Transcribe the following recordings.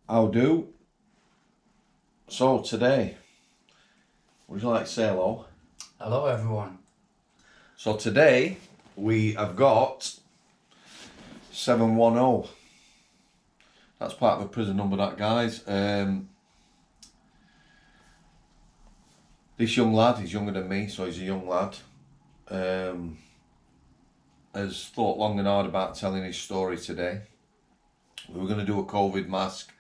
How do? So today, would you like to say hello? Hello everyone. So today we have got 710. That's part of a prison number, that, guys. This young lad, he's younger than me, so he's a young lad. Has thought long and hard about telling his story today. We were going to do a COVID mask.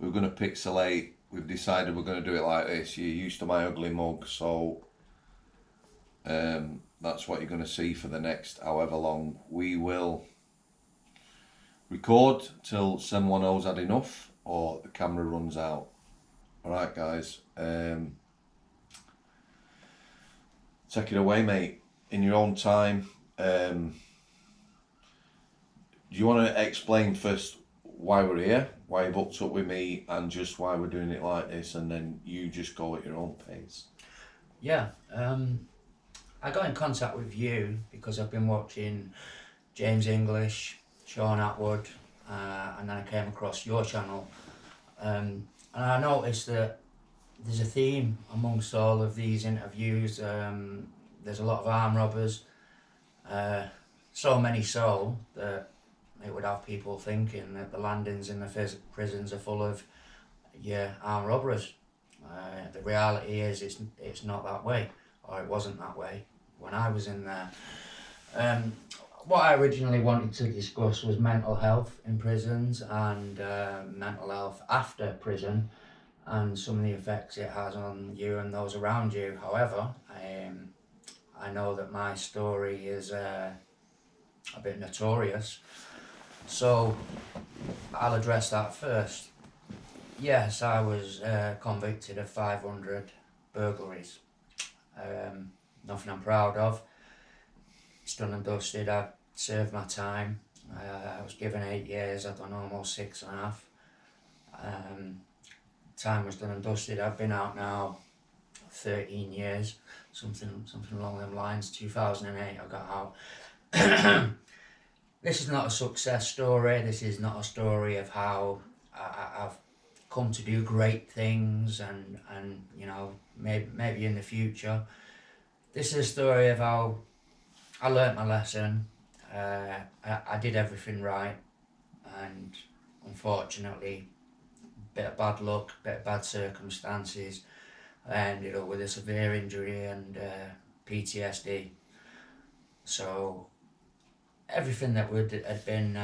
We were going to pixelate. We've decided we're going to do it like this. You're used to my ugly mug, so that's what you're going to see for the next however long. We will record till 710's had enough or the camera runs out. Alright, guys. Take it away, mate. In your own time. Do you want to explain first why we're here, why you've hooked up with me, and just why we're doing it like this, and then you just go at your own pace? Yeah, I got in contact with you because I've been watching James English, Sean Atwood, and then I came across your channel, and I noticed that there's a theme amongst all of these interviews. There's a lot of arm robbers, so many so that it would have people thinking that the landings in the prisons are full of armed robbers. The reality is it's not that way, or it wasn't that way when I was in there. What I originally wanted to discuss was mental health in prisons and mental health after prison and some of the effects it has on you and those around you. However, I know that my story is a bit notorious, so I'll address that first. Yes, I was convicted of 500 burglaries. Nothing I'm proud of. It's done and dusted. I served my time. I was given 8 years. I've done almost 6.5. Time was done and dusted. I've been out now 13 years, something along them lines. 2008 I got out. This is not a success story. This is not a story of how I've come to do great things and you know, maybe in the future. This is a story of how I learnt my lesson. I did everything right, and unfortunately, bit of bad luck, bit of bad circumstances, I ended up with a severe injury and PTSD. So everything that had been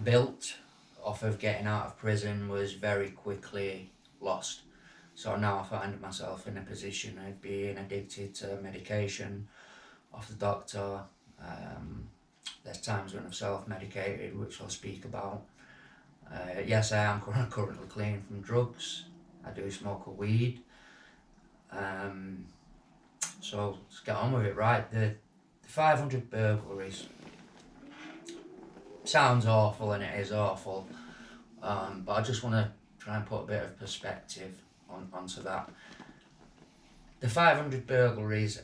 built off of getting out of prison was very quickly lost. So now I find myself in a position of being addicted to medication off the doctor. There's times when I've self-medicated, which I'll speak about. Yes, I am currently clean from drugs. I do smoke a weed. So let's get on with it, right? The 500 burglaries sounds awful, and it is awful, but I just want to try and put a bit of perspective onto that. The 500 burglaries,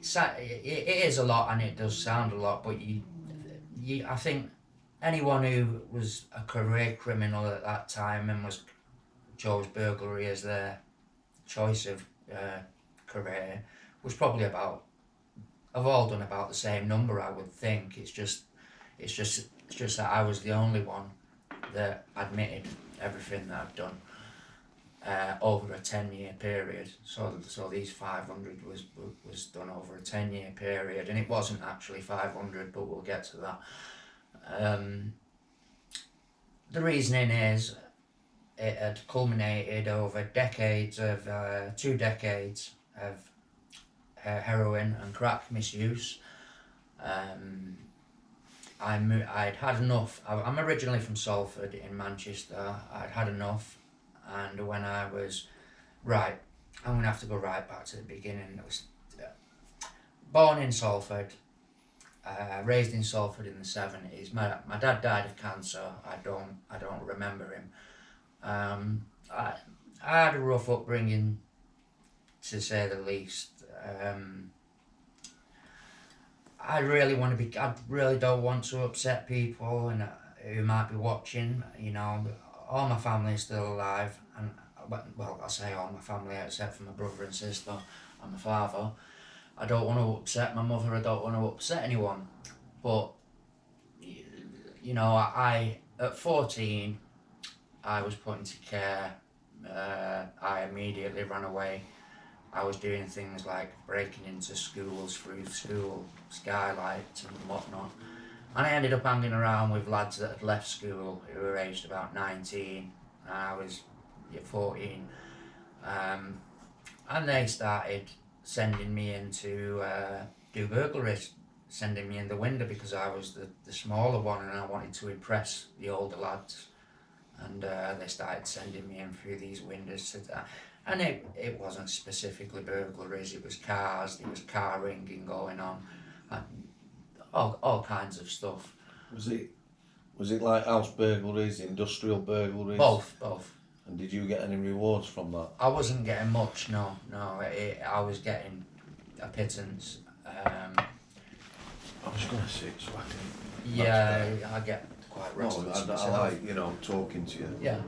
it is a lot, and it does sound a lot, but I think anyone who was a career criminal at that time and chose burglary as their choice of career was probably have all done about the same number, I would think. It's just that I was the only one that admitted everything that I've done over a 10-year period. So these 500 was done over a 10-year period, and it wasn't actually 500, but we'll get to that. The reasoning is it had culminated over decades of 2 decades of heroin and crack misuse. I'd had enough. I'm originally from Salford in Manchester. I'd had enough, and when I was right, I'm going to have to go right back to the beginning. I was born in Salford, raised in Salford in the 70s. My dad died of cancer. I don't remember him. I had a rough upbringing, to say the least. I really don't want to upset people, and who might be watching, you know, all my family is still alive, and well, I say all my family except for my brother and sister and my father. I don't want to upset my mother. I don't want to upset anyone, but you know, I at 14, I was put into care. I immediately ran away. I was doing things like breaking into schools through school skylights and whatnot. And I ended up hanging around with lads that had left school who were aged about 19, and I was 14. And they started sending me in to do burglaries, sending me in the window because I was the smaller one and I wanted to impress the older lads. And they started sending me in through these windows to that. And it wasn't specifically burglaries, it was cars, there was car ringing going on, and all kinds of stuff. Was it like house burglaries, industrial burglaries? Both. And did you get any rewards from that? I wasn't getting much, no. I was getting a pittance. I was going to say, so I can... Yeah, I get quite restless. No, I like, you know, talking to you. Yeah.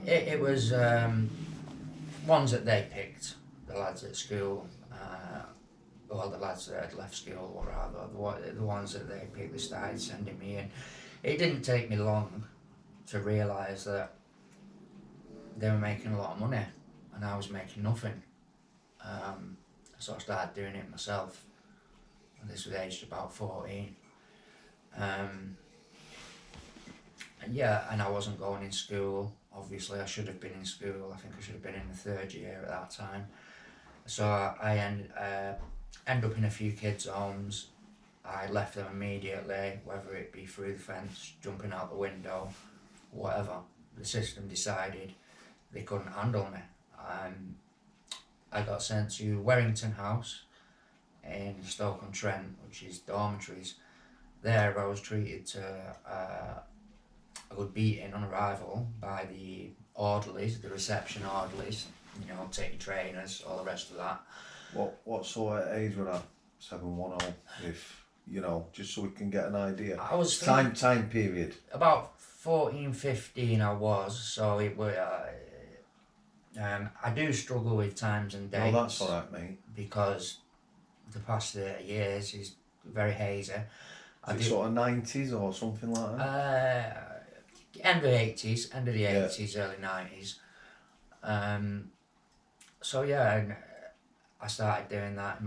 It was ones that they picked, the lads at school, well, the lads that had left school, or rather, the ones that they picked, they started sending me in. It didn't take me long to realise that they were making a lot of money and I was making nothing. So I started doing it myself. And this was aged about 14. And yeah, and I wasn't going in school. Obviously, I should have been in school. I think I should have been in the 3rd year at that time. So I end up in a few kids' homes. I left them immediately, whether it be through the fence, jumping out the window, whatever. The system decided they couldn't handle me. I got sent to Warrington House in Stoke-on-Trent, which is dormitories. There I was treated to a good beating on arrival by the orderlies, the reception orderlies, you know, take your trainers, all the rest of that. What sort of age were that? 710, if, you know, just so we can get an idea. I was time period. About 14, 15 I was, so it was... I do struggle with times and dates. No, that's alright, mate. Because the past 30 years is very hazy. Sort of 90s or something like that? End of the 80s, end of the 80s, early 90s. So yeah, I started doing that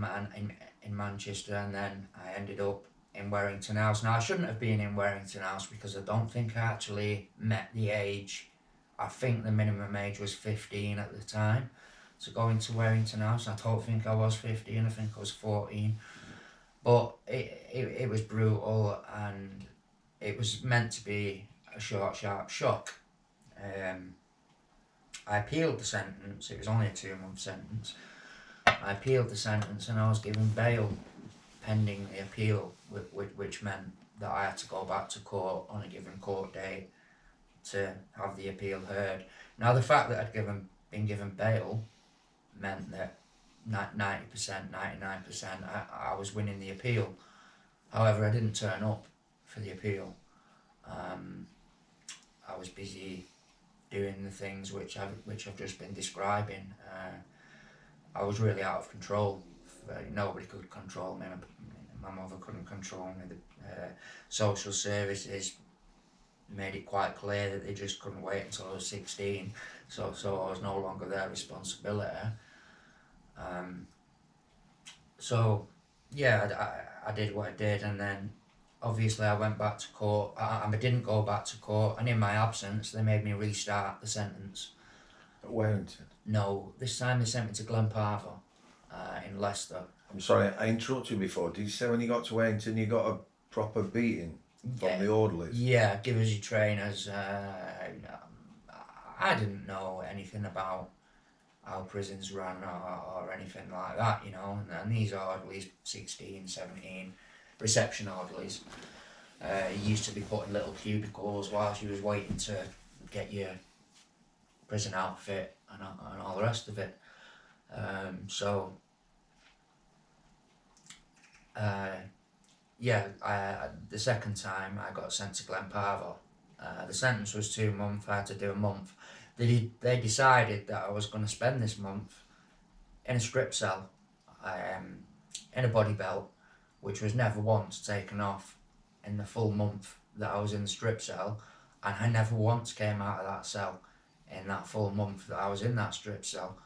in Manchester, and then I ended up in Warrington House. Now I shouldn't have been in Warrington House because I don't think I actually met the age. I think the minimum age was 15 at the time to go into Warrington House. I don't think I was 15, I think I was 14. But it was brutal, and it was meant to be a short, sharp shock. I appealed the sentence. It was only a 2-month sentence. I appealed the sentence and I was given bail pending the appeal, which meant that I had to go back to court on a given court date to have the appeal heard. Now the fact that I'd been given bail meant that 90%, 99%, I was winning the appeal. However, I didn't turn up for the appeal. I was busy doing the things which I've just been describing. I was really out of control. Nobody could control me. My mother couldn't control me. The social services made it quite clear that they just couldn't wait until I was 16. So I was no longer their responsibility. So yeah, I did what I did, and then obviously I went back to court. I didn't go back to court, and in my absence they made me restart the sentence. At Warrington? No, this time they sent me to Glenparva in Leicester. I'm sorry, I interrupted you before. Did you say when you got to Warrington you got a proper beating from the orderlies? Yeah, give us your trainers. I didn't know anything about how prisons run or anything like that, you know, and these orderlies, 16, 17, reception orderlies, used to be put in little cubicles whilst you was waiting to get your prison outfit and all the rest of it. the second time I got sent to Glenparva. The sentence was 2 months. I had to do a month. They decided that I was going to spend this month in a strip cell, in a body belt, which was never once taken off in the full month that I was in the strip cell, and I never once came out of that cell in that full month that I was in that strip cell.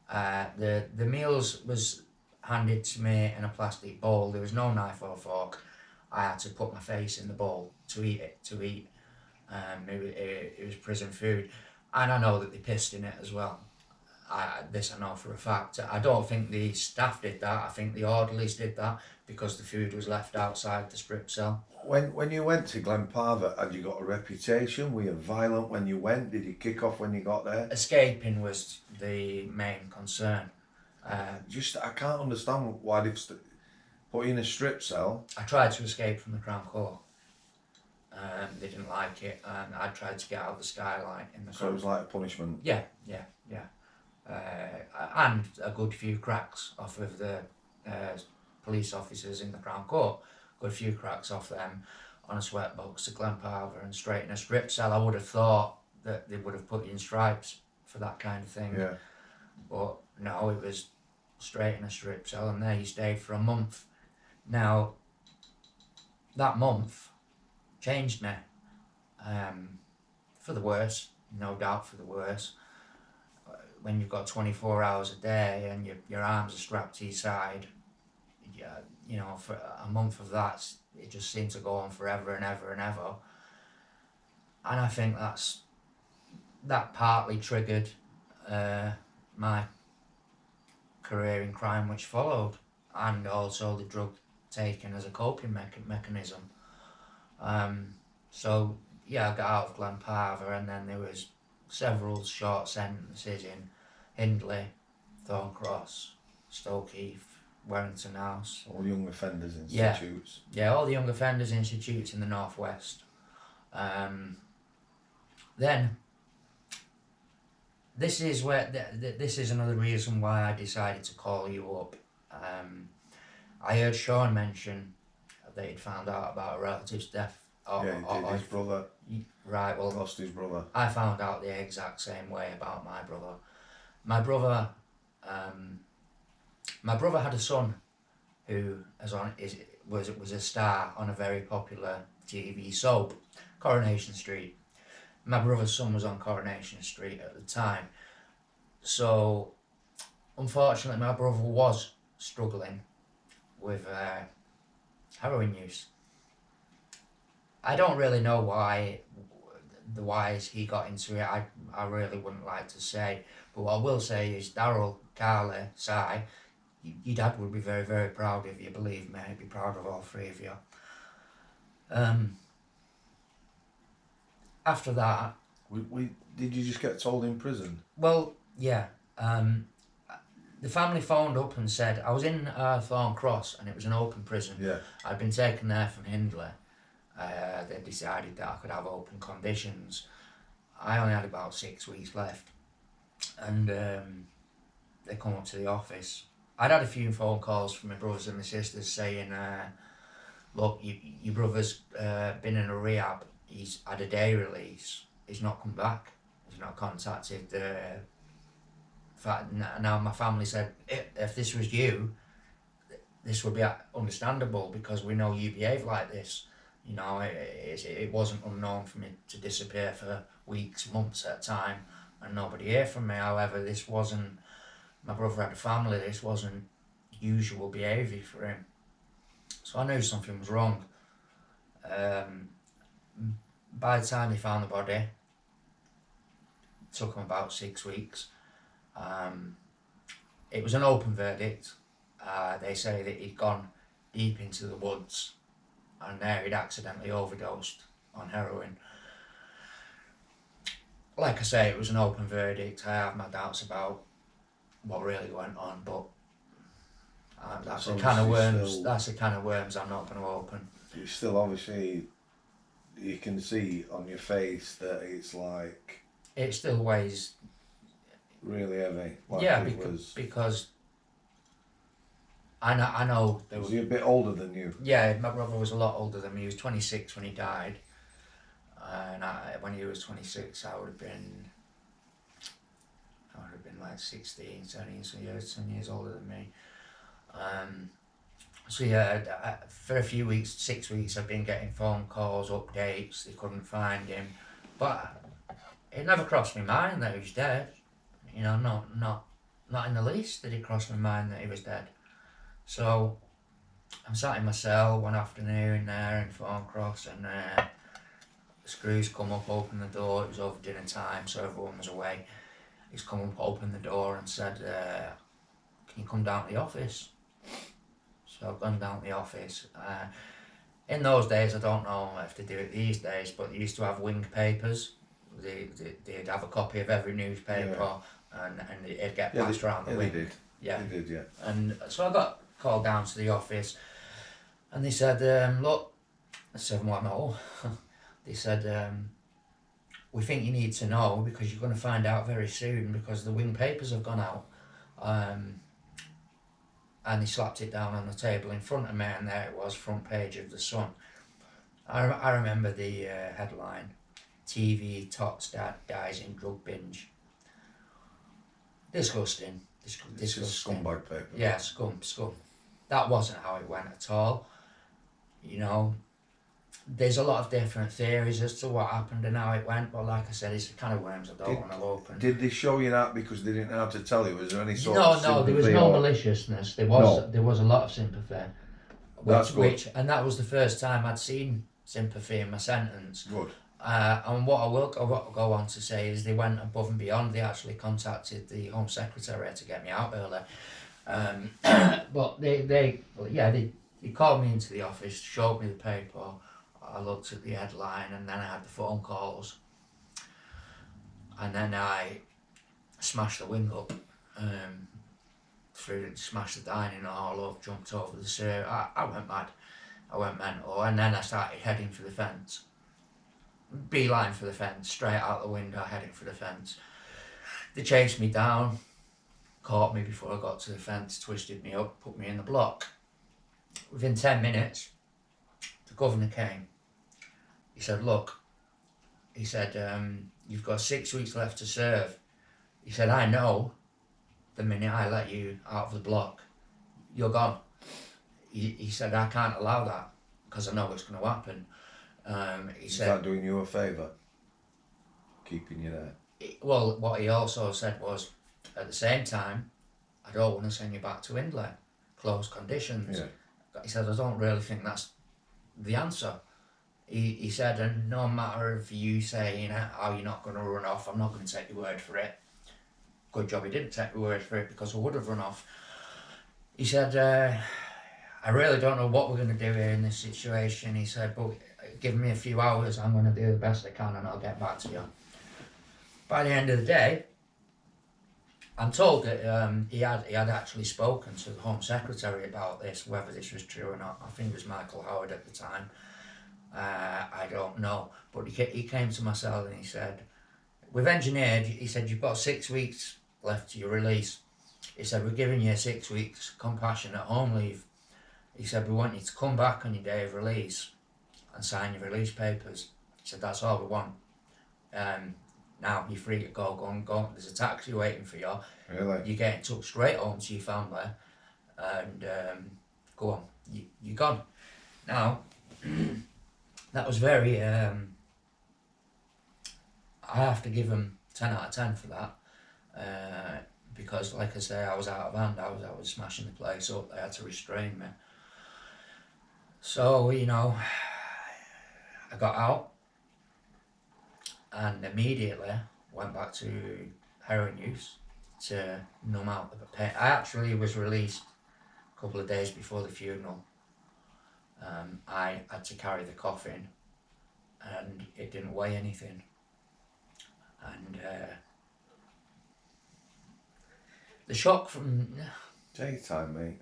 The meals was handed to me in a plastic bowl. There was no knife or fork. I had to put my face in the bowl to eat it. It was prison food, and I know that they pissed in it as well. I know for a fact. I don't think the staff did that. I think the orderlies did that because the food was left outside the strip cell. When you went to Glenparva, had you got a reputation? Were you violent when you went? Did you kick off when you got there? Escaping was the main concern. I can't understand why they've put you in a strip cell. I tried to escape from the Crown Court. They didn't like it, and I tried to get out of the skylight in the So it was like a punishment. Yeah. And a good few cracks off of the police officers in the Crown Court. Good few cracks off them on a sweatbox to Glenparva and straight in a strip cell. I would have thought that they would have put you in stripes for that kind of thing. Yeah. But no, it was straight in a strip cell, and there you stayed for a month. Now, that month changed me, for the worse, no doubt for the worse. When you've got 24 hours a day and your arms are strapped to your side, for a month of that, it just seemed to go on forever and ever and ever. And I think that partly triggered my career in crime which followed, and also the drug taken as a coping mechanism. So yeah, I got out of Glenparva, and then there was several short sentences in Hindley, Thorncross, Stokeheath, Warrington House. All young offenders institutes. Yeah, all the young offenders institutes in the northwest. Then this is where this is another reason why I decided to call you up. I heard Sean mention that he'd found out about a relative's death. His brother. Right, well, Lost his brother. I found out the exact same way about my brother. My brother had a son who was a star on a very popular TV soap, Coronation Street. My brother's son was on Coronation Street at the time. So, unfortunately, my brother was struggling with heroin use. I don't really know why he got into it. I really wouldn't like to say. But what I will say is Daryl, Carly, Si, your dad would be very, very proud of you, believe me. He'd be proud of all three of you. After that... Did you just get told in prison? Well, yeah. The family phoned up and said, I was in Thorncross, and it was an open prison. Yeah. I'd been taken there from Hindley. They decided that I could have open conditions. I only had about 6 weeks left, and they come up to the office. I'd had a few phone calls from my brothers and my sisters saying, look, your brother's been in a rehab, he's had a day release, he's not come back, he's not contacted. Now my family said, if this was you, this would be understandable because we know you behave like this. It wasn't unknown for me to disappear for weeks, months at a time, and nobody heard from me. However, this wasn't, my brother had a family, this wasn't usual behaviour for him. So I knew something was wrong. By the time they found the body, it took them about 6 weeks. It was an open verdict. They say that he'd gone deep into the woods, and there he'd accidentally overdosed on heroin. Like I say, it was an open verdict. I have my doubts about what really went on, but that's a can of worms. That's a can of worms I'm not going to open. You still obviously, you can see on your face that it's like. It still weighs. Really heavy. Like because I know. Was he a bit older than you? Yeah, my brother was a lot older than me. He was 26 when he died. And when he was 26, I would have been like 16, 17 10 years older than me. So yeah, for a few weeks, 6 weeks, I've been getting phone calls, updates. They couldn't find him, but it never crossed my mind that he was dead. You know, not in the least did it cross my mind that he was dead. So I'm sat in my cell one afternoon there in Thorncross, and the screws come up, open the door. It was over dinner time, so everyone was away. He's come up, opened the door, and said, "Can you come down to the office?" So I've gone down to the office. In those days, I don't know if they do it these days, but they used to have wing papers. They'd have a copy of every newspaper, and it'd get passed around the wing. They did. Yeah, they did. Yeah. And so I got called down to the office, and they said, "Look," I said, "What no?" They said, "We think you need to know because you're going to find out very soon because the wing papers have gone out." And he slapped it down on the table in front of me, and there it was, front page of the Sun. I remember the headline: "TV Tots Dad dies in drug binge." Disgusting. This is scumbag paper. Yeah, scum. That wasn't how it went at all. You know, there's a lot of different theories as to what happened and how it went, but like I said, it's the kind of worms I don't want to open. Did they show you that because they didn't know how to tell you? Was there any sort of No, sympathy? there was no maliciousness. There was a lot of sympathy. That's good. And that was the first time I'd seen sympathy in my sentence. Good. And what I will go on to say is they went above and beyond. They actually contacted the Home Secretary to get me out early. But they called me into the office, showed me the paper. I looked at the headline, and then I had the phone calls. And then I smashed the wing up, smashed the dining hall up, jumped over the stair. I went mad. I went mental, and then I started heading for the fence. Beeline for the fence, straight out the window, heading for the fence. They chased me down, caught me before I got to the fence, twisted me up, put me in the block. Within 10 minutes, the governor came. He said, "Look," he said, "you've got 6 weeks left to serve." He said, "I know the minute I let you out of the block, you're gone." He said, "I can't allow that because I know what's going to happen." Is that doing you a favour? Keeping you there? Well, what he also said was, at the same time, "I don't want to send you back to Hindley, closed conditions." Yeah. He said, "I don't really think that's the answer." He said, "And no matter of you saying how you're not going to run off, I'm not going to take your word for it." Good job he didn't take my word for it, because I would have run off. He said, "I really don't know what we're going to do here in this situation." He said, "But give me a few hours, I'm going to do the best I can and I'll get back to you." By the end of the day, I'm told that he had actually spoken to the Home Secretary about this, whether this was true or not. I think it was Michael Howard at the time. I don't know. But he came to my cell and he said, "We've engineered," he said, "you've got 6 weeks left to your release." He said, "We're giving you 6 weeks compassionate home leave." He said, "We want you to come back on your day of release and sign your release papers." He said, "That's all we want. Now you're free to go. There's a taxi waiting for you. Really? You get took straight home to your family, and go on. You're gone." Now, that was very. I have to give him 10 out of 10 for that, because, like I say, I was out of hand. I was smashing the place up. They had to restrain me. So, you know, I got out and immediately went back to heroin use to numb out the pain. I actually was released a couple of days before the funeral. I had to carry the coffin and it didn't weigh anything. And the shock from... Take your time, mate.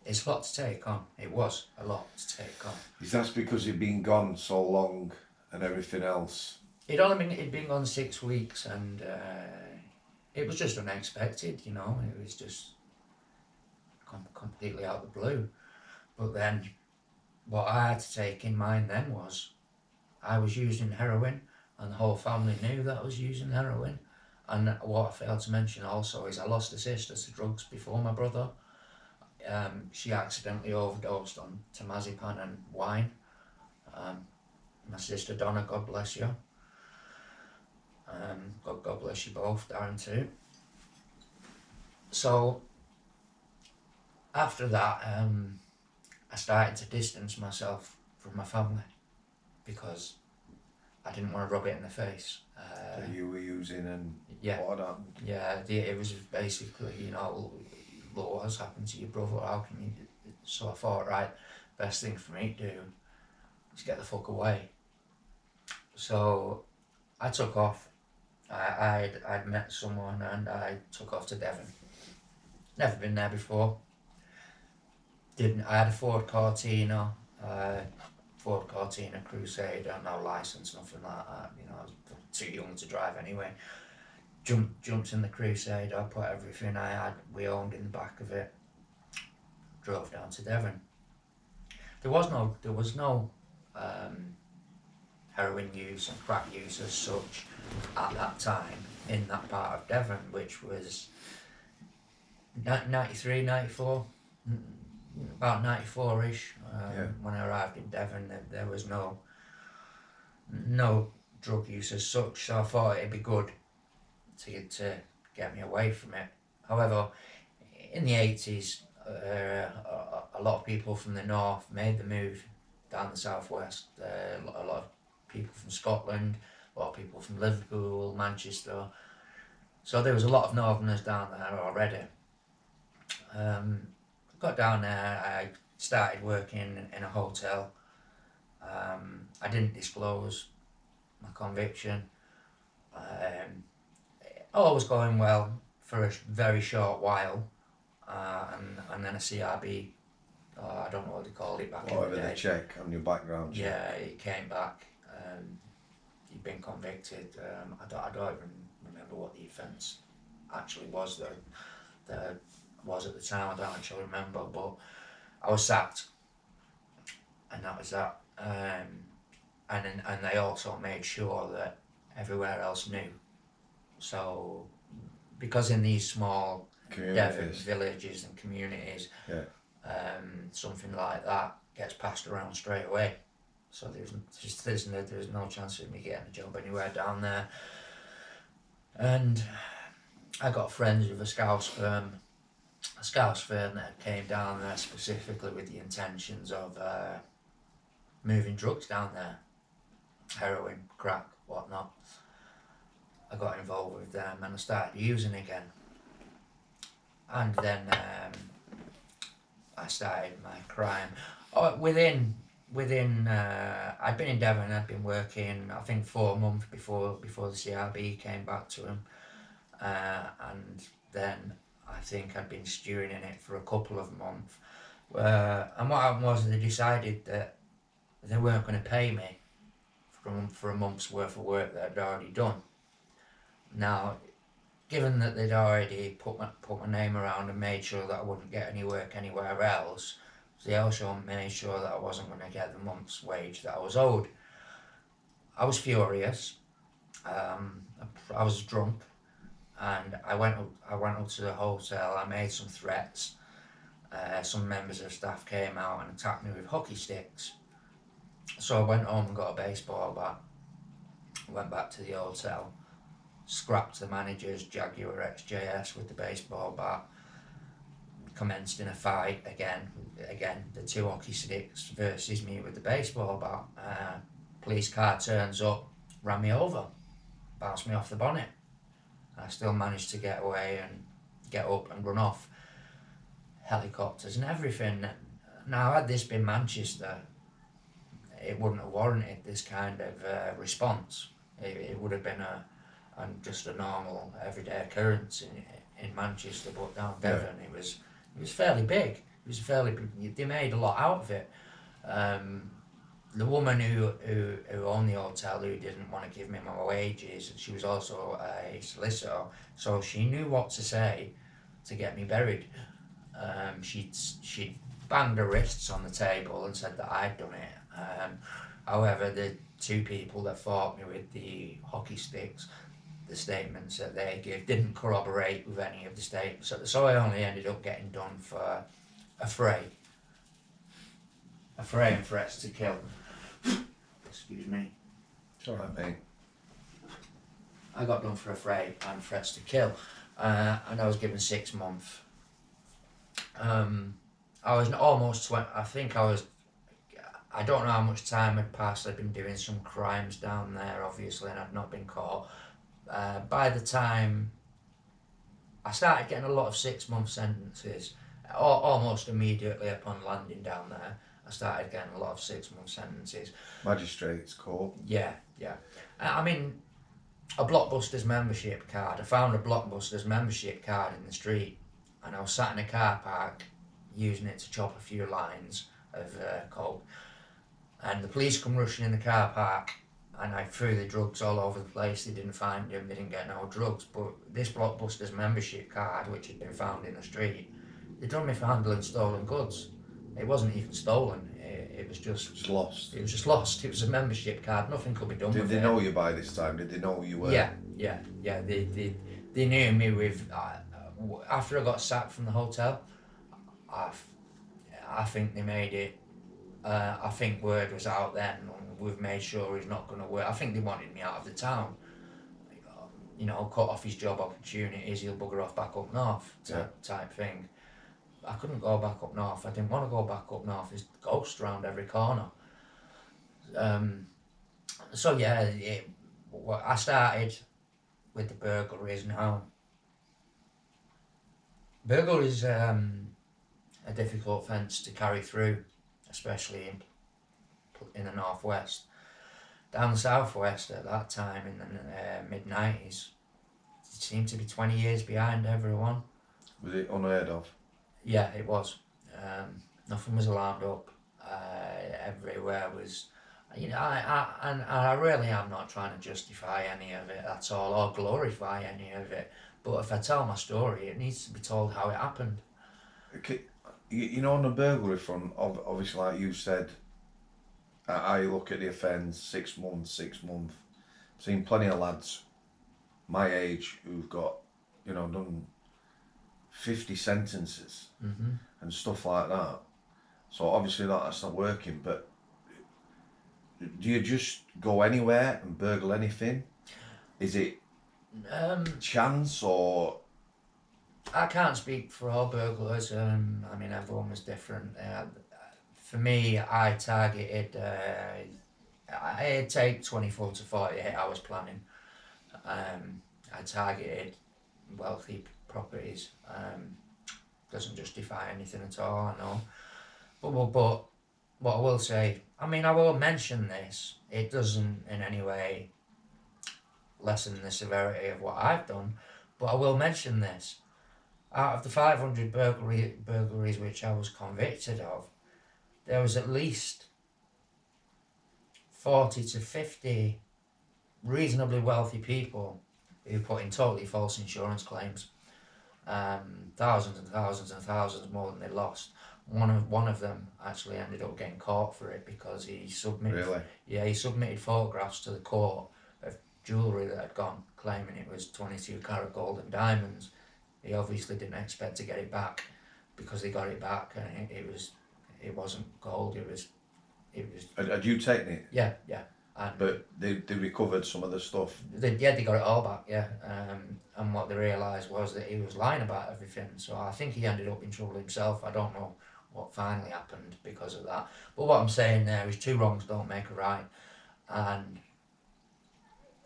It's a lot to take on. It was a lot to take on. That's because you've been gone so long and everything else. It'd been gone 6 weeks, and it was just unexpected, you know. It was just completely out of the blue. But then what I had to take in mind then was I was using heroin, and the whole family knew that I was using heroin. And what I failed to mention also is I lost a sister to drugs before my brother. She accidentally overdosed on temazepam and wine. My sister Donna, God bless you. God bless you both, Darren too. So after that, I started to distance myself from my family because I didn't want to rub it in the face. That you were using and Yeah. what happened? Yeah, it was basically, you know, look, what's happened to your brother, how can you... So I thought, right, best thing for me to do is get the fuck away. So I took off. I'd met someone and I took off to Devon. Never been there before. I had a Ford Cortina Crusader, no license, nothing like that. You know, I was too young to drive anyway. Jumped in the Crusader, I put everything I had, we owned in the back of it, drove down to Devon. There was no heroin use and crack use as such at that time in that part of Devon, which was 93, 94, about 94-ish. When I arrived in Devon, there was no drug use as such, so I thought it'd be good to get me away from it. However, in the 80s, a lot of people from the north made the move down the southwest. A lot of people from Scotland, a lot of people from Liverpool, Manchester. So there was a lot of northerners down there already. Got down there, I started working in a hotel. I didn't disclose my conviction. All was going well for a very short while, and then a CRB, I don't know what they called it back in the day. The check on your background check. Yeah, it came back. You'd been convicted. I don't even remember what the offence actually was that was at the time. I don't actually remember, but I was sacked, and that was that. And they also made sure that everywhere else knew. So, because in these small Devon villages and communities, something like that gets passed around straight away. So there's no chance of me getting a job anywhere down there. And I got friends with a Scouse firm that came down there specifically with the intentions of moving drugs down there, heroin, crack, whatnot. I got involved with them and I started using again. And then I started my crime. Within I'd been in Devon, I'd been working, I think 4 months before the CRB came back to him. And then I think I'd been stewing in it for a couple of months. And what happened was they decided that they weren't going to pay me for a month's worth of work that I'd already done. Now, given that they'd already put my name around and made sure that I wouldn't get any work anywhere else, they also made sure that I wasn't going to get the month's wage that I was owed. I was furious. I was drunk, and I went up to the hotel. I made some threats. Some members of staff came out and attacked me with hockey sticks. So I went home and got a baseball bat. Went back to the hotel. Scrapped the manager's Jaguar XJS with the baseball bat. Commenced in a fight again, the 2 hockey sticks versus me with the baseball bat. Police car turns up, ran me over, bounced me off the bonnet. I still managed to get away and get up and run off. Helicopters and everything. Now, had this been Manchester, it wouldn't have warranted this kind of response. It would have been just a normal everyday occurrence in Manchester, but down Devon it was fairly big. They made a lot out of it. the woman who owned the hotel, who didn't want to give me my wages, she was also a solicitor, so she knew what to say to get me buried. She'd banged her wrists on the table and said that I'd done it. However, the two people that fought me with the hockey sticks, the statements that they gave didn't corroborate with any of the statements. So I only ended up getting done for affray and threats to kill. Excuse me. Sorry, mate. I got done for affray and threats to kill, and I was given 6 months. I was almost 20. I think I was. I don't know how much time had passed. I'd been doing some crimes down there, obviously, and I'd not been caught. By the time I started getting a lot of 6 month sentences, almost immediately upon landing down there, I started getting a lot of 6 month sentences. Magistrates court. Yeah. I mean, a Blockbusters membership card. I found a Blockbusters membership card in the street, and I was sat in a car park using it to chop a few lines of coke. And the police come rushing in the car park, and I threw the drugs all over the place. They didn't find them, they didn't get no drugs. But this Blockbusters membership card, which had been found in the street, they done me for handling stolen goods. It wasn't even stolen. It was just. It's lost. It was just lost. It was a membership card. Nothing could be done with it. Did they know you by this time? Did they know who you were? Yeah. They knew me with. After I got sacked from the hotel, I think they made it. I think word was out then. We've made sure he's not going to work. I think they wanted me out of the town. Cut off his job opportunities. He'll bugger off back up north. Type thing. I couldn't go back up north. I didn't want to go back up north. There's ghosts around every corner. So yeah, I started with the burglaries now. Burglary is a difficult offence to carry through, especially in the northwest. Down the southwest at that time in the mid-90s, it seemed to be 20 years behind everyone. Was it unheard of? Yeah, it was. Nothing was alarmed up. Everywhere was, I really am not trying to justify any of it at all or glorify any of it. But if I tell my story, it needs to be told how it happened. Okay. On the burglary front, obviously, like you said, I look at the offence, 6 months. I've seen plenty of lads my age who've got, done 50 sentences and stuff like that. So obviously that's not working, but do you just go anywhere and burgle anything? Is it chance or... I can't speak for all burglars. Everyone was different. For me, I targeted. It'd take 24 to 48 hours planning. I targeted wealthy properties. Doesn't justify anything at all, I know. But what I will say, I will mention this. It doesn't in any way lessen the severity of what I've done, but I will mention this. Out of the 500 burglaries which I was convicted of, there was at least 40 to 50 reasonably wealthy people who put in totally false insurance claims. Thousands and thousands and thousands more than they lost. One of them actually ended up getting caught for it because he submitted. Really? Yeah, he submitted photographs to the court of jewellery that had gone, claiming it was 22 carat gold and diamonds. He obviously didn't expect to get it back, because they got it back and it wasn't gold. It was. Had you taken it? Yeah. But they recovered some of the stuff. They got it all back, yeah. And what they realised was that he was lying about everything. So I think he ended up in trouble himself. I don't know what finally happened because of that. But what I'm saying there is 2 wrongs don't make a right. And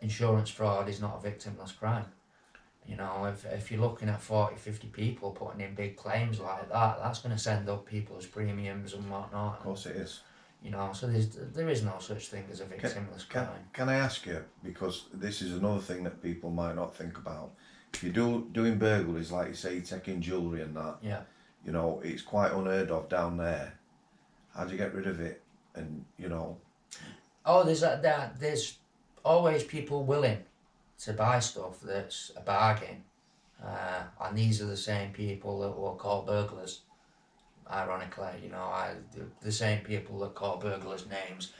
insurance fraud is not a victimless crime. If you're looking at 40, 50 people putting in big claims like that, that's going to send up people's premiums and whatnot. Of course it is. So there is no such thing as a victimless crime. Can I ask you, because this is another thing that people might not think about. If you're doing burglaries, like you say, you're taking jewellery and that, yeah, it's quite unheard of down there. How do you get rid of it? And, Oh, there's always people willing to buy stuff that's a bargain, and these are the same people that will call burglars. Ironically, the same people that call burglars names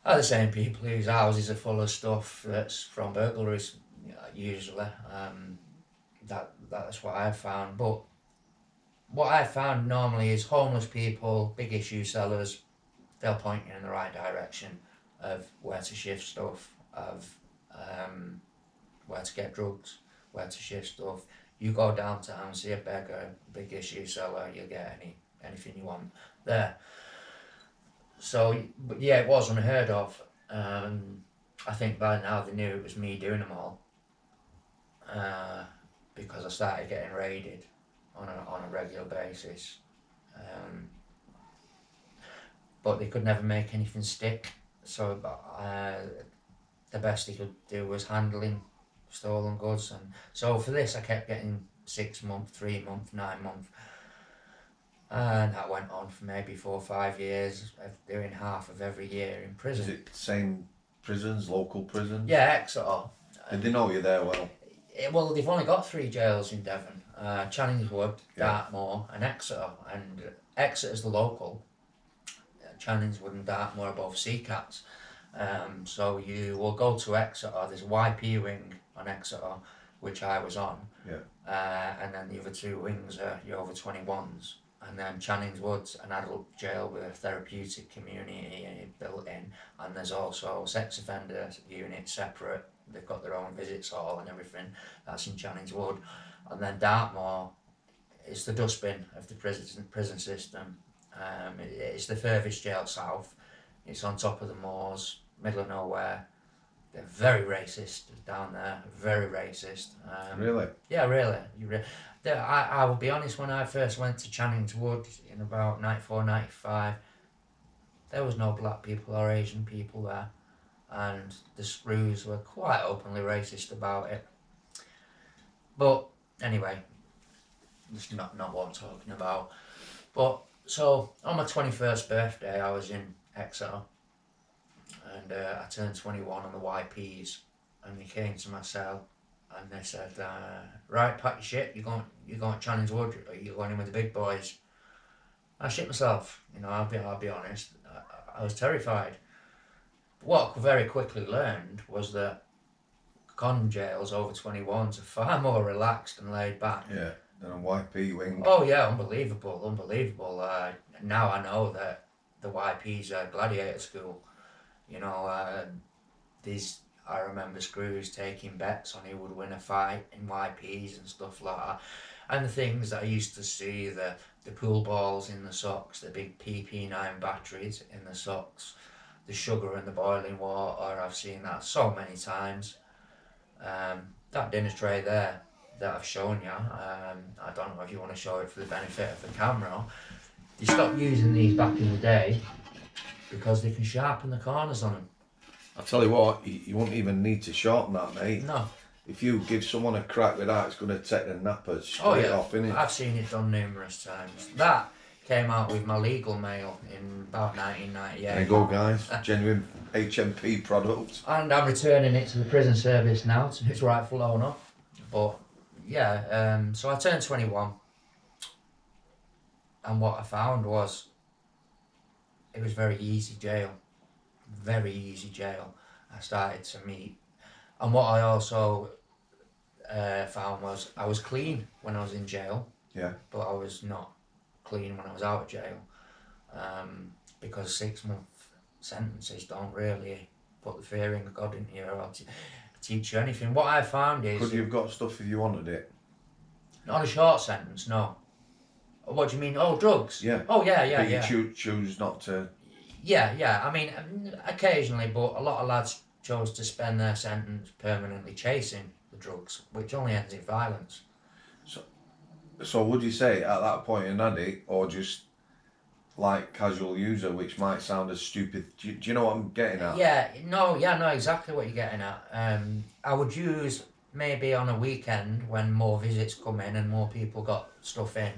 are the same people whose houses are full of stuff that's from burglaries. Usually, that's what I've found. But what I've found normally is homeless people, big issue sellers. They'll point you in the right direction of where to shift stuff, of where to get drugs, where to shift stuff. You go downtown, see a beggar, big issue seller, you'll get anything you want there. So, but yeah, it was unheard of. I think by now they knew it was me doing them all, because I started getting raided on a regular basis. But they could never make anything stick. So the best they could do was handling stolen goods, and so for this I kept getting 6 month, 3 month, 9 month, and that went on for maybe 4 or 5 years, doing half of every year in prison. Is it same prisons, local prisons? Yeah, Exeter. Did they know you there well? Well, they've only got 3 jails in Devon: Channings Wood, Yeah. Dartmoor, and Exeter. And Exeter's the local. Channings Wood and Dartmoor are both Seacats. So you will go to Exeter. There's a YP wing on Exeter, which I was on. Yeah. And then the other 2 wings are your over 21s. And then Channings Wood's an adult jail with a therapeutic community built in. And there's also a sex offender unit separate. They've got their own visits hall and everything. That's in Channings Wood. And then Dartmoor is the dustbin of the prison system. It's the furthest jail south. It's on top of the moors, middle of nowhere. They're very racist down there, very racist. Really? Yeah, really. I will be honest, when I first went to Channings Wood in about 94, 95, there was no black people or Asian people there. And the screws were quite openly racist about it. But anyway, it's not what I'm talking about. But so on my 21st birthday, I was in Exeter, and I turned 21 on the YPs, and they came to my cell, and they said, "Right, pack your shit. You're going to Channings Wood. Or you're going in with the big boys." I shit myself. I'll be honest. I was terrified. But what I very quickly learned was that con jails over 21s are far more relaxed and laid back. Yeah. Than a YP wing. Oh yeah, unbelievable. Now I know that the YP's a gladiator school. I remember screws taking bets on who would win a fight in YPs and stuff like that. And the things that I used to see, the pool balls in the socks, the big Pt1 batteries in the socks, the sugar in the boiling water, I've seen that so many times. That dinner tray there that I've shown you, I don't know if you want to show it for the benefit of the camera. They stopped using these back in the day because they can sharpen the corners on them. I'll tell you what, you won't even need to sharpen that, mate. No. If you give someone a crack with that, it's going to take the nappers straight off, innit? I've seen it done numerous times. That came out with my legal mail in about 1998. There you go, guys. Genuine HMP product. And I'm returning it to the prison service now, to its rightful owner. But yeah, so I turned 21, and what I found was it was very easy jail. I started to meet, and what I also found was I was clean when I was in jail. Yeah. But I was not clean when I was out of jail, because 6 month sentences don't really put the fear in God into you or teach you anything. What I found is... Could you have got stuff if you wanted it? Not a short sentence, no. What do you mean? Oh, drugs? Yeah. Oh, yeah. But you choose not to... Yeah. I mean, occasionally, but a lot of lads chose to spend their sentence permanently chasing the drugs, which only ends in violence. So would you say at that point an addict, or just like casual user, which might sound as stupid? Do you know what I'm getting at? Yeah, no, exactly what you're getting at. I would use maybe on a weekend when more visits come in and more people got stuff in.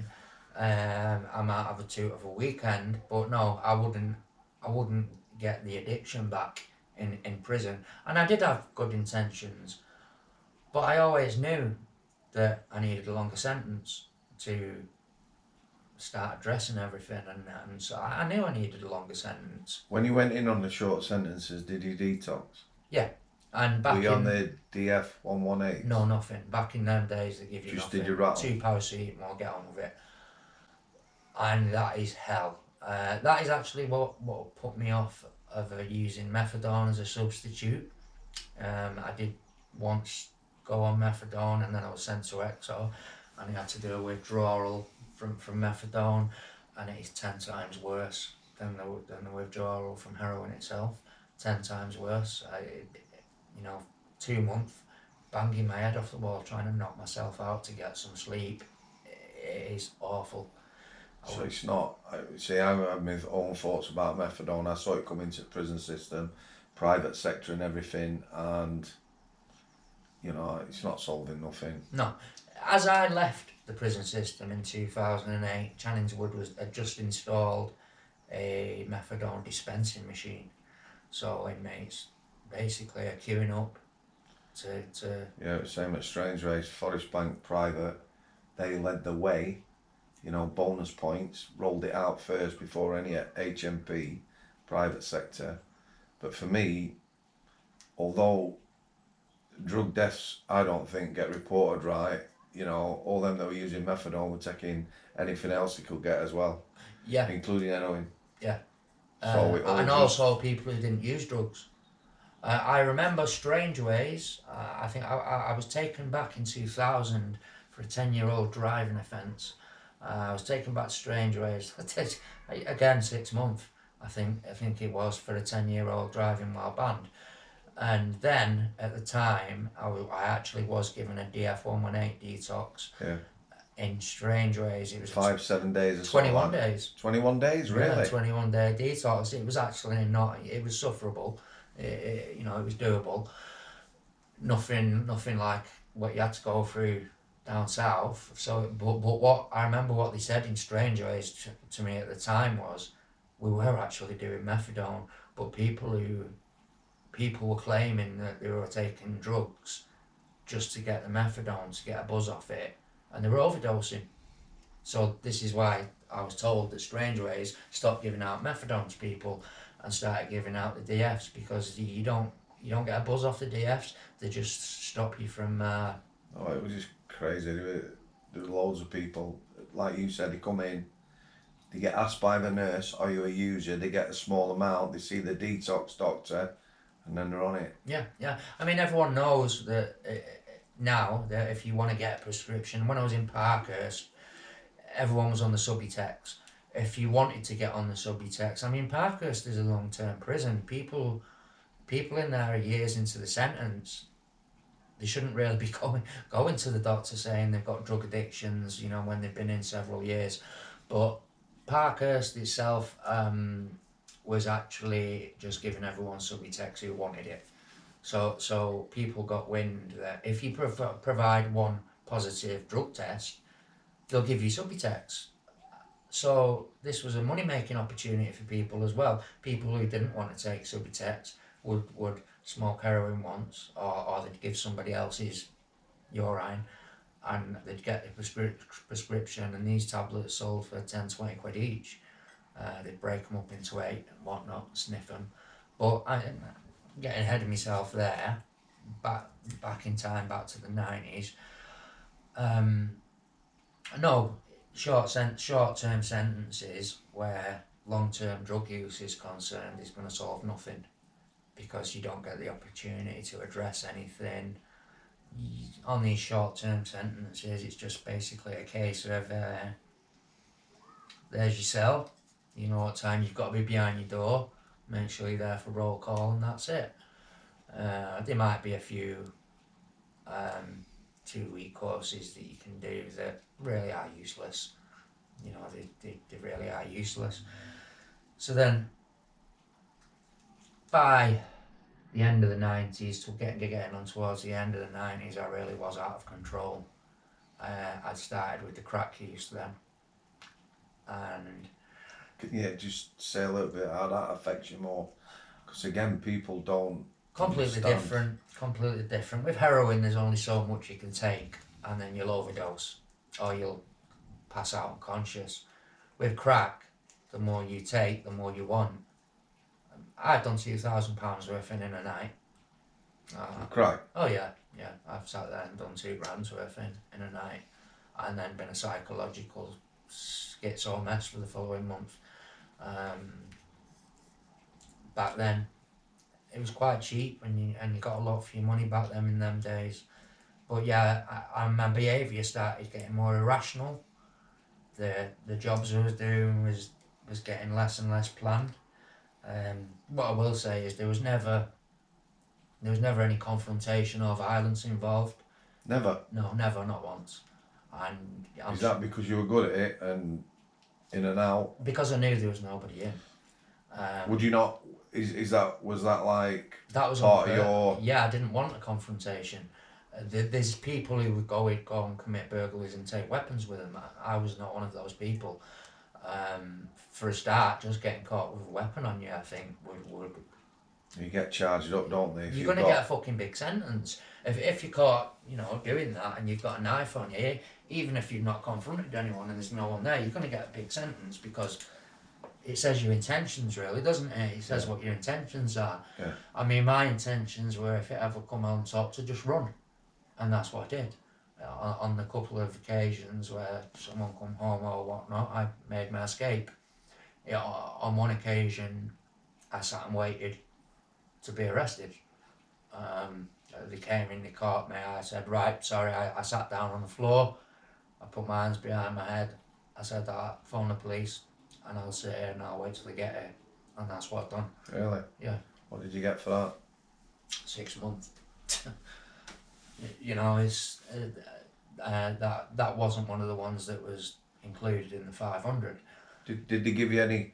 I might have a toot of a weekend, but no, I wouldn't I wouldn't get the addiction back in prison. And I did have good intentions, but I always knew that I needed a longer sentence to start addressing everything, and so I knew I needed a longer sentence. When you went in on the short sentences, did you detox? Yeah, and Were back you on in the DF 118? no nothing. Back in them days, they give you Just nothing. did you rattle? 2 paracetamol, get on with it, and that is hell. That is actually what put me off of using methadone as a substitute. I did once go on methadone, and then I was sent to EXO, and I had to do a withdrawal from methadone, and it is 10 times worse than the withdrawal from heroin itself. 10 times worse. 2 months banging my head off the wall trying to knock myself out to get some sleep. It is awful. So it's not. See, I have my own thoughts about methadone. I saw it come into the prison system, private sector, and everything, and it's not solving nothing. No. As I left the prison system in 2008, Channings Wood had just installed a methadone dispensing machine. So inmates basically are queuing up to Yeah, it was same at Strangeways, Forest Bank Private. They led the way, bonus points, rolled it out first before any HMP, private sector. But for me, although drug deaths I don't think get reported right, all them that were using methadone were taking anything else they could get as well, yeah, including heroin. yeah. So it all And just, also people who didn't use drugs. I remember Strangeways. I think I was taken back in 2000 for a 10-year-old driving offence. I was taken back to Strangeways. Again, 6 months. I think it was for a 10-year-old driving while banned. And then at the time, I actually was given a DF 118 detox. yeah, In Strangeways, it was 5-7 days or 21 days. 21 days, really? Yeah, 21-day detox. It was actually not. It was sufferable. It was doable. Nothing like what you had to go through down south. So, but what I remember, what they said in Strangeways to me at the time was, we were actually doing methadone, but people were claiming that they were taking drugs just to get the methadone, to get a buzz off it, and they were overdosing. So this is why I was told that Strangeways stopped giving out methadone to people and started giving out the DFs, because you don't get a buzz off the DFs. They just stop you from. Oh, it was just crazy. There were loads of people, like you said, they come in, they get asked by the nurse, "Are you a user?" They get a small amount. They see the detox doctor, and then they're on it. Yeah. I mean, everyone knows that now that if you want to get a prescription, when I was in Parkhurst, everyone was on the Subutex. If you wanted to get on the Subutex, I mean, Parkhurst is a long-term prison. People in there are years into the sentence. They shouldn't really be going to the doctor saying they've got drug addictions, when they've been in several years. But Parkhurst itself was actually just giving everyone Subutex who wanted it. So people got wind that if you provide one positive drug test, they'll give you Subutex. So this was a money-making opportunity for people as well. People who didn't want to take Subutex would smoke heroin once, or they'd give somebody else's urine, and they'd get the prescription, and these tablets sold for 10-20 quid each. They'd break them up into 8 and whatnot, sniff them. But I'm getting ahead of myself there, back in time, back to the 90s. No, short-term sentences where long-term drug use is concerned is going to solve nothing, because you don't get the opportunity to address anything. On these short-term sentences, it's just basically a case of there's your cell, you know what time you've got to be behind your door, make sure you're there for roll call, and that's it. There might be a few 2-week courses that you can do that really are useless. They really are useless. So then, by the end of the 90s, to getting on towards the end of the 90s, I really was out of control. I'd started with the crack use then, and Can you just say a little bit how that affects you more? Because again, people don't Completely understand. different. Completely different. With heroin, there's only so much you can take, and then you'll overdose, or you'll pass out unconscious. With crack, the more you take, the more you want. I've done £2,000 worth in a night. Crack. Oh yeah. I've sat there and done £2,000 worth in a night, and then been a psychological schizo mess for the following month. Back then, it was quite cheap, and you got a lot for your money back then in them days. But yeah, my behaviour started getting more irrational. The jobs I was doing was getting less and less planned. What I will say is there was never any confrontation or violence involved. Never. No, never, not once. And Is that because you were good at it and in and out? because I knew there was nobody in. Would you not? Was that like That was part of unfair. your? Yeah, I didn't want a confrontation. There's people who would go and commit burglaries and take weapons with them. I was not one of those people. For a start, just getting caught with a weapon on you, I think, would You get charged up, don't they? you're going to get a fucking big sentence. If you're caught, doing that and you've got a knife on you, even if you've not confronted anyone and there's no one there, you're going to get a big sentence because it says your intentions, really, doesn't it? It says what your intentions are. Yeah. I mean, my intentions were, if it ever come on top, to just run. And that's what I did. On the couple of occasions where someone come home or whatnot, I made my escape. On one occasion, I sat and waited to be arrested. They came in, they caught me. I said, right, sorry. I sat down on the floor. I put my hands behind my head. I said, phone the police and I'll sit here and I'll wait till they get here. And that's what I've done. Really? Yeah. What did you get for that? 6 months. It's that wasn't one of the ones that was included in the 500. Did they give you any,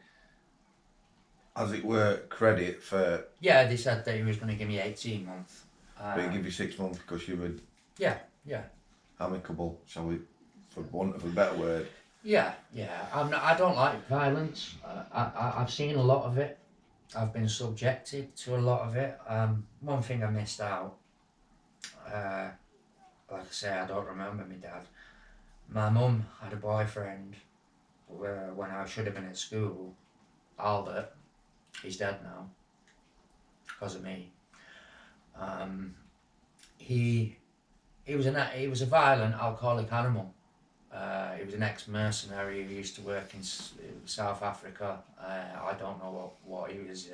as it were, credit for? Yeah, they said that he was going to give me 18 months. But he give you 6 months because you were. Yeah. Amicable, shall we, for want of a better word. Yeah. I don't like violence. I've seen a lot of it. I've been subjected to a lot of it. One thing I missed out. Like I say, I don't remember my dad. My mum had a boyfriend when I should have been at school. Albert, he's dead now because of me. He was a violent alcoholic animal. He was an ex-mercenary who used to work in South Africa. I don't know what he was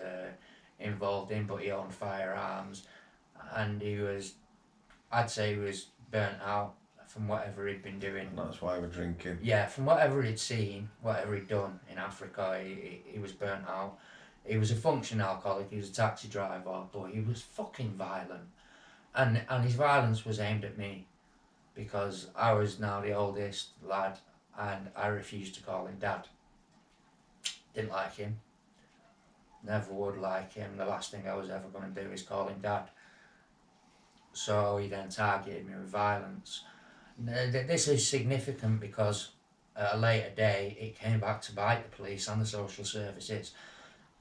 involved in, but he owned firearms, and I'd say he was burnt out from whatever he'd been doing. And that's why we're drinking. Yeah, from whatever he'd seen, whatever he'd done in Africa, he was burnt out. He was a functioning alcoholic, he was a taxi driver, but he was fucking violent. And his violence was aimed at me because I was now the oldest lad and I refused to call him dad. Didn't like him. Never would like him. The last thing I was ever going to do is call him dad. So he then targeted me with violence. This is significant because at a later day it came back to bite the police and the social services.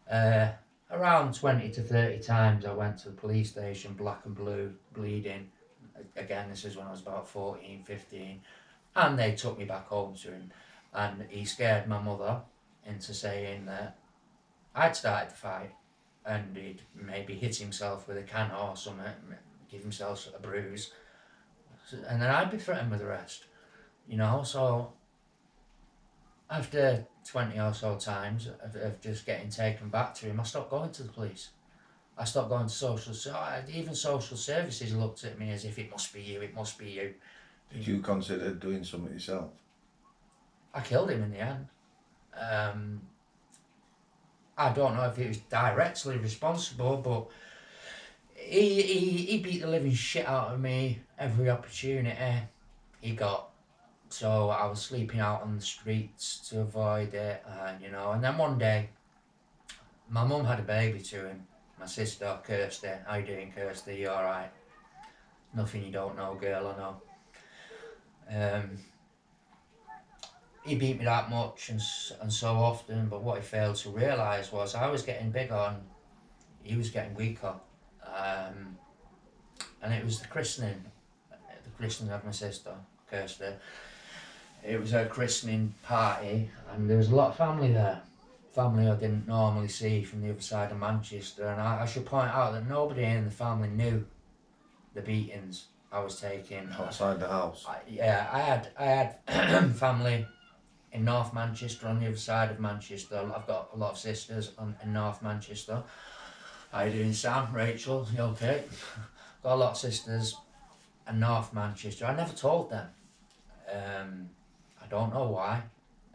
Around 20 to 30 times I went to the police station, black and blue, bleeding. Again, this is when I was about 14, 15. And they took me back home to him. And he scared my mother into saying that I'd started the fight and he'd maybe hit himself with a can or something, give himself a bruise. And then I'd be threatened with arrest. So after 20 or so times of just getting taken back to him, I stopped going to the police. I stopped going to even social services looked at me as if it must be you. Did you consider doing something yourself? I killed him in the end. I don't know if he was directly responsible, but he beat the living shit out of me every opportunity he got. So I was sleeping out on the streets to avoid it, and then one day, my mum had a baby to him, my sister, Kirsty. How you doing, Kirsty? You alright? Nothing you don't know, girl, I know. he beat me that much and so often, but what he failed to realise was I was getting bigger and he was getting weaker. Um, and it was the christening of my sister, Kirsty. It was her christening party, and there was a lot of family there. Family I didn't normally see from the other side of Manchester, and I should point out that nobody in the family knew the beatings I was taking. Outside the house. I had family in North Manchester, on the other side of Manchester. I've got a lot of sisters in North Manchester. How you doing, Sam? Rachel? You okay? Got a lot of sisters in North Manchester. I never told them. I don't know why.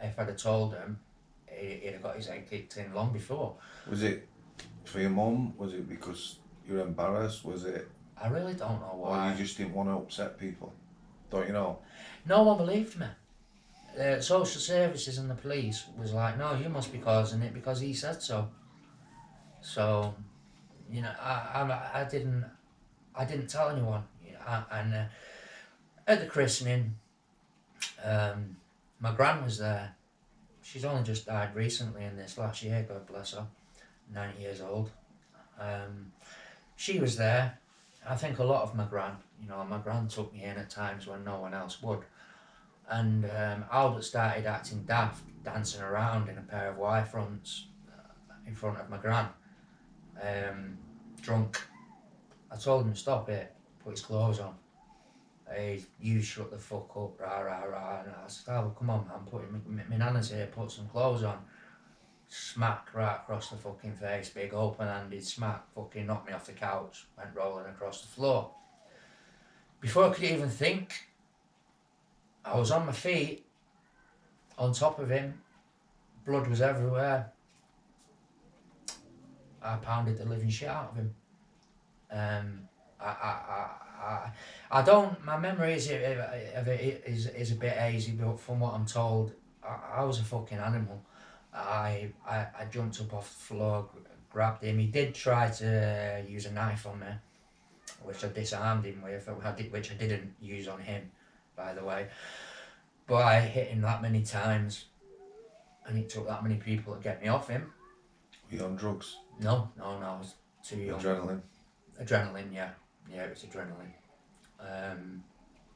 If I'd have told them, he'd have got his head kicked in long before. Was it for your mum? Was it because you were embarrassed? Was it? I really don't know why. Or you just didn't want to upset people? Don't you know? No one believed me. Social services and the police was like, no, you must be causing it because he said so. So, you know, I didn't tell anyone. And at the christening, my gran was there. She's only just died recently in this last year, God bless her, 90 years old. She was there. I think a lot of my gran took me in at times when no one else would. And Albert started acting daft, dancing around in a pair of Y fronts in front of my gran, drunk. I told him to stop it, put his clothes on. You shut the fuck up, rah rah rah. And I said, oh, come on man, my nana's here, put some clothes on. Smack right across the fucking face, big open-handed smack, fucking knocked me off the couch, went rolling across the floor. Before I could even think, I was on my feet, on top of him, blood was everywhere. I pounded the living shit out of him. I don't. My memory is a bit hazy, but from what I'm told, I was a fucking animal. I jumped up off the floor, grabbed him. He did try to use a knife on me, which I disarmed him with, which I didn't use on him, by the way. But I hit him that many times, and it took that many people to get me off him. Were you on drugs? No, I was too young. Adrenaline, yeah, it was adrenaline.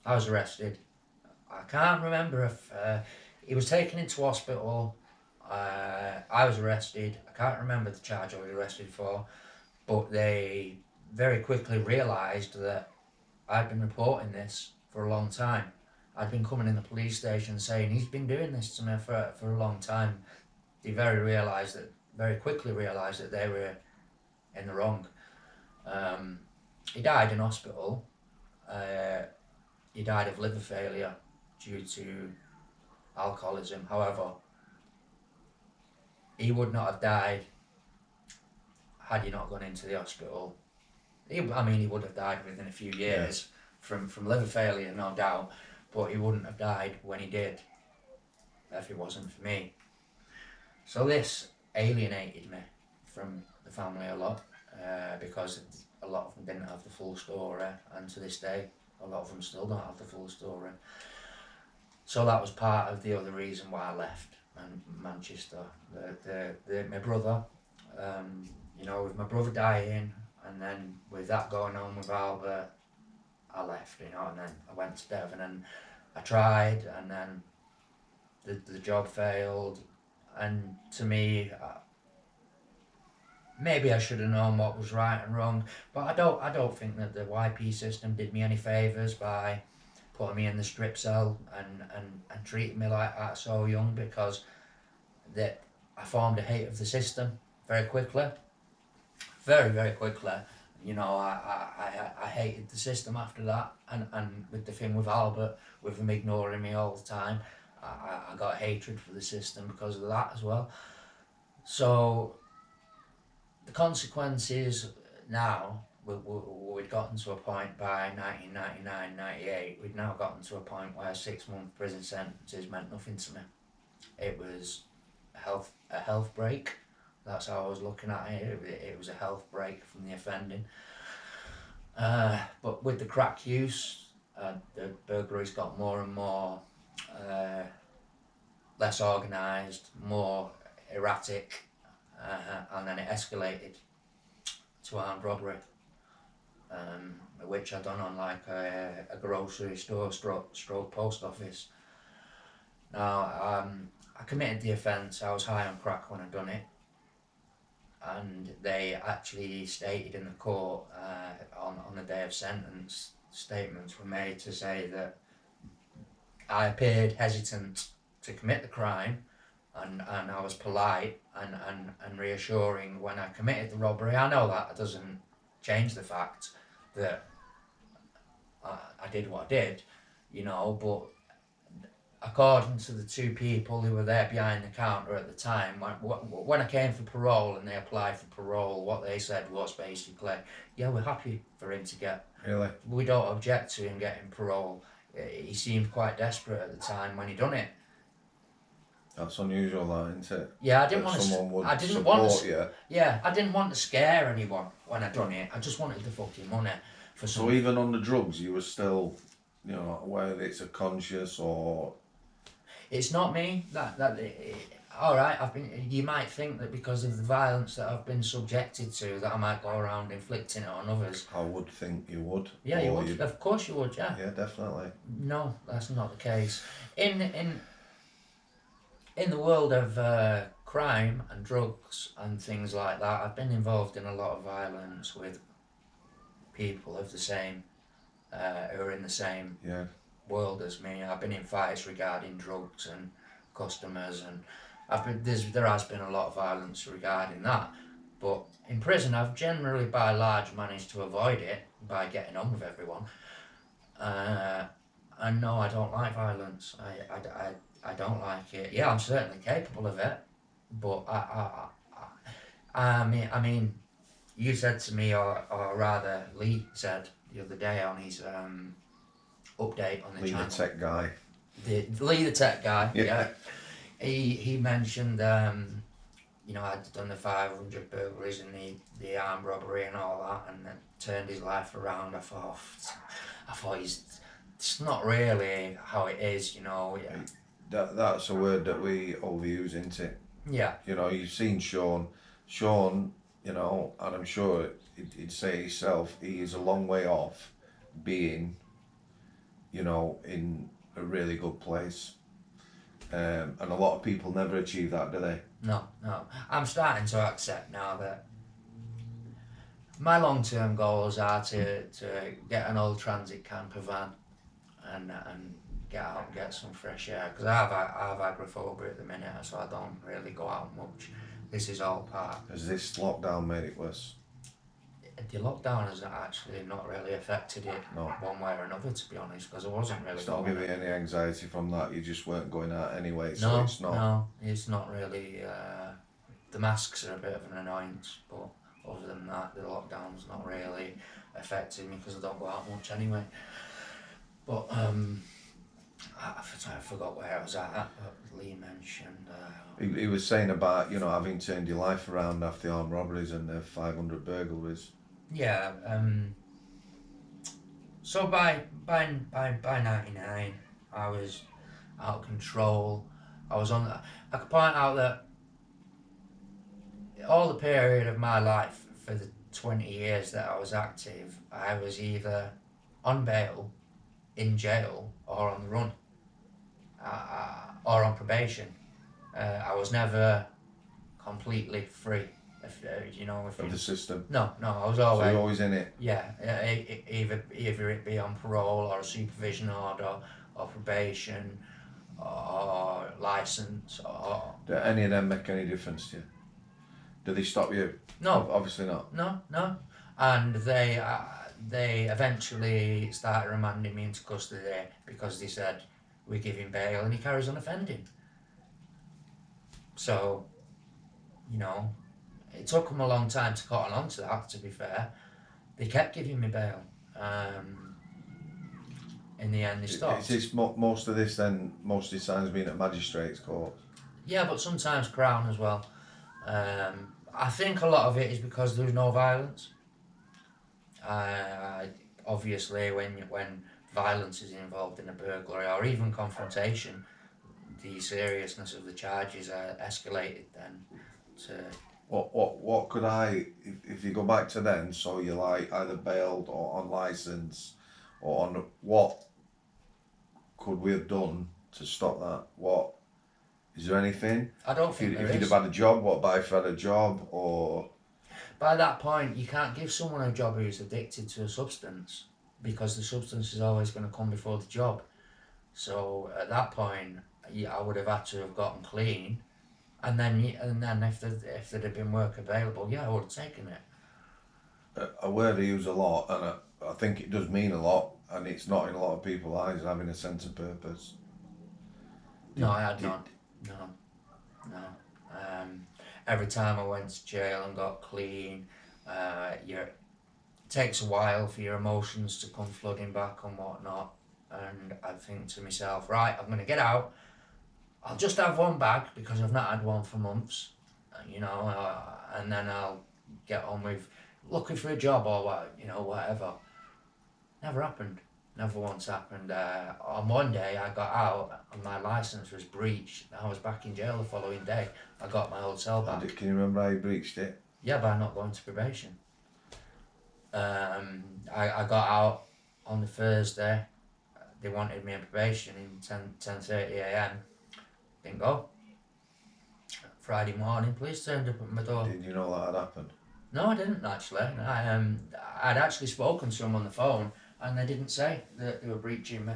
I was arrested. I can't remember if he was taken into hospital. I was arrested. I can't remember the charge I was arrested for, but they very quickly realised that I'd been reporting this for a long time. I'd been coming in the police station saying he's been doing this to me for a long time. They very quickly realised that they were in the wrong. He died in hospital. He died of liver failure due to alcoholism. However, he would not have died had he not gone into the hospital. He would have died within a few years from liver failure, no doubt, but he wouldn't have died when he did if it wasn't for me. So this alienated me from the family a lot, because a lot of them didn't have the full story, and to this day a lot of them still don't have the full story. So that was part of the other reason why I left Manchester. My brother, with my brother dying, and then with that going on with Albert, I left, and then I went to Devon, and I tried, and then the job failed, and to me, maybe I should have known what was right and wrong, but I don't think that the YP system did me any favours by putting me in the strip cell and treating me like that so young, because that I formed a hate of the system very quickly, very, very quickly. I hated the system after that, and with the thing with Albert, with him ignoring me all the time, I got hatred for the system because of that as well. So the consequences now, we'd gotten to a point by 1999, 98, we'd now gotten to a point where 6-month prison sentences meant nothing to me. It was a health break. That's how I was looking at it. It was a health break from the offending. But with the crack use, the burglaries got more and more less organised, more erratic, and then it escalated to armed robbery, which I done on like a grocery store stroke post office. Now, I committed the offence. I was high on crack when I done it, and they actually stated in the court on the day of sentence, statements were made to say that I appeared hesitant to commit the crime, and I was polite and reassuring when I committed the robbery. I know that doesn't change the fact that I did what I did, you know, but according to the two people who were there behind the counter at the time, when I came for parole and they applied for parole, what they said was basically, yeah, we're happy for him to get, Really? we don't object to him getting parole. He seemed quite desperate at the time when he done it. That's unusual, that, isn't it? Yeah, I didn't That want someone would I didn't support want to, you. yeah, I didn't want to scare anyone when I done it. I just wanted the fucking money for some. So even on the drugs, you were still, you know, whether it's a conscious or... It's not me. All right. You might think that because of the violence that I've been subjected to, that I might go around inflicting it on others. I would think you would. Yeah, you would. Of course you would. Yeah. Yeah, definitely. No, that's not the case. In the world of crime and drugs and things like that, I've been involved in a lot of violence with people of the same, who are in the same world as me. I've been in fights regarding drugs and customers, and there has been a lot of violence regarding that. But in prison, I've generally by large managed to avoid it by getting on with everyone. And no, I don't like violence. I don't like it. Yeah, I'm certainly capable of it, but I mean, you said to me, or rather, Lee said the other day on his update on the Lee channel. the tech guy. Lee the tech guy. Yeah. Yeah. He mentioned, you know, I'd done the 500 burglaries and the armed robbery and all that, and then turned his life around. I thought it's not really how it is, you know. Yeah. That's a word that we overuse, isn't it? Yeah. You know, you've seen Sean, you know, and I'm sure he'd say himself, he is a long way off being, you know, in a really good place. And a lot of people never achieve that, do they? No. I'm starting to accept now that my long-term goals are to get an old transit camper van and get out and get some fresh air, because I have agoraphobia at the minute, so I don't really go out much. This is all part. Has this lockdown made it worse? The lockdown has actually not really affected it one way or another, to be honest, because I wasn't really. It's not giving you any anxiety from that. You just weren't going out anyway, so No, it's not. No, it's not really. The masks are a bit of an annoyance, but other than that, the lockdown's not really affected me because I don't go out much anyway. But I forgot where I was at. Lee mentioned. He was saying about, you know, having turned your life around after the armed robberies and the 500 burglaries. Yeah. So by 99, I was out of control. I could point out that all the period of my life for the 20 years that I was active, I was either on bail, in jail, or on the run, or on probation. I was never completely free. Of the system. No, I was always. So you're always in it. Yeah, either it be on parole or a supervision order or probation or license or. Do any of them make any difference to you? Do they stop you? No. Obviously not. No. And they eventually started remanding me into custody because they said we give him bail and he carries on offending. So, you know, it took them a long time to cotton on to that, to be fair. They kept giving me bail. In the end, they stopped. Is most of this then, most of the times being at magistrates' court? Yeah, but sometimes Crown as well. I think a lot of it is because there's no violence. Obviously, when violence is involved in a burglary or even confrontation, the seriousness of the charges escalated then to. What could if you go back to then, so you're like either bailed or on licence, or on what could we have done to stop that? What is there anything? I don't think there if you'd is. have had a job, what about if you had a job or? By that point, you can't give someone a job who's addicted to a substance because the substance is always going to come before the job. So at that point, yeah, I would have had to have gotten clean, and then if there'd have been work available, yeah, I would have taken it. A word I use a lot, and I think it does mean a lot, and it's not in a lot of people's eyes, having a sense of purpose. No, I had none. No. Every time I went to jail and got clean, it takes a while for your emotions to come flooding back and whatnot. And I think to myself, right, I'm going to get out. I'll just have one bag because I've not had one for months, and then I'll get on with looking for a job or whatever. Never happened. Never once happened. On one day I got out and my licence was breached. I was back in jail the following day. I got my old cell back. Can you remember how you breached it? Yeah, by not going to probation. I got out on the Thursday. They wanted me in probation in 10:30 a.m. Didn't go. Friday morning, police turned up at my door. Did you know that had happened? No, I didn't actually. I'd actually spoken to them on the phone, and they didn't say that they were breaching me.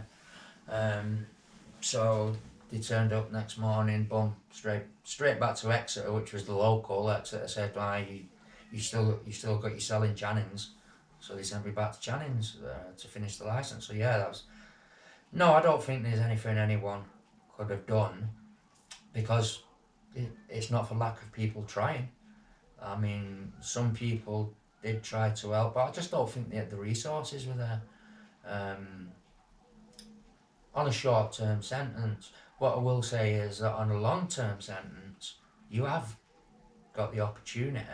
So they turned up next morning, boom, straight back to Exeter, which was the local. Exeter said, you still got your cell in Channings, so they sent me back to Channings to finish the licence. So yeah, that was. No, I don't think there's anything anyone could have done, because it's not for lack of people trying. I mean, some people did try to help, but I just don't think the resources were there. On a short-term sentence, what I will say is that on a long-term sentence, you have got the opportunity,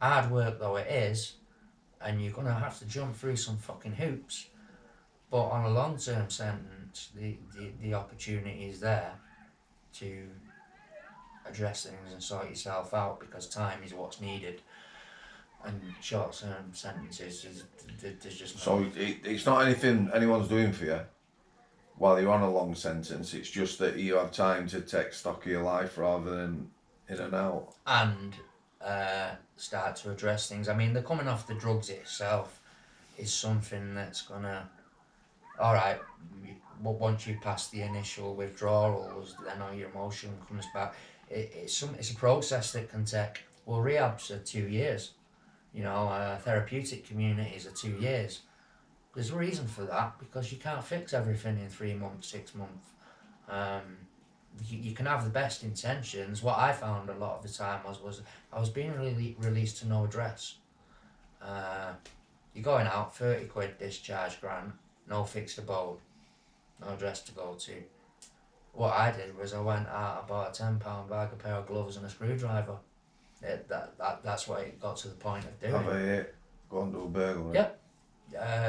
hard work though it is, and you're going to have to jump through some fucking hoops, but on a long-term sentence, the opportunity is there to address things and sort yourself out, because time is what's needed, and short-term sentences, there's just no. So it's not anything anyone's doing for you while you're on a long sentence, it's just that you have time to take stock of your life rather than in and out. And start to address things. I mean, the coming off the drugs itself is something that's gonna, alright, once you pass the initial withdrawals, then all your emotion comes back. It's a process that can take, well, rehabs are 2 years, therapeutic communities are 2 years. There's a reason for that, because you can't fix everything in 3 months, 6 months. You can have the best intentions. What I found a lot of the time was I was being released to no address. You're going out, 30 quid discharge grant, no fixed abode, no address to go to. What I did was I went out, I bought a £10 bag, a pair of gloves and a screwdriver. That's what it got to the point of doing. Have a go and do a burglary? Yep.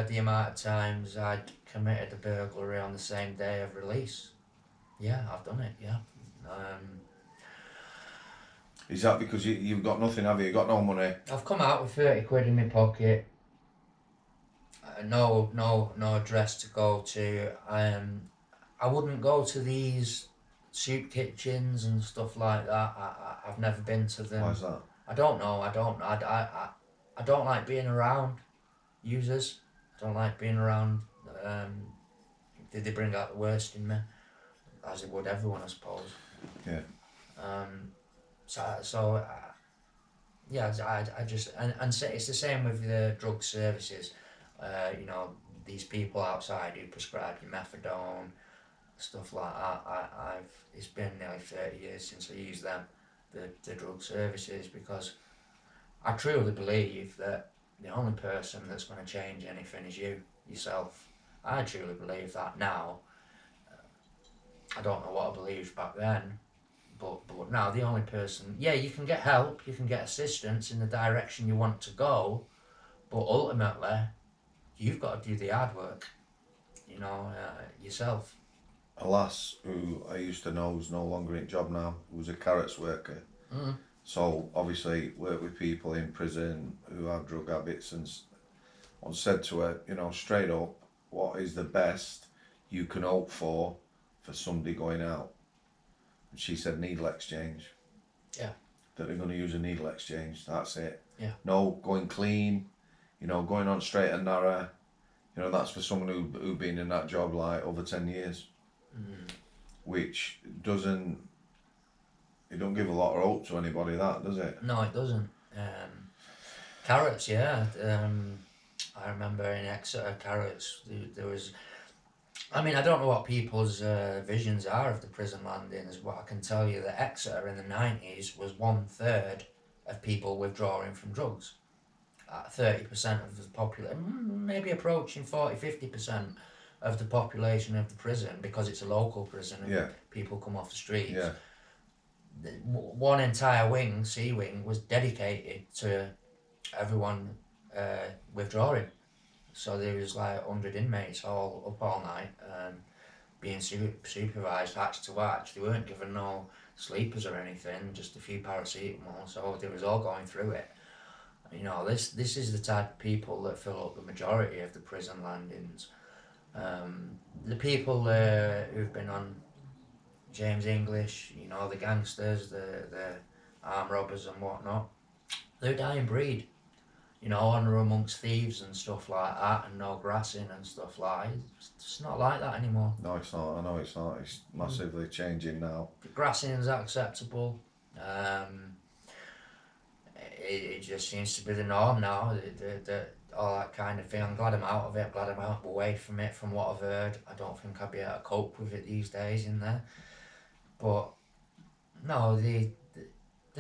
The amount of times I'd committed a burglary on the same day of release. Yeah, I've done it, yeah. Is that because you've got nothing, have you? You've got no money? I've come out with 30 quid in my pocket. No address to go to. I wouldn't go to these soup kitchens and stuff like that. I've never been to them. Why is that? I don't know. I don't like being around users. I don't like being around. Did they bring out the worst in me? As it would everyone, I suppose. Yeah. I just and so it's the same with the drug services. These people outside who prescribe you methadone, stuff like that. It's been nearly 30 years since I used them, the drug services, because I truly believe that the only person that's going to change anything is yourself. I truly believe that now. I don't know what I believed back then, but now the only person, you can get help, you can get assistance in the direction you want to go, but ultimately, you've got to do the hard work, yourself. a lass who I used to know who's no longer in job now, who was a carrots worker. Mm. So obviously work with people in prison who have drug habits, and once said to her, you know, straight up, what is the best you can hope for somebody going out? And she said needle exchange. Yeah. That they're going to use a needle exchange. That's it. Yeah. No going clean, you know, going on straight and narrow. You know, that's for someone who been in that job like over 10 years. Which doesn't, it don't give a lot of hope to anybody, that, does it? No, it doesn't. Carrots, yeah. I remember in Exeter, carrots, there was... I mean, I don't know what people's visions are of the prison landings, but I can tell you that Exeter in the 90s was 1/3 of people withdrawing from drugs. 30% of the population, maybe approaching 40-50% of the population of the prison, because it's a local prison and Yeah. people come off the streets. Yeah. One entire wing, C wing, was dedicated to everyone withdrawing. So there was like 100 inmates all up all night, being supervised hatch to hatch. They weren't given no sleepers or anything, just a few paracetamol. So they was all going through it. You know, this is the type of people that fill up the majority of the prison landings. The people who've been on James English, you know, the gangsters, the arm robbers and whatnot, they're a dying breed. You know, honour amongst thieves and stuff like that, and no grassing and stuff like that. It's not like that anymore. No, it's not. I know it's not. It's massively changing now. The grassing's acceptable. It just seems to be the norm now. All that kind of thing. I'm glad I'm out of it. I'm glad I'm out away from it. From what I've heard, I don't think I'd be able to cope with it these days in there. But no, the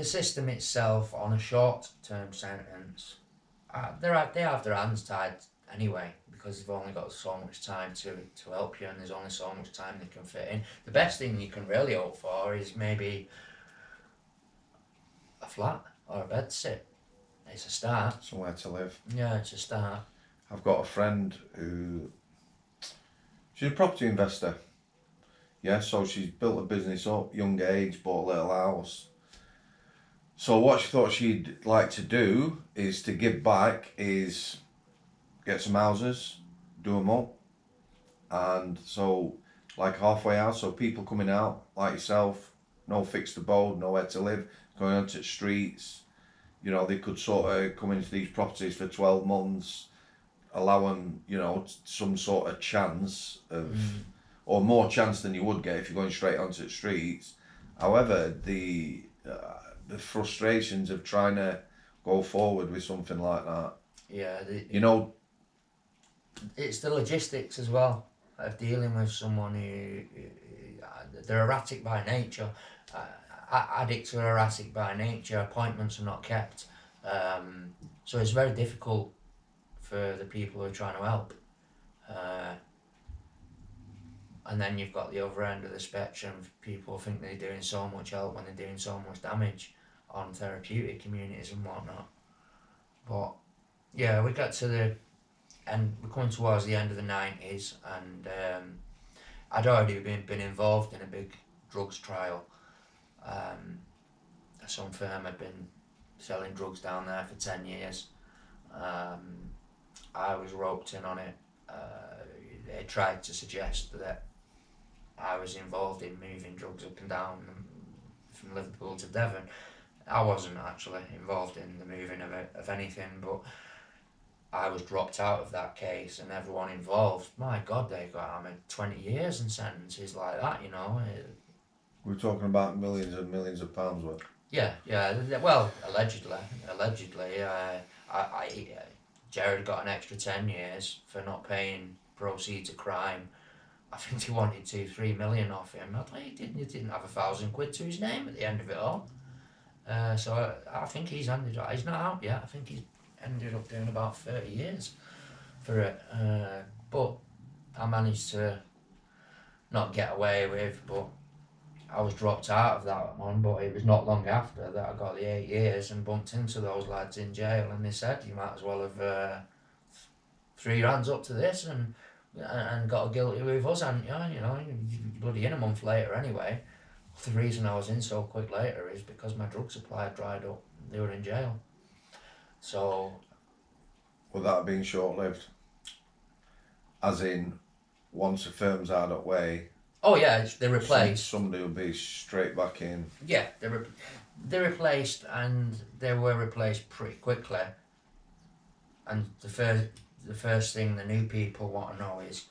system itself on a short-term sentence, they have their hands tied anyway, because they've only got so much time to help you, and there's only so much time they can fit in. The best thing you can really hope for is maybe a flat or a bed sit. It's a start. Somewhere to live. Yeah, it's a start. I've got a friend who, she's a property investor. Yeah, so she's built a business up, young age, bought a little house. So what she thought she'd like to do is to give back, is get some houses, do them up. And so like halfway house, so people coming out like yourself, no fixed abode, nowhere to live, going onto the streets. You know, they could sort of come into these properties for 12 months, allow them, you know, some sort of chance of, or more chance than you would get if you're going straight onto the streets. However, the frustrations of trying to go forward with something like that. Yeah. You know, it's the logistics as well of dealing with someone who they're erratic by nature. Addicts are erratic by nature. Appointments are not kept, so it's very difficult for the people who are trying to help. And then you've got the other end of the spectrum. People think they're doing so much help when they're doing so much damage on therapeutic communities and whatnot. But yeah, we got to the end. We're coming towards the end of the 90s, and I'd already been involved in a big drugs trial. Some firm had been selling drugs down there for 10 years. I was roped in on it. They tried to suggest that I was involved in moving drugs up and down from Liverpool to Devon. I wasn't actually involved in the moving of anything, but I was dropped out of that case, and everyone involved, my God, they got hammered 20 years and sentences like that, you know. we're talking about millions and millions of pounds worth. Yeah, well, allegedly, Jared got an extra 10 years for not paying proceeds of crime. I think he wanted 2-3 million off him. I thought he didn't have £1,000 to his name at the end of it all. So I think he's not out yet. I think he's ended up doing about 30 years for it. But I managed to not get away with, but I was dropped out of that one. But it was not long after that I got the 8 years and bumped into those lads in jail, and they said, you might as well have threw your hands up to this and and got guilty with us, and you know, you're bloody in a month later anyway. The reason I was in so quick later is because my drug supply had dried up. They were in jail. So. Would that have been short-lived? As in, once the firm's out of the way, Oh yeah, they replaced. Somebody will be straight back in. Yeah, they replaced, and they were replaced pretty quickly. And the first thing the new people want to know is,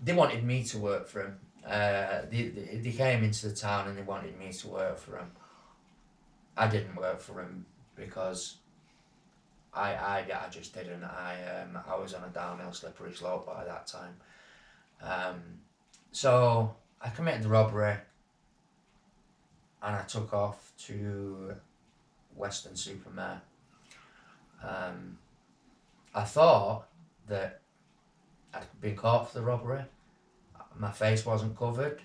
they wanted me to work for them. They came into the town and they wanted me to work for them. I didn't work for them because I just didn't. I was on a downhill slippery slope by that time. So I committed the robbery and I took off to Weston-super-Mare. I thought that I'd been caught for the robbery. My face wasn't covered.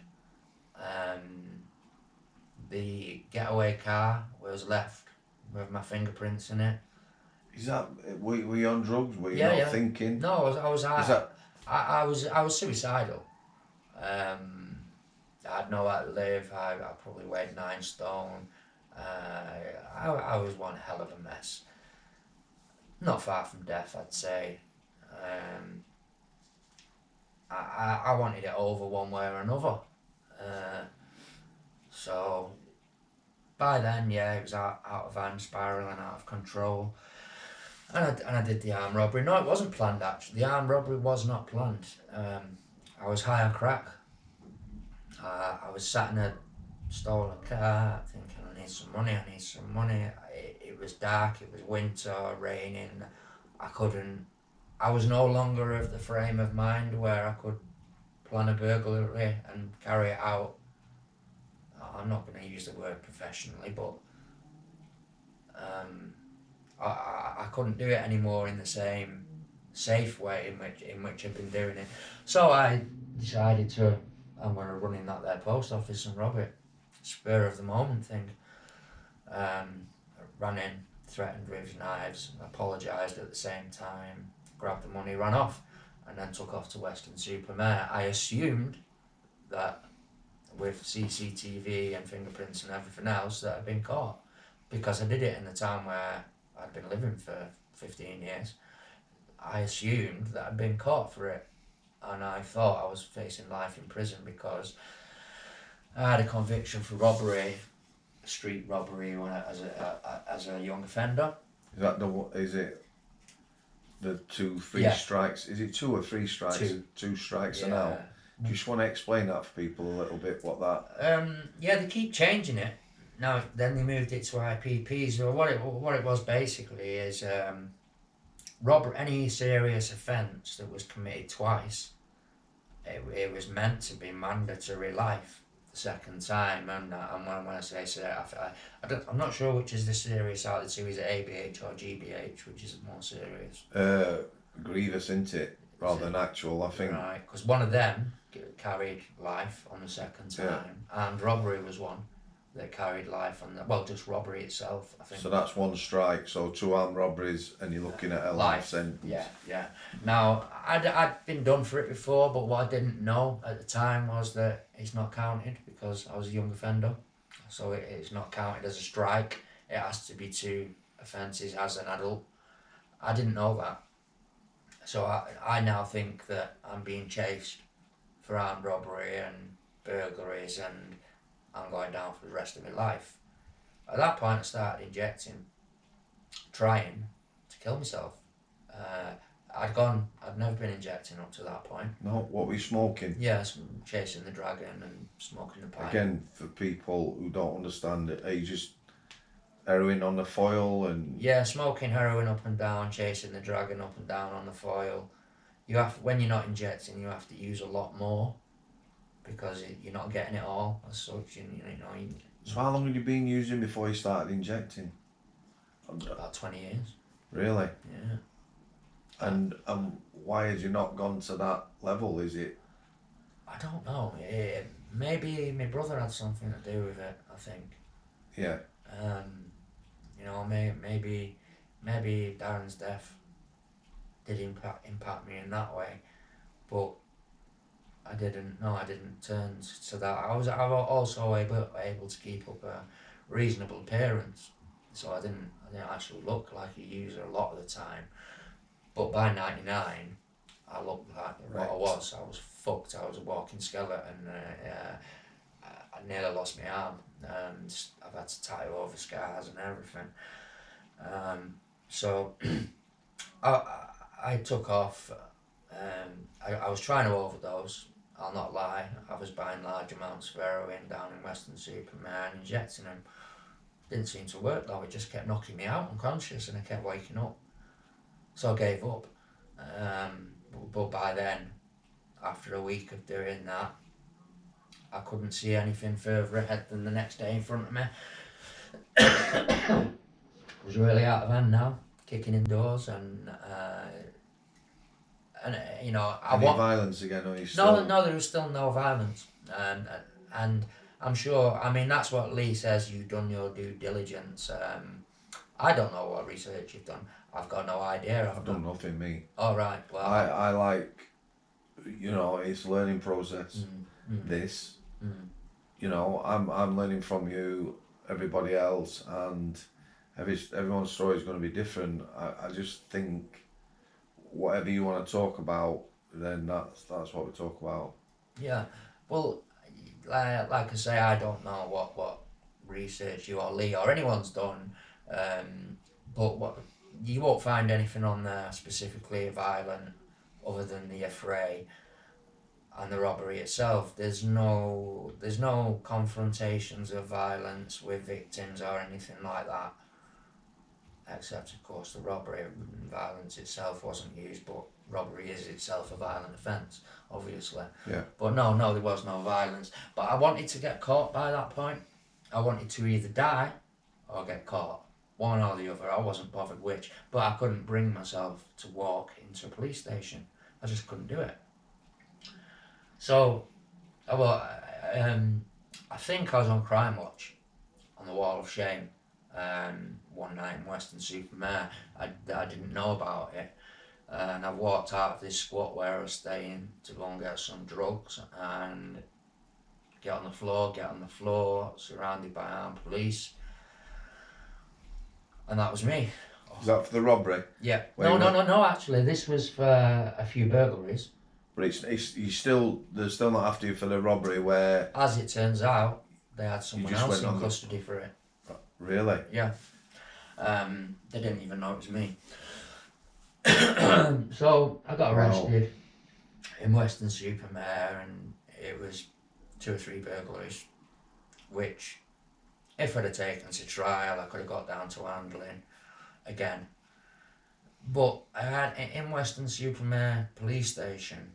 The getaway car was left with my fingerprints in it. Is that, were you on drugs? Were you Yeah, not yeah. thinking? No, I was. Is that, I was suicidal. I had nowhere to live. I probably weighed 9 stone. I was one hell of a mess. Not far from death, I'd say. I wanted it over one way or another. So by then, yeah, it was out of hand, spiralling out of control. And I did the armed robbery. No, it wasn't planned actually. The armed robbery was not planned. I was high on crack. I was sat in a stolen car thinking I need some money. It was dark, it was winter, raining. I was no longer of the frame of mind where I could plan a burglary and carry it out. I'm not going to use the word professionally, but I couldn't do it anymore in the same safe way in which I've been doing it. So I decided I'm going to run in that there post office and rob it. Spur of the moment thing. Ran in, threatened with knives, apologised at the same time, grabbed the money, ran off, and then took off to Weston-super-Mare. I assumed that with CCTV and fingerprints and everything else that I'd been caught, because I did it in the town where I'd been living for 15 years. I assumed that I'd been caught for it, and I thought I was facing life in prison because I had a conviction for robbery, street robbery, as a young offender. is it the 2 3 Yeah. strikes? Is it 2 or 3 strikes? 2 strikes and out. Do you just want to explain that for people a little bit, what that... Yeah, they keep changing it. Now, then they moved it to IPPs. So what it was basically is any serious offence that was committed twice, it was meant to be mandatory life the second time. And when I say so, I'm not sure which is the serious out of the two. Is it ABH or GBH, which is more serious? Grievous, isn't it? Rather than actual, I think. Right, because one of them carried life on the second time, and robbery was one that carried life on just robbery itself, I think. So that's 1 strike, so 2 armed robberies, and you're looking at a life sentence. Yeah. Now, I'd been done for it before, but what I didn't know at the time was that it's not counted because I was a young offender. So it's not counted as a strike. It has to be 2 offences as an adult. I didn't know that. So I now think that I'm being chased for armed robbery and burglaries, and I'm going down for the rest of my life. At that point I started injecting, trying to kill myself. I'd never been injecting up to that point. No, what were you smoking? Yeah, chasing the dragon and smoking the pipe. Again, for people who don't understand it, are you just heroin on the foil and... Yeah, smoking heroin up and down, chasing the dragon up and down on the foil. When you're not injecting, you have to use a lot more because you're not getting it all as such. So how long had you been using before you started injecting? About 20 years. Really? Yeah. And why has you not gone to that level? Is it? I don't know. Maybe my brother had something to do with it, I think. Yeah. Maybe Darren's death did impact me in that way, but I didn't turn to that. I was also able to keep up a reasonable appearance, so I didn't actually look like a user a lot of the time. But by '99, I looked like what I was. I was fucked. I was a walking skeleton. I nearly lost my arm, and I've had to tie over scars and everything. So I took off. I was trying to overdose. I'll not lie. I was buying large amounts of heroin down in Western Supermare and injecting them. Didn't seem to work though. It just kept knocking me out unconscious, and I kept waking up. So I gave up. But by then, after a week of doing that, I couldn't see anything further ahead than the next day in front of me. It was really out of hand now, kicking indoors, and you know, Any violence again, or you still... No, there was still no violence, and I'm sure. I mean, that's what Lee says. You've done your due diligence. I don't know what research you've done. I've got no idea. I've done nothing, me. All right. Well, I like, you know, it's a learning process. This, you know, I'm learning from you, everybody else, and everyone's story is going to be different. I just think whatever you want to talk about, then that's what we talk about. Yeah. Well, like I say, I don't know what research you or Lee or anyone's done, but you won't find anything on there specifically violent other than the affray and the robbery itself. There's no confrontations of violence with victims or anything like that, except of course the robbery. Violence itself wasn't used, but robbery is itself a violent offence, obviously. Yeah. But no, there was no violence. But I wanted to get caught by that point. I wanted to either die or get caught. One or the other. I wasn't bothered which. But I couldn't bring myself to walk into a police station. I just couldn't do it. So, I think I was on Crime Watch, on the Wall of Shame, one night in Western Supermare. I didn't know about it, and I walked out of this squat where I was staying to go and get some drugs, and get on the floor, surrounded by armed police, and that was me. Is that for the robbery? Yeah. No, actually, this was for a few burglaries. But they're still not after you for the robbery where... As it turns out, they had someone else in custody for it. Really? Yeah. They didn't even know it was me. So I got arrested in Western Supermare, and it was 2 or 3 burglaries, which, if I'd have taken to trial, I could have got down to handling again. But I had, in Western Supermare police station,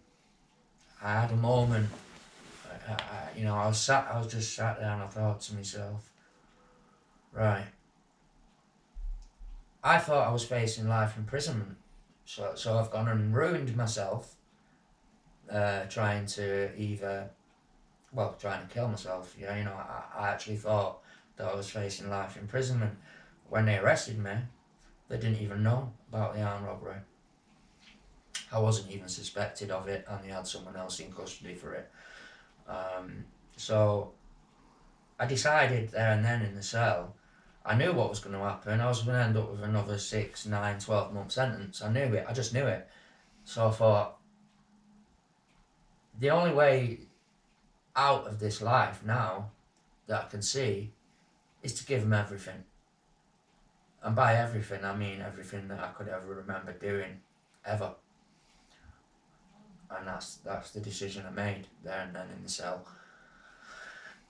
I had a moment. I was just sat there, and I thought to myself, right, I thought I was facing life imprisonment, so I've gone and ruined myself, trying to kill myself. I actually thought that I was facing life imprisonment. When they arrested me, they didn't even know about the armed robbery. I wasn't even suspected of it, and they had someone else in custody for it. So I decided there and then in the cell, I knew what was going to happen. I was going to end up with another 6, 9, 12-month sentence. I knew it. I just knew it. So I thought, the only way out of this life now that I can see is to give them everything. And by everything, I mean everything that I could ever remember doing, ever. And that's the decision I made there and then in the cell.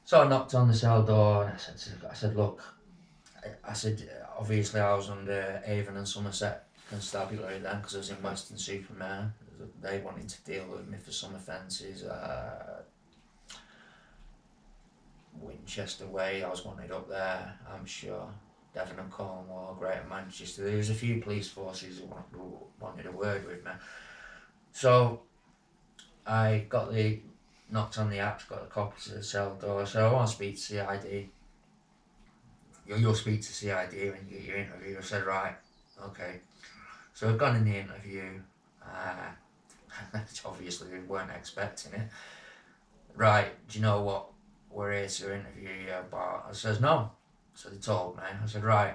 So I knocked on the cell door, and I said, look, obviously I was under Avon and Somerset Constabulary then, because I was in Western Supermare. They wanted to deal with me for some offences. Winchester Way, I was wanted up there, I'm sure. Devon and Cornwall, Greater Manchester. There was a few police forces who wanted a word with me. So I knocked on the axe, got the copy to the cell door. So I want to speak to CID. You'll speak to CID when you get your interview. I said, right, okay. So I've gone in the interview, Obviously we weren't expecting it. Right, do you know what we're here to interview you about? I says, no. So they told me. I said, right,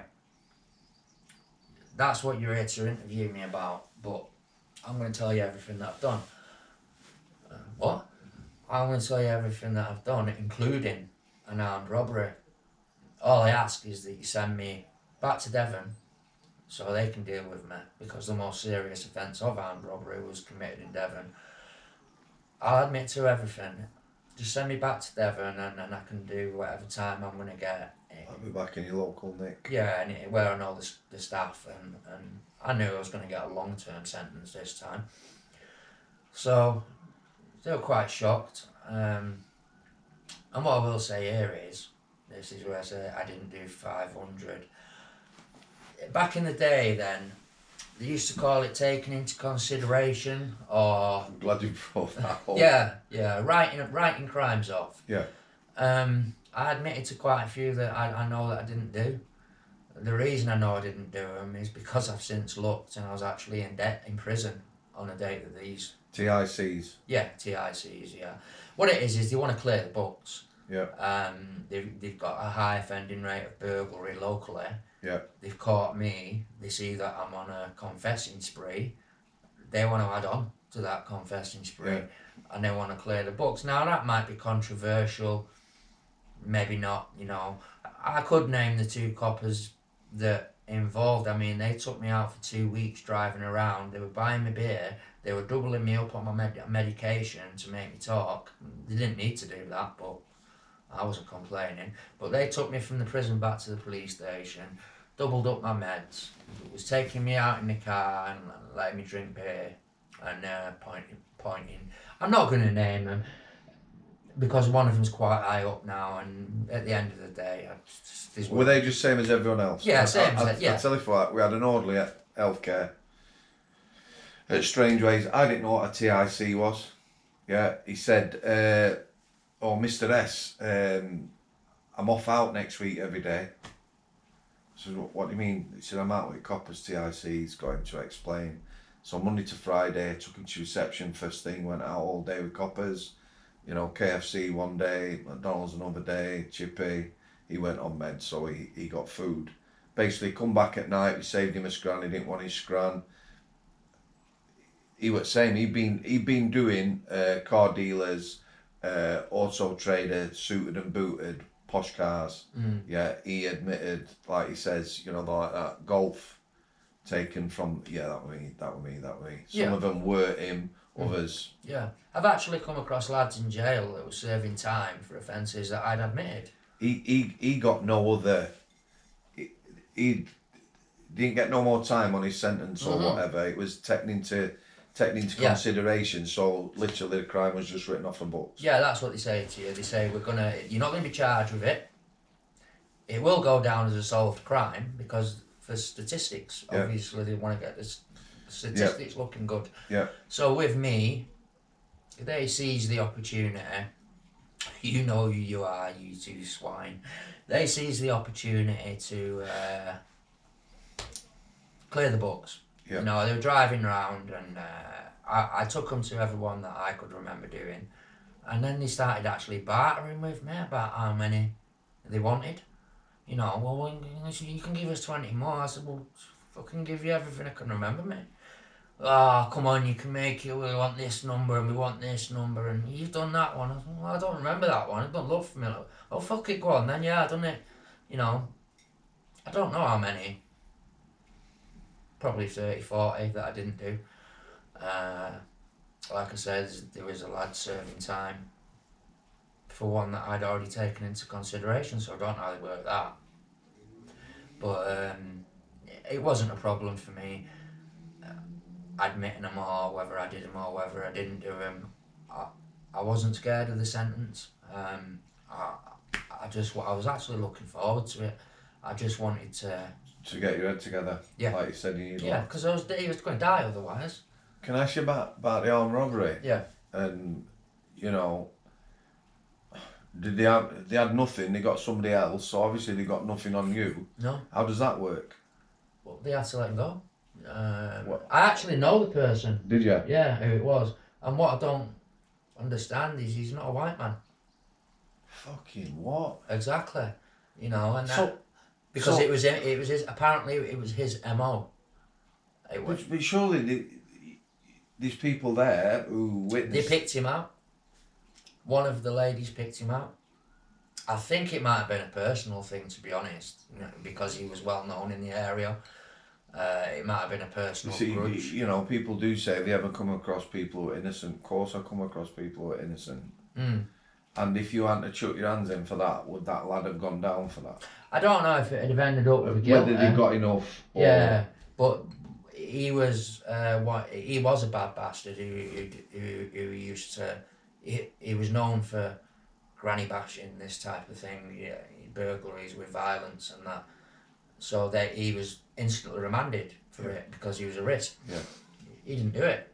that's what you're here to interview me about, but I'm going to tell you everything that I've done. What? I'm going to tell you everything that I've done, including an armed robbery. All I ask is that you send me back to Devon so they can deal with me, because the most serious offence of armed robbery was committed in Devon. I'll admit to everything. Just send me back to Devon and then I can do whatever time I'm going to get. I'll be back in your local Nick. Yeah, and where I know the staff, and I knew I was going to get a long-term sentence this time. So they were quite shocked. And what I will say here is, this is where I say I didn't do 500. Back in the day then, they used to call it taking into consideration, or... I'm glad you brought that up. Yeah, writing crimes off. Yeah. I admitted to quite a few that I know that I didn't do. The reason I know I didn't do them is because I've since looked and I was actually in prison on a date of these. TICs. Yeah, TICs, yeah. What it is they want to clear the books. Yeah. They've got a high offending rate of burglary locally. Yeah. They've caught me. They see that I'm on a confessing spree. They want to add on to that confessing spree. Yeah. And they want to clear the books. Now that might be controversial. Maybe not, you know. I could name the two coppers that involved. I mean, they took me out for 2 weeks driving around. They were buying me beer. They were doubling me up on my medication to make me talk. They didn't need to do that, but I wasn't complaining. But they took me from the prison back to the police station, doubled up my meds, was taking me out in the car and letting me drink beer and pointing. I'm not going to name them, because one of them's quite high up now, and at the end of the day, Were they just same as everyone else? Yeah, same I tell you what, we had an orderly at healthcare at Strangeways. I didn't know what a TIC was. Yeah, he said, "Oh, Mr. S, I'm off out next week every day." I said, "What do you mean?" He said, "I'm out with coppers, TICs." Got him to explain. So Monday to Friday, took him to reception first thing, went out all day with coppers. You know, KFC one day, McDonald's another day, Chippy. He went on meds, so he got food. Basically, come back at night, we saved him a scran, he didn't want his scran. He was saying he'd been doing car dealers, auto trader, suited and booted, posh cars. Yeah, he admitted, like he says, you know, like that golf taken from, yeah, that were me. Some of them were him, others. Yeah, I've actually come across lads in jail that were serving time for offences that I'd admitted. He got no other. He didn't get no more time on his sentence or whatever. It was taken into consideration. So literally, the crime was just written off the books. Yeah, that's what they say to you. They say you're not gonna be charged with it. It will go down as a solved crime, because for statistics, obviously they want to get the statistics looking good. Yeah. So with me, they seize the opportunity. You know who you are, you two swine. They seize the opportunity to clear the books. Yeah. You know, they were driving around, and I took them to everyone that I could remember doing. And then they started actually bartering with me about how many they wanted. You know, well, you can give us 20 more. I said, well, fucking give you everything I can remember, mate. Oh, come on, you can make it. We want this number and we want this number, and you've done that one. I said, well, I don't remember that one. It don't look familiar. Oh, fuck it, go on then. Yeah, I done it. You know, I don't know how many. Probably 30, 40 that I didn't do. Like I said, there was a lad serving time for one that I'd already taken into consideration, so I don't know how they work that. But it wasn't a problem for me admitting them all, whether I did them or whether I didn't do them. I wasn't scared of the sentence. I was actually looking forward to it. I just wanted to get your head together. Yeah. Like you said, you need. Yeah, because he was going to die otherwise. Can I ask you about the armed robbery? Yeah. And you know, they had nothing. They got somebody else, so obviously they got nothing on you. No. How does that work? Well, they had to let him go. What? I actually know the person. Did you? Yeah, who it was. And what I don't understand is he's not a white man. Fucking what? Exactly. You know, and So, because so- it was his apparently it was his MO. It was, but surely these people there who they witnessed. picked him out. One of the ladies picked him out. I think it might have been a personal thing, to be honest, because he was well known in the area. It might have been a personal grudge. You know, people do say, have you ever come across people who are innocent? Of course I come across people who are innocent. Mm. And if you hadn't chucked your hands in for that, would that lad have gone down for that? I don't know if it had ended up with guilty. Whether they got enough. Or... Yeah, but he was he was a bad bastard who used to. He was known for granny bashing, this type of thing, yeah, burglaries with violence and that. So that he was instantly remanded for it because he was a risk. Yeah. He didn't do it.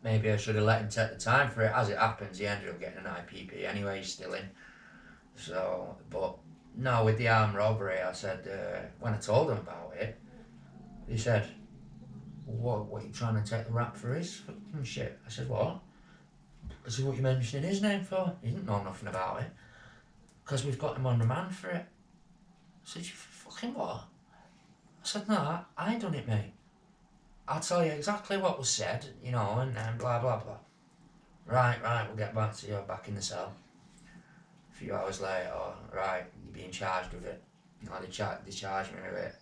Maybe I should have let him take the time for it. As it happens, he ended up getting an IPP anyway. He's still in. So, but no, with the armed robbery, I said when I told him about it, he said, "What are you trying to take the rap for his fucking shit?" I said, "What?" I said, "What you mentioning his name for? He didn't know nothing about it. Because we've got him on remand for it." I said, "You fucking what?" I said, "No, I done it, mate. I'll tell you exactly what was said, you know, and blah, blah, blah." Right, we'll get back to you, back in the cell. A few hours later, right, you're being charged with it. You know, they charged me with it.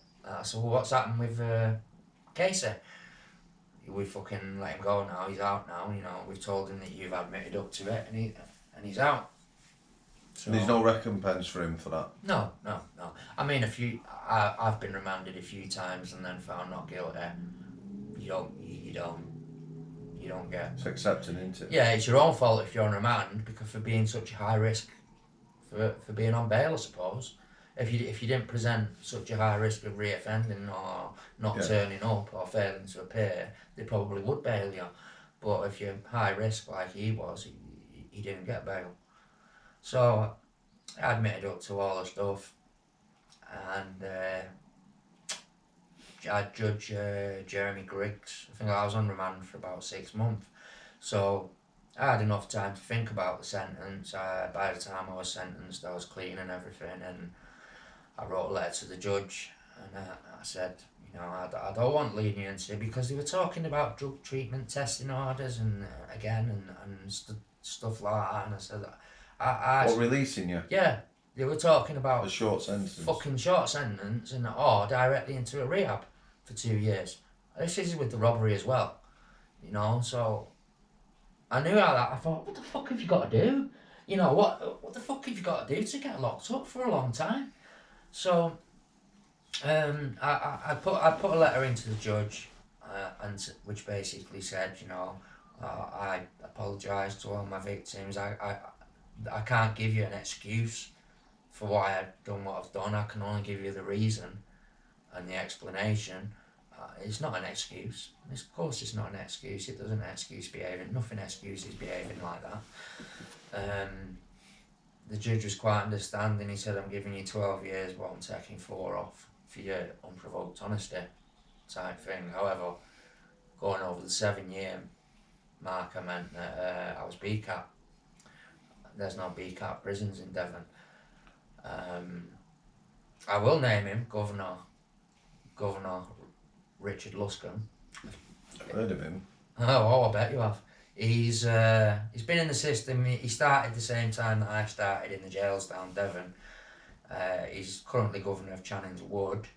So what's happened with Casey? We fucking let him go now, he's out now, you know, we've told him that you've admitted up to it, and he's out. So, There's no recompense for him for that? No. I mean, I've been remanded a few times and then found not guilty. You don't get. It's accepted, isn't it? Yeah, it's your own fault if you're on remand because for being such a high risk for being on bail, I suppose. If you didn't present such a high risk of reoffending or not turning up or failing to appear, they probably would bail you. But if you're high risk like he was, he didn't get bail. So I admitted up to all the stuff, and Judge Jeremy Griggs, I think I was on remand for about 6 months, so I had enough time to think about the sentence. By the time I was sentenced, I was clean and everything, and I wrote a letter to the judge, and I said, you know, I don't want leniency because they were talking about drug treatment testing orders and stuff like that, and I said, What, releasing you? Yeah, they were talking about a short sentence. Fucking short sentence, or directly into a rehab for 2 years. This is with the robbery as well, you know. So I knew how that. I thought, what the fuck have you got to do? You know, what the fuck have you got to do to get locked up for a long time? So I put a letter into the judge, and which basically said, you know, I apologise to all my victims. I can't give you an excuse for why I've done what I've done. I can only give you the reason and the explanation. It's not an excuse. Of course it's not an excuse. It doesn't excuse behaving. Nothing excuses behaving like that. The judge was quite understanding. He said, I'm giving you 12 years, but I'm taking 4 off for your unprovoked honesty type thing. However, going over the 7-year marker meant that I was BCAT. There's no BCAT prisons in Devon. I will name him Governor Richard Luscombe. I've heard of him. Oh, I bet you have. He's been in the system. He started the same time that I started in the jails down Devon. He's currently governor of Channing's Wood.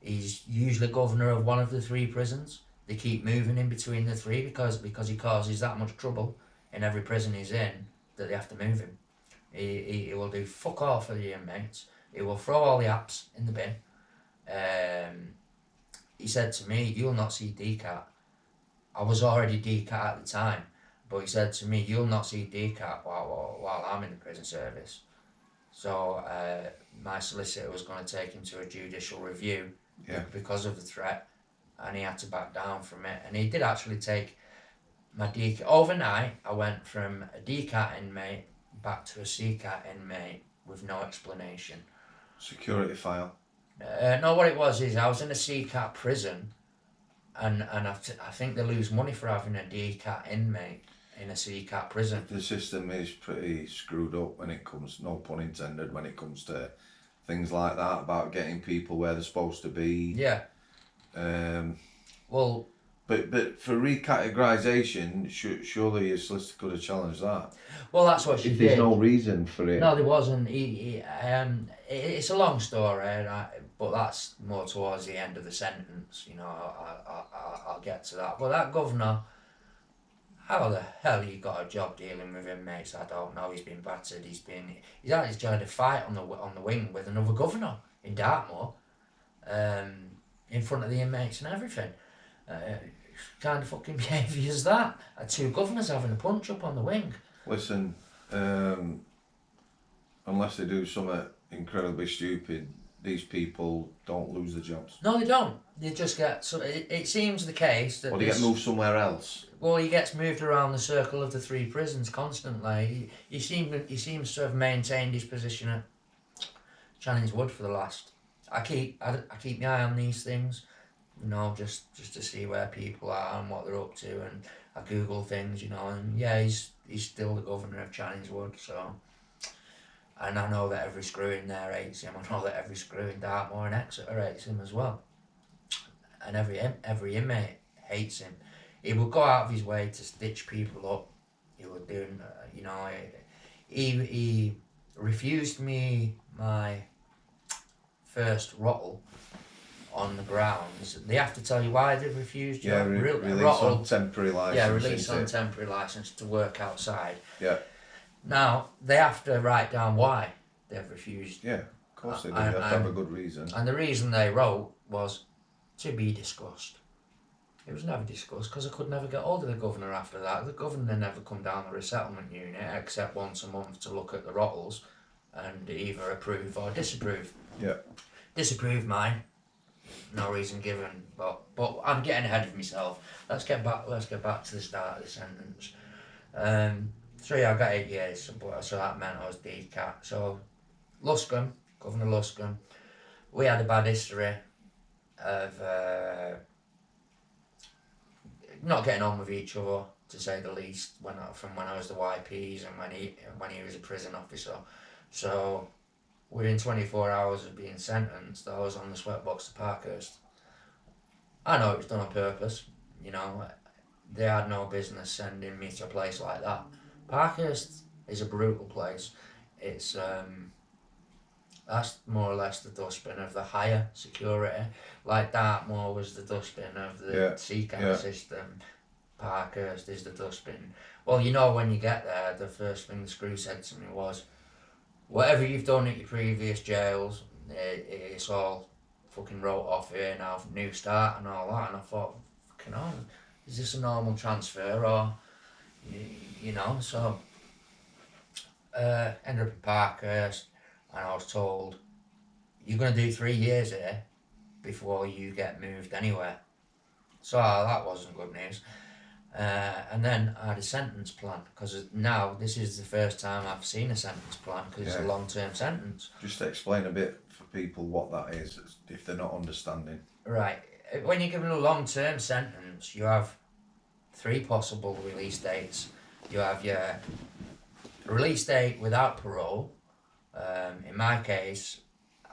He's usually governor of one of the 3 prisons. They keep moving in between the 3 because he causes that much trouble in every prison he's in that they have to move him. He will do fuck all for the inmates. He will throw all the apps in the bin. He said to me, "You'll not see DCAT." I was already DCAT at the time, but he said to me, "You'll not see DCAT while I'm in the prison service." So my solicitor was going to take him to a judicial review because of the threat, and he had to back down from it. And he did actually take my DCAT. Overnight, I went from a DCAT inmate back to a CCAT inmate with no explanation. Security file. No, what it was is I was in a CCAT prison, and I think they lose money for having a DCAT inmate in a CCAT prison. The system is pretty screwed up when it comes, no pun intended, when it comes to things like that, about getting people where they're supposed to be. Yeah. Well, but for recategorisation, surely your solicitor could have challenged that. well, that's what she If did. there's no reason for it. No, there wasn't. It's a long story, but that's more towards the end of the sentence. You know, I'll get to that. But that governor, how the hell he got a job dealing with inmates? I don't know. He's been battered. He's actually joined a fight on the wing with another governor in Dartmoor, in front of the inmates and everything. Kind of fucking behaviour is that? Two governors having a punch up on the wing. Listen, unless they do something incredibly stupid, these people don't lose their jobs. No, they don't. They just get... So it seems the case that... Or they get moved somewhere else. Well, he gets moved around the circle of the 3 prisons constantly. He seems to have maintained his position at Channings Wood for the last... I keep my eye on these things, you know, just to see where people are and what they're up to, and I Google things, you know, and yeah, he's still the governor of Channings Wood, so... And I know that every screw in there hates him. I know that every screw in Dartmoor and Exeter hates him as well. And every inmate hates him. He would go out of his way to stitch people up. He would do, you know, he refused me my first rottle on the grounds. They have to tell you why they've refused you. Yeah, release rottle, on temporary licence. Yeah, release on temporary licence to work outside. Yeah. Now, they have to write down why they've refused. Yeah, of course they do. They have to have a good reason. And the reason they wrote was to be discussed. It was never discussed because I could never get hold of the governor after that. The governor never come down the resettlement unit except once a month to look at the rottles and either approve or disapprove. Yeah. Disapprove mine. No reason given, but I'm getting ahead of myself. Let's get back to the start of the sentence. So yeah, I got 8 years, so that meant I was DCAT. So Luscombe, Governor Luscombe, we had a bad history of not getting on with each other, to say the least, from when I was the YPs and when he was a prison officer. So within 24 hours of being sentenced, I was on the sweatbox to Parkhurst. I know it was done on purpose, you know, they had no business sending me to a place like that. Parkhurst is a brutal place. It's that's more or less the dustbin of the higher security. Like Dartmoor was the dustbin of the CCAT system. Parkhurst is the dustbin. Well, you know, when you get there, the first thing the screw said to me was, whatever you've done at your previous jails, it's all fucking wrote off here now, new start and all that. And I thought, fucking hell, is this a normal transfer or... You know, so ended up in Parkhurst, and I was told, you're going to do 3 years here before you get moved anywhere. So that wasn't good news. And then I had a sentence plan, because now this is the first time I've seen a sentence plan, because it's a long-term sentence. Just explain a bit for people what that is, if they're not understanding. Right. When you're given a long-term sentence, you have 3 possible release dates. You have your release date without parole. In my case,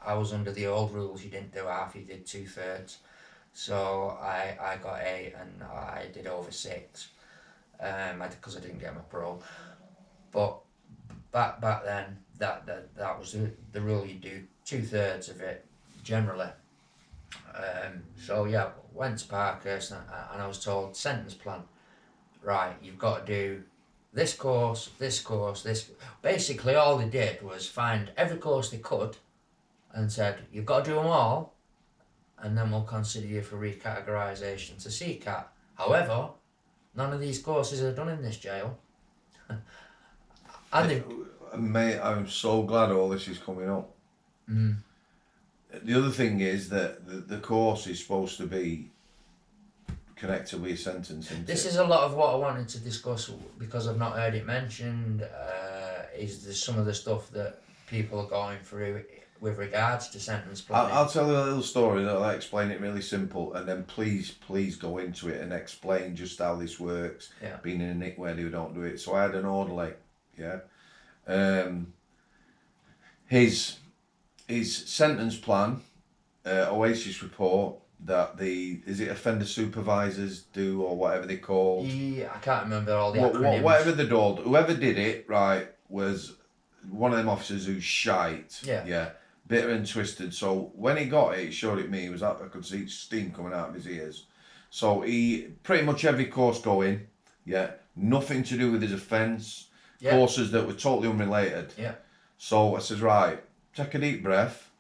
I was under the old rules. You didn't do half, you did 2/3. So I got 8 and I did over 6 because I didn't get my parole. But back then, that was the rule. You do 2/3 of it generally. So yeah, went to Parkhurst and I was told, sentence plan. Right, you've got to do this course, this course, this... Basically, all they did was find every course they could and said, you've got to do them all, and then we'll consider you for recategorisation to CCAT. However, none of these courses are done in this jail. Mate, I'm so glad all this is coming up. The other thing is that the course is supposed to be connected with your sentence. This is a lot of what I wanted to discuss, because I've not heard it mentioned, is some of the stuff that people are going through with regards to sentence planning. I'll tell you a little story that'll explain it really simple, and then please go into it and explain just how this works. Yeah. Being in a nick where they don't do it. So I had an orderly, yeah. His sentence plan, Oasis report that is it offender supervisors do or whatever they call. Yeah, I can't remember all the acronyms. Whatever they do, whoever did it, right, was one of them officers who's shite. Yeah. Bitter and twisted. So when he got it, he showed it me. He was I could see steam coming out of his ears. So he pretty much every course going, yeah, nothing to do with his offence. Yeah. Courses that were totally unrelated. Yeah. So I says, right, take a deep breath.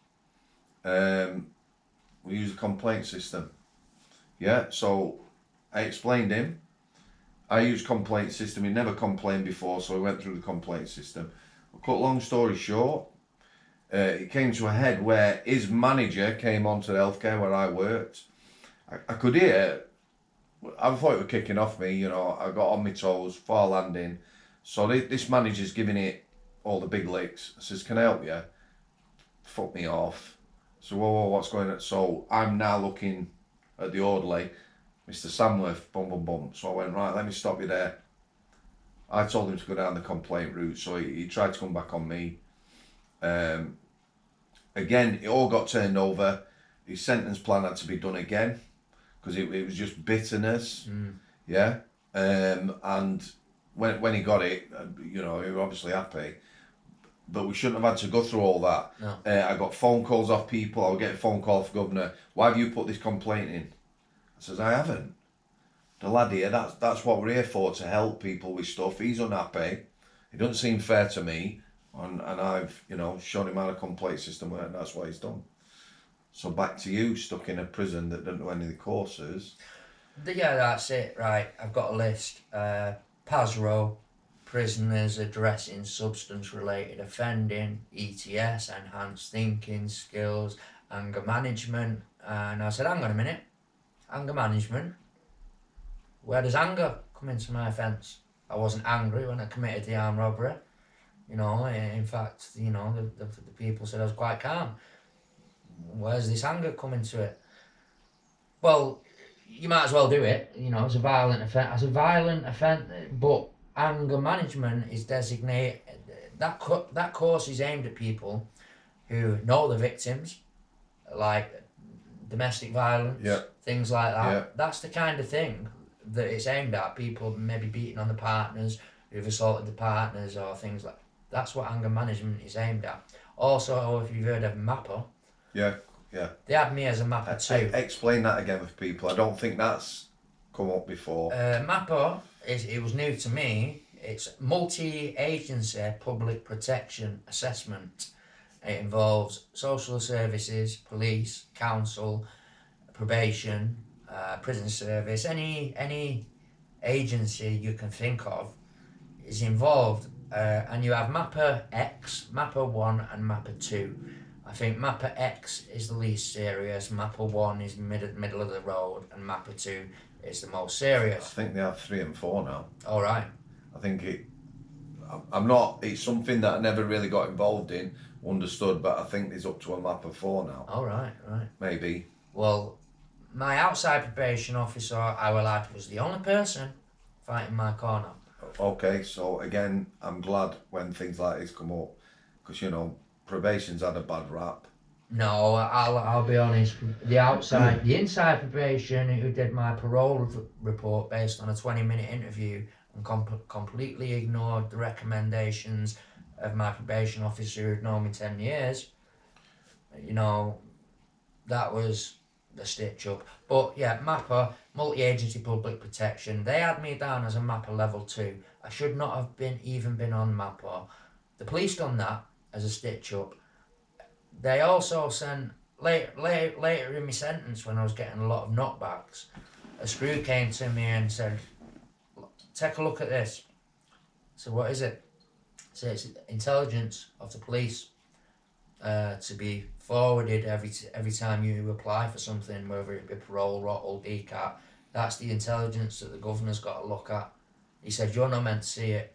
We use a complaint system. Yeah. So I explained him. I use complaint system. He never complained before, so he went through the complaint system. Cut long story short, it came to a head where his manager came onto the healthcare where I worked. I could hear, I thought it was kicking off me, you know, I got on my toes, far landing. So this manager's giving it all the big licks. I says, can I help you? Fuck me off. So, whoa, what's going on? So I'm now looking at the orderly, Mr. Samworth, boom, boom, boom. So I went, right, let me stop you there. I told him to go down the complaint route, so he tried to come back on me. Again, it all got turned over. His sentence plan had to be done again because it was just bitterness. Yeah. And when he got it, you know, he was obviously happy. But we shouldn't have had to go through all that. No. I got phone calls off people. I would get a phone call off Governor. Why have you put this complaint in? I says, I haven't. The lad here, that's what we're here for, to help people with stuff. He's unhappy. It doesn't seem fair to me. And I've, you know, shown him how the complaint system works, and that's what he's done. So back to you, stuck in a prison that doesn't do any of the courses. Yeah, that's it, right. I've got a list. PASRO, prisoners addressing substance-related offending, ETS, enhanced thinking skills, anger management. And I said, hang on a minute, anger management? Where does anger come into my offence? I wasn't angry when I committed the armed robbery. You know, in fact, you know, the people said I was quite calm. Where's this anger come into it? Well, you might as well do it. You know, it's a violent offence. But anger management is designated. That course is aimed at people who know the victims, like domestic violence, things like that. Yeah. That's the kind of thing that it's aimed at. People maybe beating on the partners, who've assaulted the partners, or things like. That's what anger management is aimed at. Also, if you've heard of MAPA. Yeah. They had me as a MAPA too. Explain that again with people. I don't think that's come up before. MAPA, it was new to me. It's multi-agency public protection assessment. It involves social services, police, council, probation, prison service, any agency you can think of is involved. And you have MAPA X, MAPA 1 and MAPA 2. I think MAPA X is the least serious, MAPA 1 is middle of the road, and MAPA 2 is the most serious. I think they have 3 and 4 now. All right. I think it's something that I never really got involved in, understood, but I think there's up to a MAPA 4 now. All right. Maybe. Well, my outside probation officer, I will add, was the only person fighting my corner. Okay, so again, I'm glad when things like this come up, because, you know, probation's had a bad rap. No, I'll be honest. The inside probation who did my parole report based on a 20-minute interview and completely ignored the recommendations of my probation officer who'd known me 10 years. You know, that was the stitch up. But yeah, MAPA, multi-agency public protection, they had me down as a MAPA level 2. I should not have even been on MAPA. The police done that as a stitch up. They also sent, later in my sentence when I was getting a lot of knockbacks, a screw came to me and said, take a look at this. So what is it? So it's intelligence of the police to be forwarded every time you apply for something, whether it be parole, ROTL, DCAT. That's the intelligence that the governor's got to look at. He said, you're not meant to see it,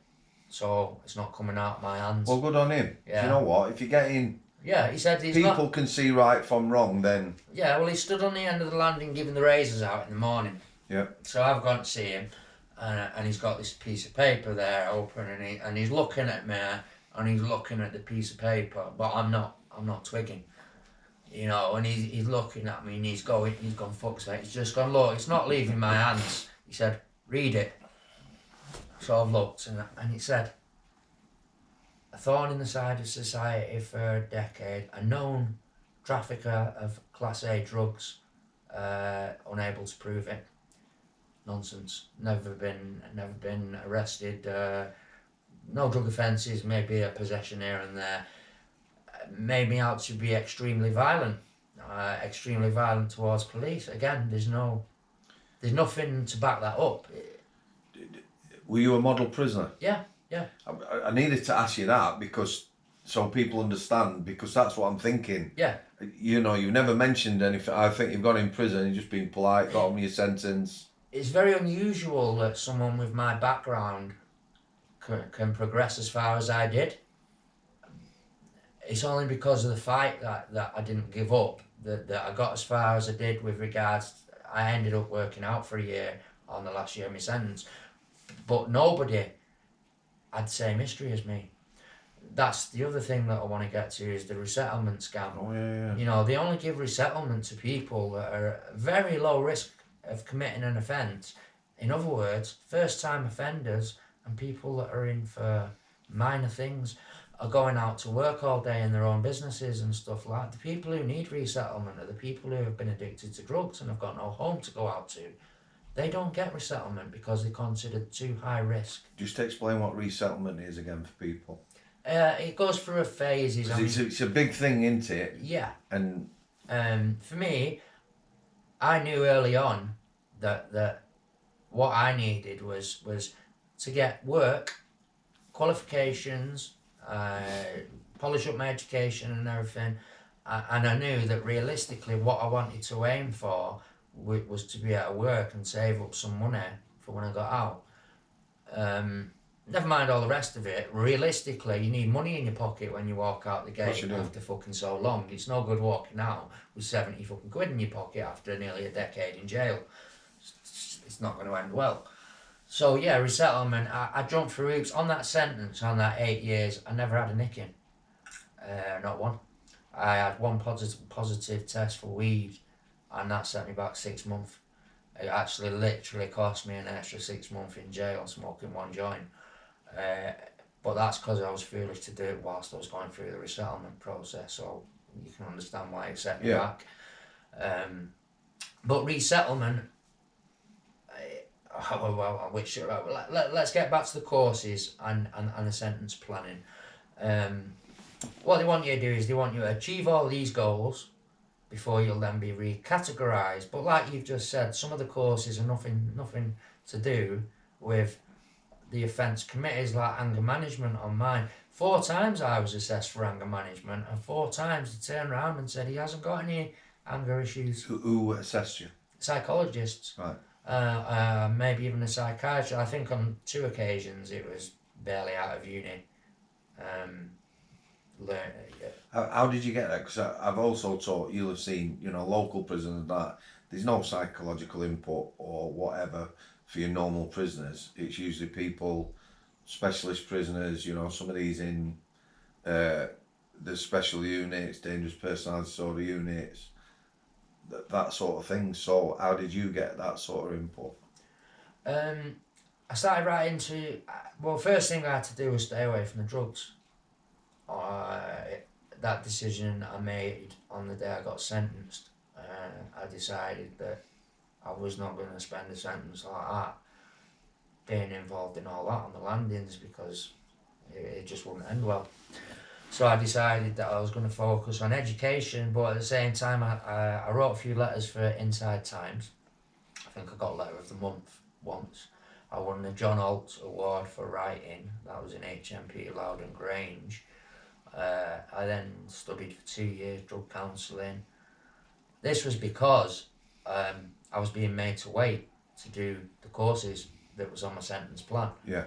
so it's not coming out of my hands. Well, good on him. Yeah. Do you know what? If you're getting Yeah, he said he's People not. can see right from wrong then. Yeah, well, he stood on the end of the landing giving the razors out in the morning. Yeah. So I've gone to see him, and he's got this piece of paper there open, and he's looking at me, and he's looking at the piece of paper, but I'm not twigging. You know, and he's looking at me, and he's gone, fuck's sake. He's just gone, look, it's not leaving my hands. He said, read it. So I've looked, and it said, a thorn in the side of society for a decade, a known trafficker of Class A drugs, unable to prove it. Nonsense. Never been arrested. No drug offences, maybe a possession here and there. Made me out to be extremely violent towards police. Again, there's nothing to back that up. Were you a model prisoner? Yeah. I needed to ask you that because so people understand, because that's what I'm thinking. Yeah. You know, you've never mentioned anything. I think you've gone in prison, you've just been polite, got on with your sentence. It's very unusual that someone with my background can progress as far as I did. It's only because of the fight that I didn't give up that I got as far as I did with regards. I ended up working out for a year on the last year of my sentence, but nobody had the same history as me. That's the other thing that I want to get to is the resettlement scam. Oh yeah. You know, they only give resettlement to people that are very low risk of committing an offence. In other words, first time offenders and people that are in for minor things are going out to work all day in their own businesses and stuff like that. The people who need resettlement are the people who have been addicted to drugs and have got no home to go out to. They don't get resettlement because they're considered too high risk. Just explain what resettlement is again for people. It goes through a phases. It's a big thing, isn't it? Yeah. And for me, I knew early on that what I needed was to get work, qualifications, polish up my education and everything, and I knew that realistically what I wanted to aim for was to be able to work and save up some money for when I got out. Never mind all the rest of it. Realistically, you need money in your pocket when you walk out the gate after fucking so long. It's no good walking out with 70 fucking quid in your pocket after nearly a decade in jail. It's not going to end well. So yeah, resettlement, I jumped through hoops. On that sentence, on that 8 years, I never had a nicking. Not one. I had one positive test for weed, and that set me back 6 months. It actually literally cost me an extra 6 months in jail smoking one joint. But that's because I was foolish to do it whilst I was going through the resettlement process, so you can understand why it set me back. But resettlement, let's get back to the courses and the sentence planning. What they want you to do is they want you to achieve all these goals before you'll then be recategorised. But like you've just said, some of the courses are nothing to do with the offence committed, like anger management on mine. 4 times I was assessed for anger management, and 4 times they turned around and said he hasn't got any anger issues. Who assessed you? Psychologists. Right. Maybe even a psychiatrist. I think on 2 occasions it was barely out of uni. How did you get that? Because I've also taught, you'll have seen, you know, local prisons that there's no psychological input or whatever for your normal prisoners. It's usually people, specialist prisoners, you know, some of these in the special units, dangerous personality disorder units, that sort of thing. So how did you get that sort of input? I started right into, well, first thing I had to do was stay away from the drugs. That decision I made on the day I got sentenced. I decided that I was not going to spend a sentence like that being involved in all that on the landings, because it just wouldn't end well. So I decided that I was going to focus on education, but at the same time I wrote a few letters for Inside Times. I think I got Letter of the Month once. I won the John Holt Award for writing. That was in HMP Loudon Grange. I then studied for 2 years drug counselling. This was because I was being made to wait to do the courses that was on my sentence plan. Yeah.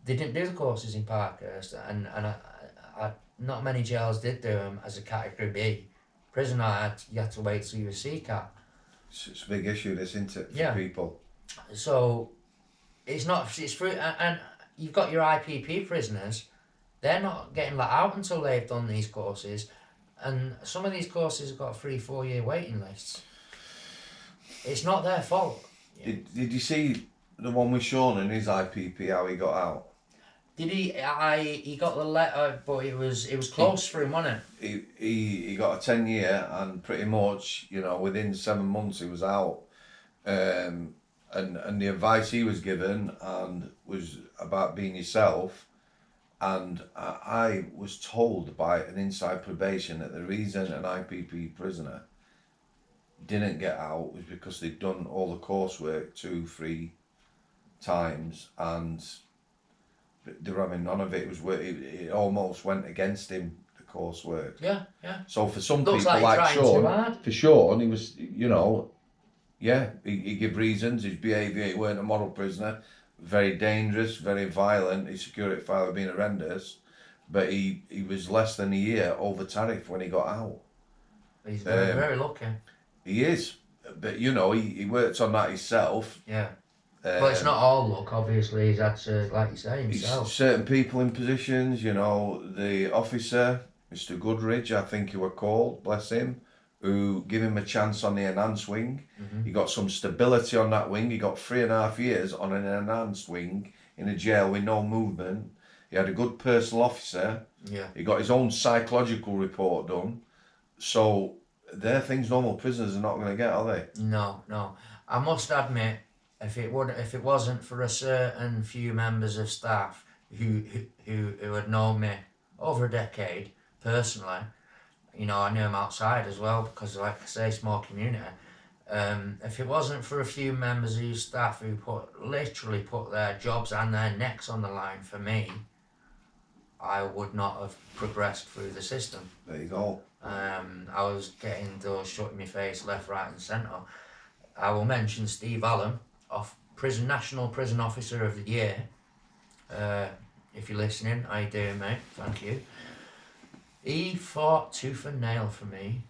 They didn't do the courses in Parkhurst, and I not many jails did do them as a category B. Prisoner, you had to wait till you were C-Cat. It's a big issue, this, isn't it, for Yeah. people? So it's free, and you've got your IPP prisoners. They're not getting let out until they've done these courses, and some of these courses have got 3-4 year waiting lists. It's not their fault. Did you see the one with Sean and his IPP, how he got out? Did he? He got the letter, but it was close for him, wasn't it? He got a 10-year, and pretty much, you know, within 7 months he was out. And the advice he was given and was about being yourself. And I was told by an inside probation that the reason an IPP prisoner didn't get out was because they'd done all the coursework 2-3 times, and they were having none of it. It almost went against him, the coursework. Yeah. So for some Looks people like like trying too Sean, hard. for Sean, he was, you know, yeah, he gave reasons. His behaviour, he weren't a model prisoner, very dangerous, very violent. His security file had been horrendous, but he was less than a year over tariff when he got out. He's very lucky. He is, but you know, he worked on that himself. Yeah. But it's not all luck, obviously. He's had to, like you say, himself. Certain people in positions, you know, the officer, Mr. Goodridge, I think he were called, bless him, who give him a chance on the enhanced wing. Mm-hmm. He got some stability on that wing. He got 3.5 years on an enhanced wing in a jail with no movement. He had a good personal officer. Yeah. He got his own psychological report done. So they're things normal prisoners are not going to get, are they? No. I must admit, if it wasn't for a certain few members of staff who had known me over a decade personally, you know, I knew him outside as well because, like I say, small community. If it wasn't for a few members of your staff who literally put their jobs and their necks on the line for me, I would not have progressed through the system. There you go. I was getting doors shut in my face, left, right, and centre. I will mention Steve Allen, National Prison Officer of the Year. If you're listening, how you doing, mate? Thank you. He fought tooth and nail for me.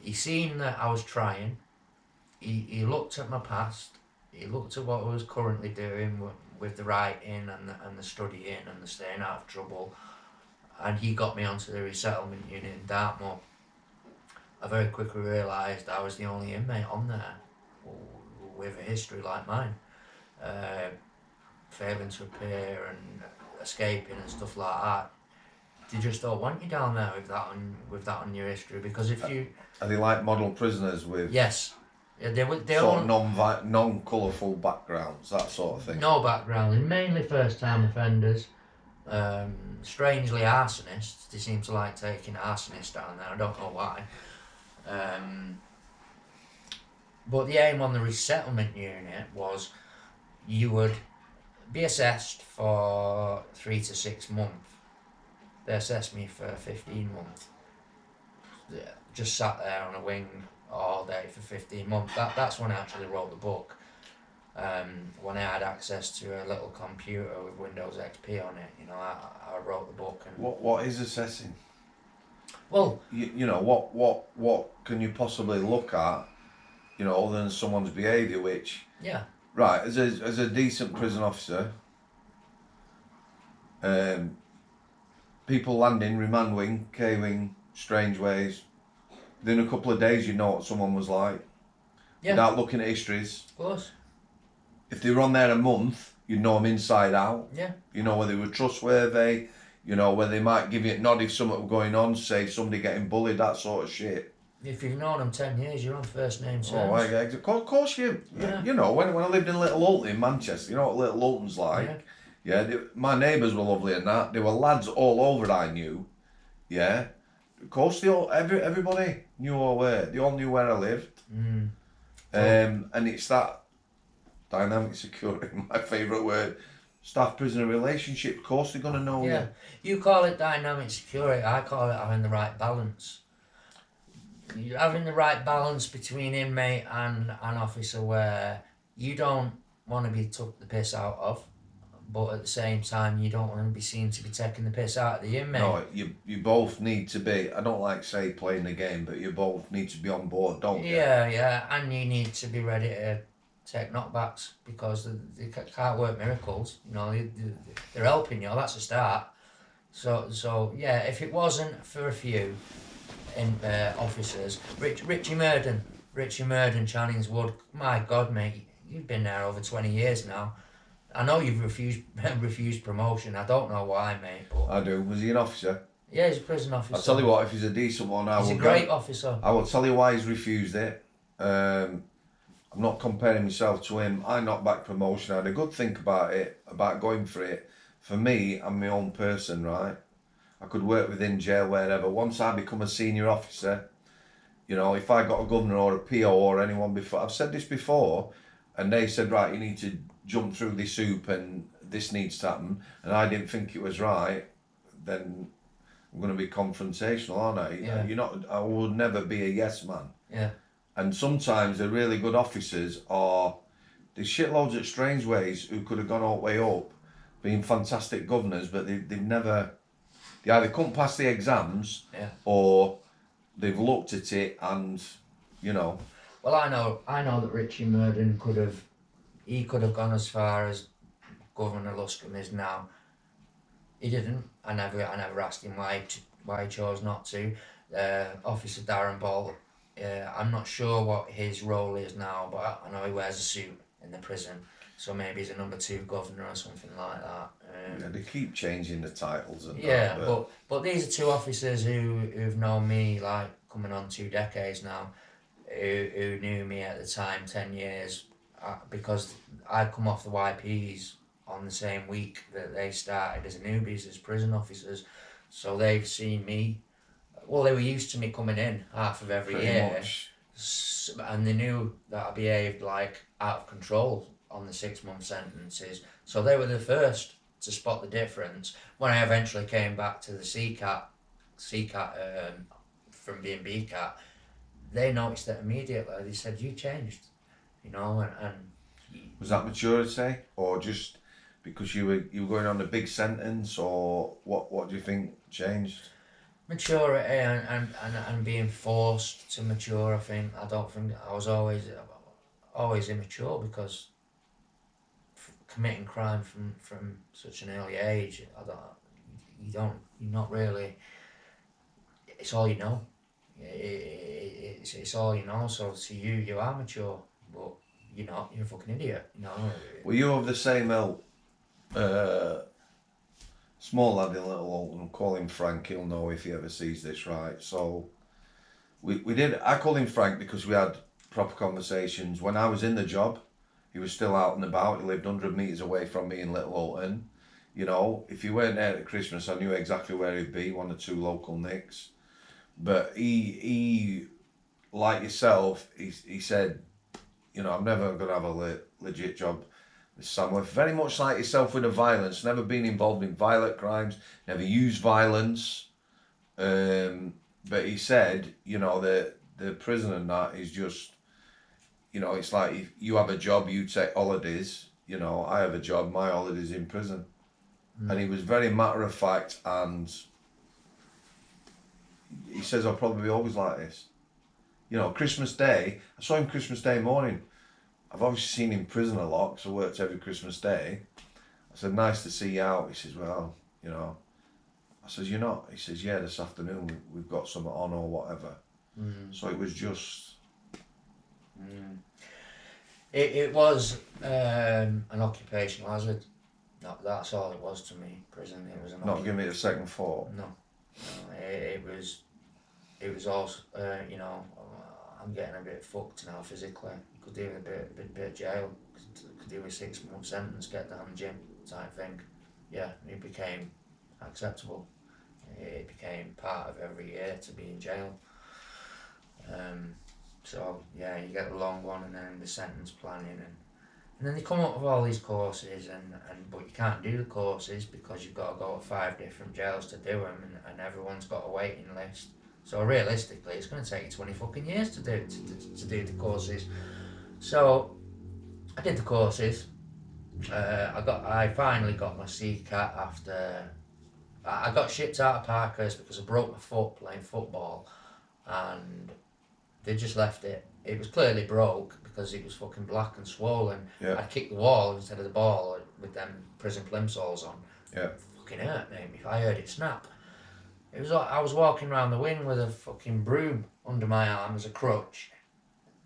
He seen that I was trying. He looked at my past. He looked at what I was currently doing with the writing and the studying and the staying out of trouble. And he got me onto the resettlement unit in Dartmoor. I very quickly realised I was the only inmate on there with a history like mine. Failing to appear and escaping and stuff like that. They just don't want you down there with that on your history, because if you... Are they like model prisoners with... Yes. Yeah, they sort of non-colourful backgrounds, that sort of thing? No background. They're mainly first-time offenders. Strangely arsonists. They seem to like taking arsonists down there. I don't know why. But the aim on the resettlement unit was you would be assessed for 3 to 6 months. They assessed me for 15 months. Just sat there on a wing all day for 15 months. That's when I actually wrote the book. When I had access to a little computer with Windows XP on it, you know, I wrote the book. And what is assessing? Well, you know, what can you possibly look at, you know, other than someone's behaviour, which... Yeah. Right, as a decent prison officer, people landing, remand wing, K-wing, Strangeways, within a couple of days you know what someone was like. Yeah. Without looking at histories. Of course. If they were on there a month, you'd know them inside out. Yeah. You know whether they were trustworthy, you know whether they might give you a nod if something was going on, say somebody getting bullied, that sort of shit. If you've known them 10 years, you're on first name terms. Oh, yeah, of course you. Yeah. You know, when I lived in Little Holton in Manchester, you know what Little Holton's like. Yeah, my neighbours were lovely and that. There were lads all over that I knew. Yeah. Of course, everybody knew they all knew where I lived. And it's that dynamic security, my favourite word. Staff-prisoner relationship, of course they're going to know you. You call it dynamic security, I call it having the right balance. You're having the right balance between inmate and an officer where you don't want to be took the piss out of, but at the same time, you don't want to be seen to be taking the piss out of the inmate. No, you both need to be. I don't like say playing the game, but you both need to be on board, don't you? Yeah, and you need to be ready to take knockbacks because they can't work miracles. You know, they're helping you. That's a start. So yeah, if it wasn't for a few officers, Richie Murden, Channings Wood. My God, mate, you've been there over 20 years now. I know you've refused promotion. I don't know why, mate. But I do. Was he an officer? yeah, he's a prison officer. I'll tell you what, if he's a decent one, he's a great officer. I will tell you why he's refused it. I'm not comparing myself to him. I knocked back promotion. I had a good think about it, about going for it. For me, I'm my own person, right? I could work within jail, wherever. Once I become a senior officer, you know, if I got a governor or a PO or anyone before, I've said this before, and they said, right, you need to jump through this hoop and this needs to happen, and I didn't think it was right, then I'm going to be confrontational, aren't I? Yeah. I would never be a yes man. Yeah. And sometimes the really good officers are, there's shitloads at Strangeways who could have gone all the way up, being fantastic governors, but they either couldn't pass the exams, or they've looked at it and, you know. Well, I know that Richie Murden could have gone as far as Governor Luscombe is now. He didn't. I never asked him why he chose not to. Officer Darren Ball, I'm not sure what his role is now, but I know he wears a suit in the prison, so maybe he's a number 2 governor or something like that. Yeah, they keep changing the titles and yeah, that, but these are 2 officers who've known me like coming on 2 decades now, who knew me at the time 10 years, because I'd come off the YPs on the same week that they started as newbies, as prison officers, so they've seen me. Well, they were used to me coming in half of every year, much. And they knew that I behaved like out of control on the 6-month sentences, so they were the first to spot the difference. When I eventually came back to the CCAT from being BCAT, they noticed it immediately. They said, "You changed," you know, and was that maturity, or just because you were going on a big sentence, or what do you think changed? Maturity and being forced to mature. I think I don't think I was always immature, because committing crime from such an early age, you're not really. It's all you know. It's all you know. So to you are mature, but you're not. You're a fucking idiot. You know. Well, you have the same ilk. Small lad in Little Alton, call him Frank, he'll know if he ever sees this, right? So I call him Frank because we had proper conversations. When I was in the job, he was still out and about. He lived 100 metres away from me in Little Alton. You know, if he weren't there at Christmas, I knew exactly where he'd be, 1 or 2 local nicks. But he like yourself, he said, you know, I'm never going to have a legit job. Samworth, very much like yourself with the violence, never been involved in violent crimes, never used violence, but he said, you know, the prison and that is just, you know, it's like if you have a job, you take holidays, you know, I have a job, my holiday's in prison. And he was very matter of fact, and he says, I'll probably be always like this. You know, Christmas Day, I saw him Christmas Day morning. I've obviously seen him in prison a lot, because I worked every Christmas Day. I said, nice to see you out. He says, well, you know. I says, you're not? He says, yeah, this afternoon we've got something on or whatever. So it was just... It was an occupational hazard. That's all it was to me, prison. It was not giving it a second thought. No, it was also, you know, I'm getting a bit fucked now physically. Could do with a bit of jail. Could do with a 6-month sentence, get down the gym type thing. Yeah, it became acceptable. It became part of every year to be in jail. So yeah, you get the long one and then the sentence planning, and then they come up with all these courses, but you can't do the courses because you've got to go to 5 different jails to do them, and everyone's got a waiting list. So realistically, it's going to take you 20 fucking years to do the courses. So I did the courses, I finally got my C-cat after I got shipped out of Parkhurst because I broke my foot playing football, and they just left it. It was clearly broke because it was fucking black and swollen. Yeah. I kicked the wall instead of the ball with them prison plimsolls on. Yeah. Fucking hurt me if I heard it snap. It was like I was walking around the wing with a fucking broom under my arm as a crutch.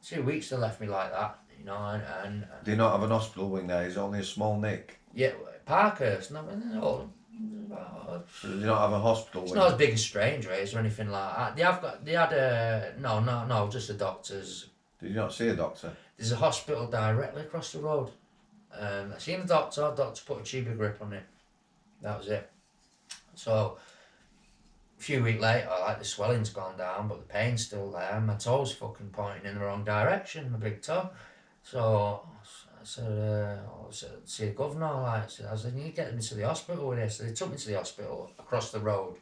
2 weeks they left me like that, you know, and Do you not have an hospital wing there? It's only a small nick. yeah, Parkhurst, no, So do you not have a hospital it's wing? not as big as Strangeways or anything like that. They had a no, just a doctor's. Did you not see a doctor? There's a hospital directly across the road. I seen the doctor put a tube of grip on it. That was it. So a few weeks later, like the swelling's gone down, but the pain's still there, and my toe's fucking pointing in the wrong direction, my big toe. So I said, see the governor, like, I said, you need to get me to the hospital with this. So they took me to the hospital across the road.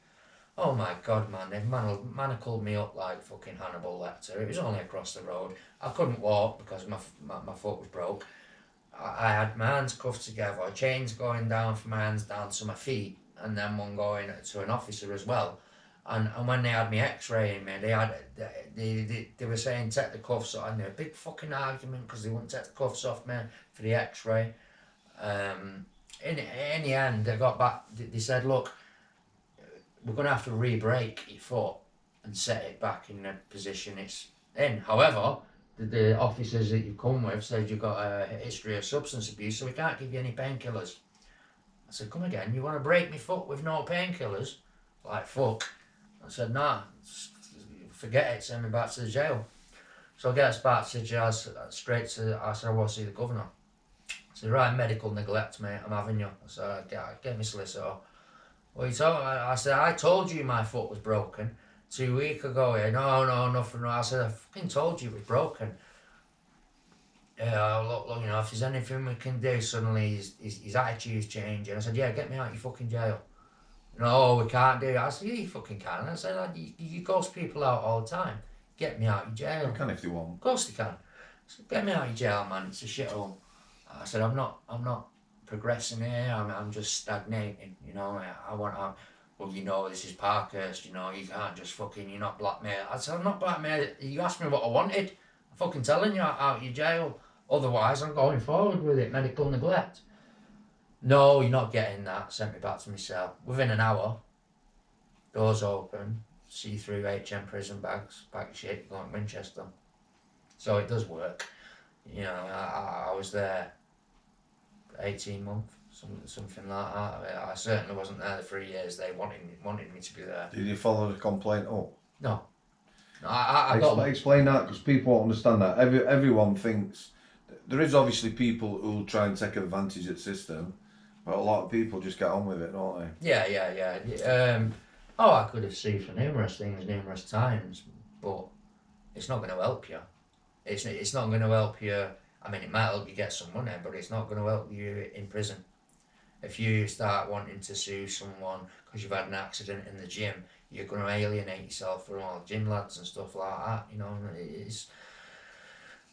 Oh my God, man, they manacled me up like fucking Hannibal Lecter. It was only across the road. I couldn't walk because my foot was broke. I had my hands cuffed together, chains going down from my hands down to my feet, and then one going to an officer as well. And when they had me x-raying me, they were saying take the cuffs off, and they had a big fucking argument because they wouldn't take the cuffs off me for the x-ray. In the end, they got back, they said, look, we're going to have to re-break your foot and set it back in the position it's in. However, the officers that you come with said you've got a history of substance abuse, so we can't give you any painkillers. I said, come again, you want to break my foot with no painkillers? Like, fuck. I said, nah, forget it, send me back to the jail. So I get back to the jail, I said, I want to see the governor. I said, right, medical neglect, mate, I'm having you. I said, get me solicitor. Well, he told me, I said, I told you my foot was broken 2 weeks ago. Yeah, no, nothing wrong. I said, I fucking told you it was broken. Yeah, look, you know, if there's anything we can do, suddenly his attitude's changing. I said, yeah, get me out of your fucking jail. No, we can't do it. I said, yeah, you fucking can. I said, you ghost people out all the time. Get me out of your jail. They can if they want. Of course they can. I said, get me out of your jail, man. It's a shithole. I said, I'm not progressing here. I'm just stagnating. You know, I want to. Well, you know, this is Parkhurst. You know, you can't just fucking. You're not blackmail. I said, I'm not blackmail. You asked me what I wanted. I'm fucking telling you, out of your jail. Otherwise, I'm going forward with it. Medical neglect. No, you're not getting that. Sent me back to my cell. Within an hour, doors open, see through HM prison bags, pack of shit, going to Winchester. So it does work. You know, I was there 18 months, something like that. I certainly wasn't there the 3 years they wanted me to be there. Did you follow the complaint up? No. I got... Explain that, because people won't understand that. Everyone thinks... There is obviously people who try and take advantage of the system, but a lot of people just get on with it, don't they? Yeah. I could have sued for numerous things, numerous times, but it's not going to help you. It's not going to help you. I mean, it might help you get some money, but it's not going to help you in prison. If you start wanting to sue someone because you've had an accident in the gym, you're going to alienate yourself from all the gym lads and stuff like that. You know, it's...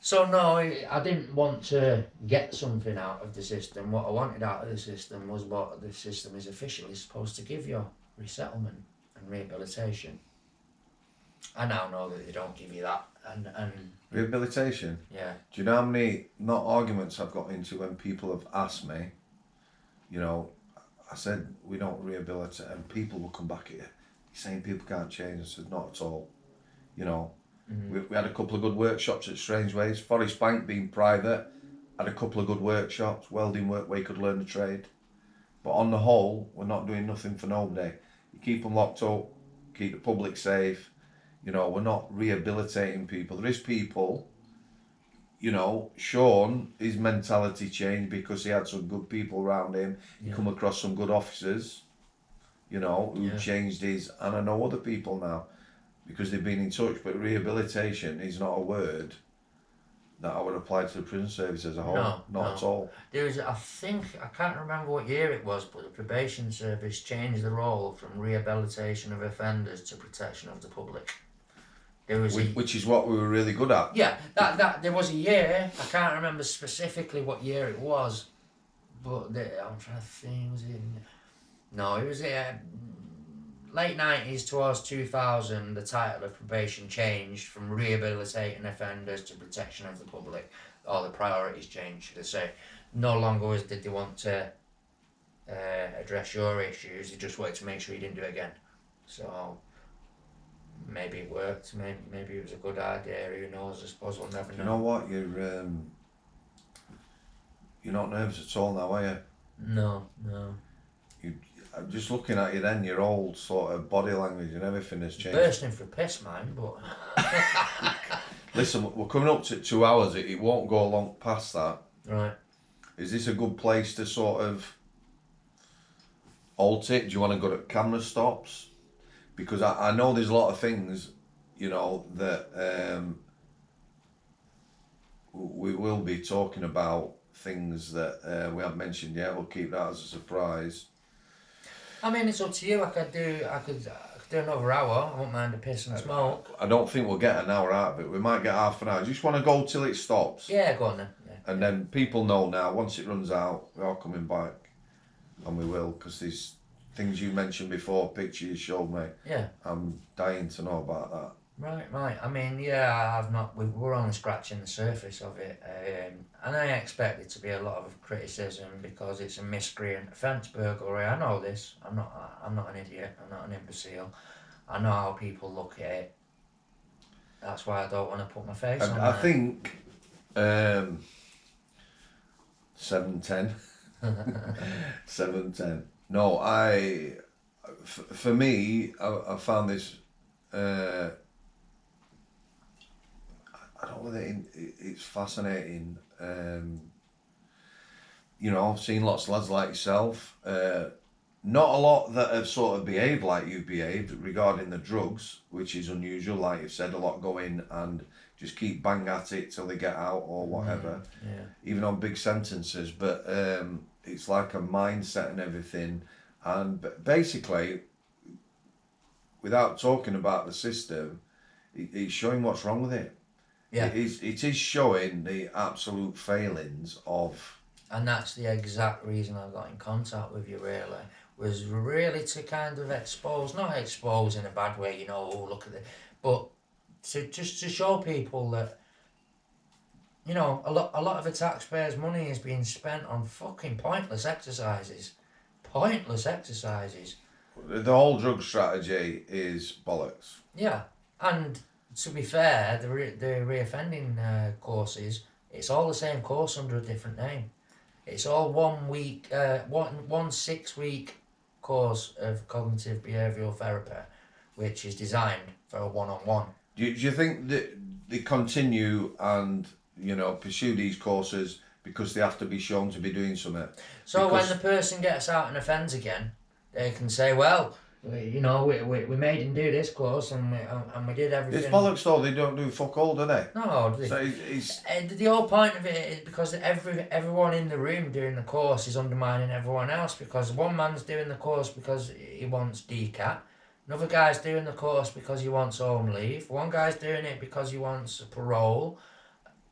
So no, I didn't want to get something out of the system. What I wanted out of the system was what the system is officially supposed to give you: resettlement and rehabilitation. I now know that they don't give you that. And Rehabilitation? Yeah. Do you know how many not arguments I've got into when people have asked me, you know, I said we don't rehabilitate, and people will come back at you. You're saying people can't change. I said not at all. You know. We had a couple of good workshops at Strangeways. Forest Bank, being private, had a couple of good workshops, welding work where you could learn the trade. But on the whole, we're not doing nothing for nobody. You keep them locked up, keep the public safe. You know, we're not rehabilitating people. There is people, you know, Sean, his mentality changed because he had some good people around him. He come across some good officers, you know, who changed his, and I know other people now, because they've been in touch, but rehabilitation is not a word that I would apply to the prison service as a whole. Not at all. There was, I can't remember what year it was, but the probation service changed the role from rehabilitation of offenders to protection of the public. There was which is what we were really good at. Yeah, that there was a year, I can't remember specifically what year it was, but I'm trying to think, was it? No, it was late 90s towards 2000. The title of probation changed from rehabilitating offenders to protection of the public. Or the priorities changed, should I say. No longer did they want to address your issues, they just wanted to make sure you didn't do it again. So maybe it worked, maybe it was a good idea, who knows, I suppose we'll never know. You know what, you're not nervous at all now, are you? No. I'm just looking at you then, your old sort of body language and everything has changed. Bursting for a piss, man, but... Listen, we're coming up to 2 hours, it won't go long past that. Right. Is this a good place to sort of alt it? Do you want to go to camera stops? Because I know there's a lot of things, that we will be talking about, things that we haven't mentioned yet. We'll keep that as a surprise. I mean, it's up to you. I could do another hour. I won't mind a piss and smoke. I don't think we'll get an hour out of it. We might get half an hour. Just want to go till it stops. Yeah, go on then. Yeah. And then people know now, once it runs out, we are coming back. And we will, because there's things you mentioned before, pictures you showed me. Yeah. I'm dying to know about that. Right. I mean, yeah, I've not. We're only scratching the surface of it, and I expect it to be a lot of criticism because it's a miscreant offence, burglary. I know this. I'm not an idiot. I'm not an imbecile. I know how people look at it. That's why I don't want to put my face on it. I think 710. 710. No, for me, I found this. I don't know whether it's fascinating. I've seen lots of lads like yourself. Not a lot that have sort of behaved like you behaved regarding the drugs, which is unusual. Like you've said, a lot go in and just keep bang at it till they get out or whatever. Yeah. Even on big sentences, but it's like a mindset and everything. And basically, without talking about the system, it's showing what's wrong with it. Yeah. It is showing the absolute failings of... And that's the exact reason I got in contact with you, really. Was really to kind of expose, not expose in a bad way, oh, look at it, but to show people that, a lot of the taxpayers' money is being spent on fucking pointless exercises. The whole drug strategy is bollocks. Yeah, and to be fair, the reoffending courses, it's all the same course under a different name. It's all 1 week, 6-week course of cognitive behavioural therapy, which is designed for a one-on-one. Do you think that they continue and pursue these courses because they have to be shown to be doing something? So when the person gets out and offends again, they can say, well, we made him do this course and we did everything. It's bollocks though, they don't do fuck all, do they? No. So the whole point of it is because everyone in the room doing the course is undermining everyone else, because one man's doing the course because he wants DCAT, another guy's doing the course because he wants home leave, one guy's doing it because he wants parole.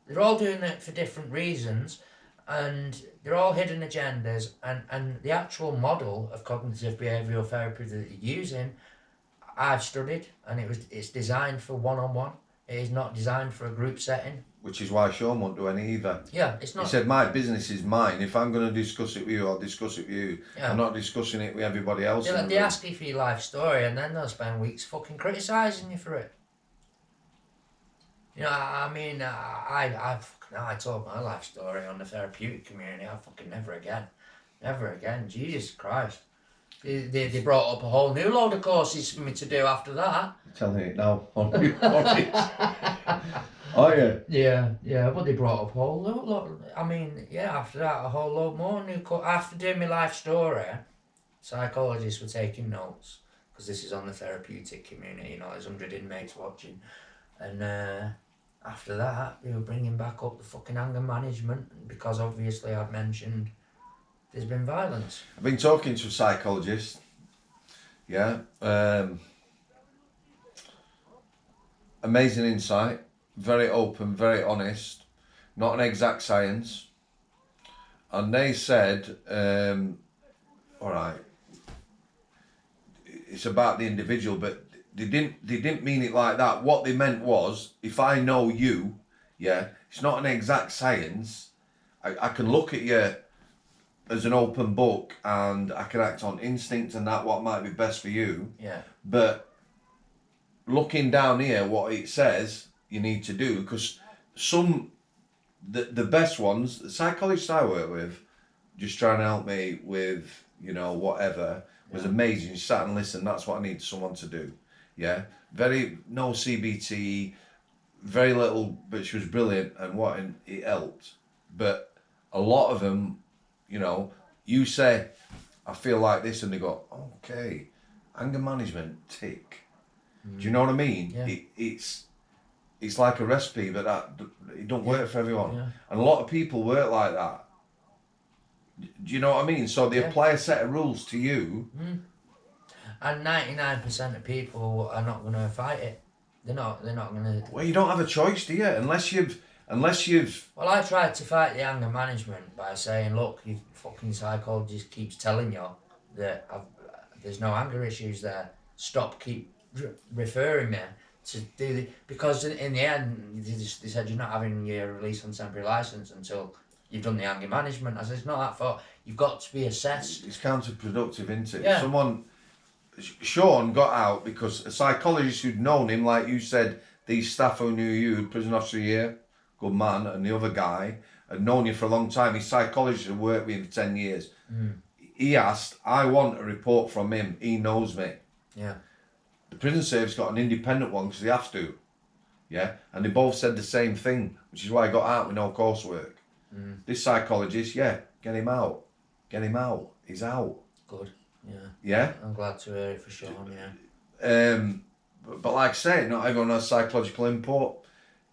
They're all doing it for different reasons, and they're all hidden agendas, and the actual model of cognitive behavioural therapy that they're using, I've studied, and it's designed for one-on-one. It is not designed for a group setting. Which is why Sean won't do any either. Yeah, it's not. He said, my business is mine. If I'm going to discuss it with you, I'll discuss it with you. Yeah. I'm not discussing it with everybody else. They ask you for your life story, and then they'll spend weeks fucking criticising you for it. I mean, I told my life story on the Therapeutic community. I fucking never again. Jesus Christ. They brought up a whole new load of courses for me to do after that. You're telling it now on new courses. Oh yeah. Yeah, but they brought up a whole load. I mean, yeah, after that, a whole load more new courses. After doing my life story, psychologists were taking notes, because this is on the Therapeutic community, there's 100 inmates watching. And after that, they were bringing back up the fucking anger management, because obviously I've mentioned there's been violence. I've been talking to a psychologist, yeah, amazing insight, very open, very honest, not an exact science, and they said, all right, it's about the individual, but they didn't mean it like that. What they meant was, if I know you, yeah, it's not an exact science. I can look at you as an open book and I can act on instinct and that what might be best for you. Yeah. But looking down here, what it says you need to do, because the best ones, the psychologists I work with, just trying to help me with, whatever, was amazing. She sat and listened, that's what I need someone to do. Yeah. No CBT, very little, but she was brilliant and it helped. But a lot of them, you say, I feel like this, and they go, okay, anger management, tick. Do you know what I mean? Yeah. It's like a recipe, but it don't work for everyone. Yeah. And a lot of people work like that. Do you know what I mean? So they apply a set of rules to you. And 99% of people are not going to fight it. They're not going to... Well, you don't have a choice, do you? Unless you've... Well, I tried to fight the anger management by saying, look, your fucking psychologist keeps telling you that there's no anger issues there. Keep referring me to do the... Because in the end, they said you're not having your release on temporary licence until you've done the anger management. I said, it's not that far. You've got to be assessed. It's counterproductive, isn't it? Yeah. Sean got out because a psychologist who'd known him, like you said, these staff who knew you, prison officer here, good man, and the other guy had known you for a long time. His psychologist had worked with him for 10 years. He asked, I want a report from him. He knows me. Yeah. The prison service got an independent one because they have to. Yeah. And they both said the same thing, which is why I got out with no coursework. This psychologist, get him out. Get him out. He's out. Good. Yeah. Yeah? I'm glad to hear it for Sean, yeah. But like I say, not everyone has psychological input.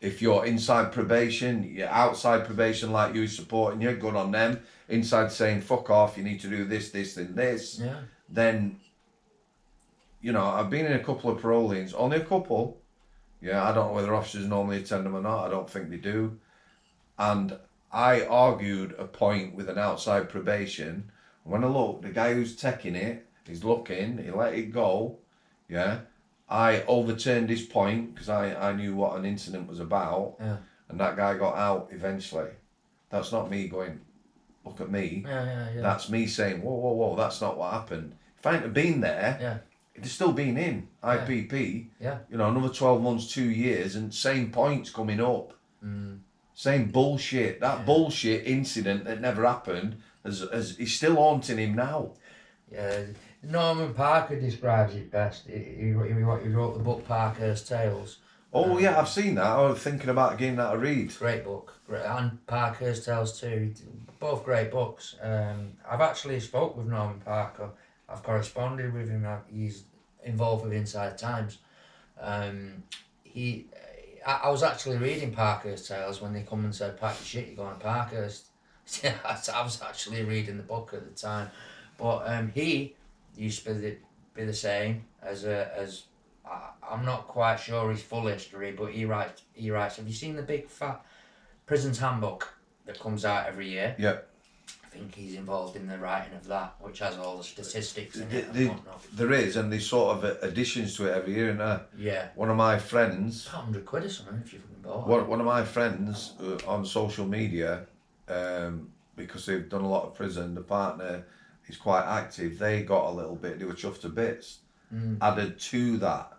If you're inside probation, you're outside probation like you supporting you, good on them. Inside saying, fuck off, you need to do this, this, and this. Yeah. Then, I've been in a couple of parolees, only a couple. Yeah, I don't know whether officers normally attend them or not. I don't think they do. And I argued a point with an outside probation. When I look, the guy who's taking it, he's looking, he let it go. Yeah. I overturned his point because I knew what an incident was about. Yeah. And that guy got out eventually. That's not me going, look at me. Yeah. That's me saying, whoa, that's not what happened. If I hadn't have been there, it'd have still been in IPP. Yeah. Another 12 months, 2 years, and same points coming up. Same bullshit. That bullshit incident that never happened is still haunting him now. Yeah. Norman Parker describes it best. He wrote the book Parker's Tales. Oh yeah, I've seen that. I was thinking about getting that a read. Great book. And Parker's Tales too. Both great books. I've actually spoke with Norman Parker. I've corresponded with him. He's involved with Inside Times. I was actually reading Parker's Tales when they come and said, pack your shit, you're going to Parker's. I was actually reading the book at the time. But he used to be the same as I'm not quite sure his full history, but he writes, have you seen the big fat Prison's Handbook that comes out every year? Yeah. I think he's involved in the writing of that, which has all the statistics in it and whatnot. There is, and there's sort of additions to it every year, isn't there? Yeah. One of my friends... £100 or something if you fucking bought it. One of my friends on social media, because they've done a lot of prison, the partner is quite active, they got a little bit, they were chuffed to bits, added to that.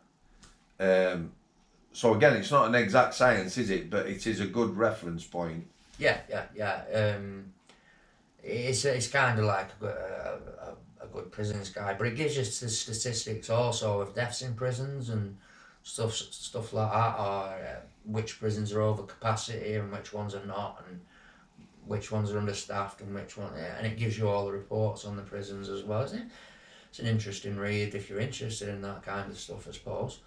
So again, it's not an exact science, is it? But it is a good reference point. Yeah. It's kind of like a good prisons guide, but it gives you the statistics also of deaths in prisons and stuff like that, or which prisons are over capacity and which ones are not, and which ones are understaffed and which one, and it gives you all the reports on the prisons as well, isn't it? It's an interesting read if you're interested in that kind of stuff, I suppose.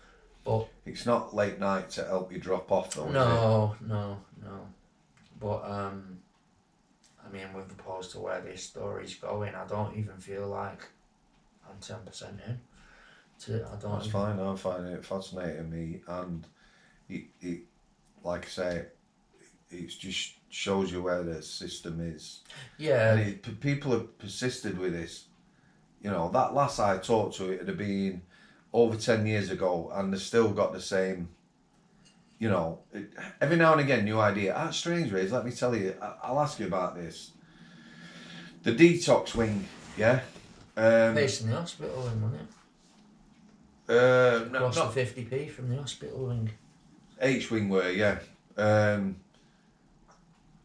But it's not late night to help you drop off though, no. But I mean, with opposed to where this story's going, I don't even feel like I'm 10% in. That's fine. I'm finding it fascinating me, and it like I say, it's just shows you where the system is. Yeah. And people have persisted with this. You know, that last I talked to, it had been over 10 years ago, and they've still got the same, you know, every now and again, new idea. At Strangeways, let me tell you, I'll ask you about this. The detox wing, yeah? Based in the hospital wing, wasn't it? Across the 50p from the hospital wing. H-wing were, yeah.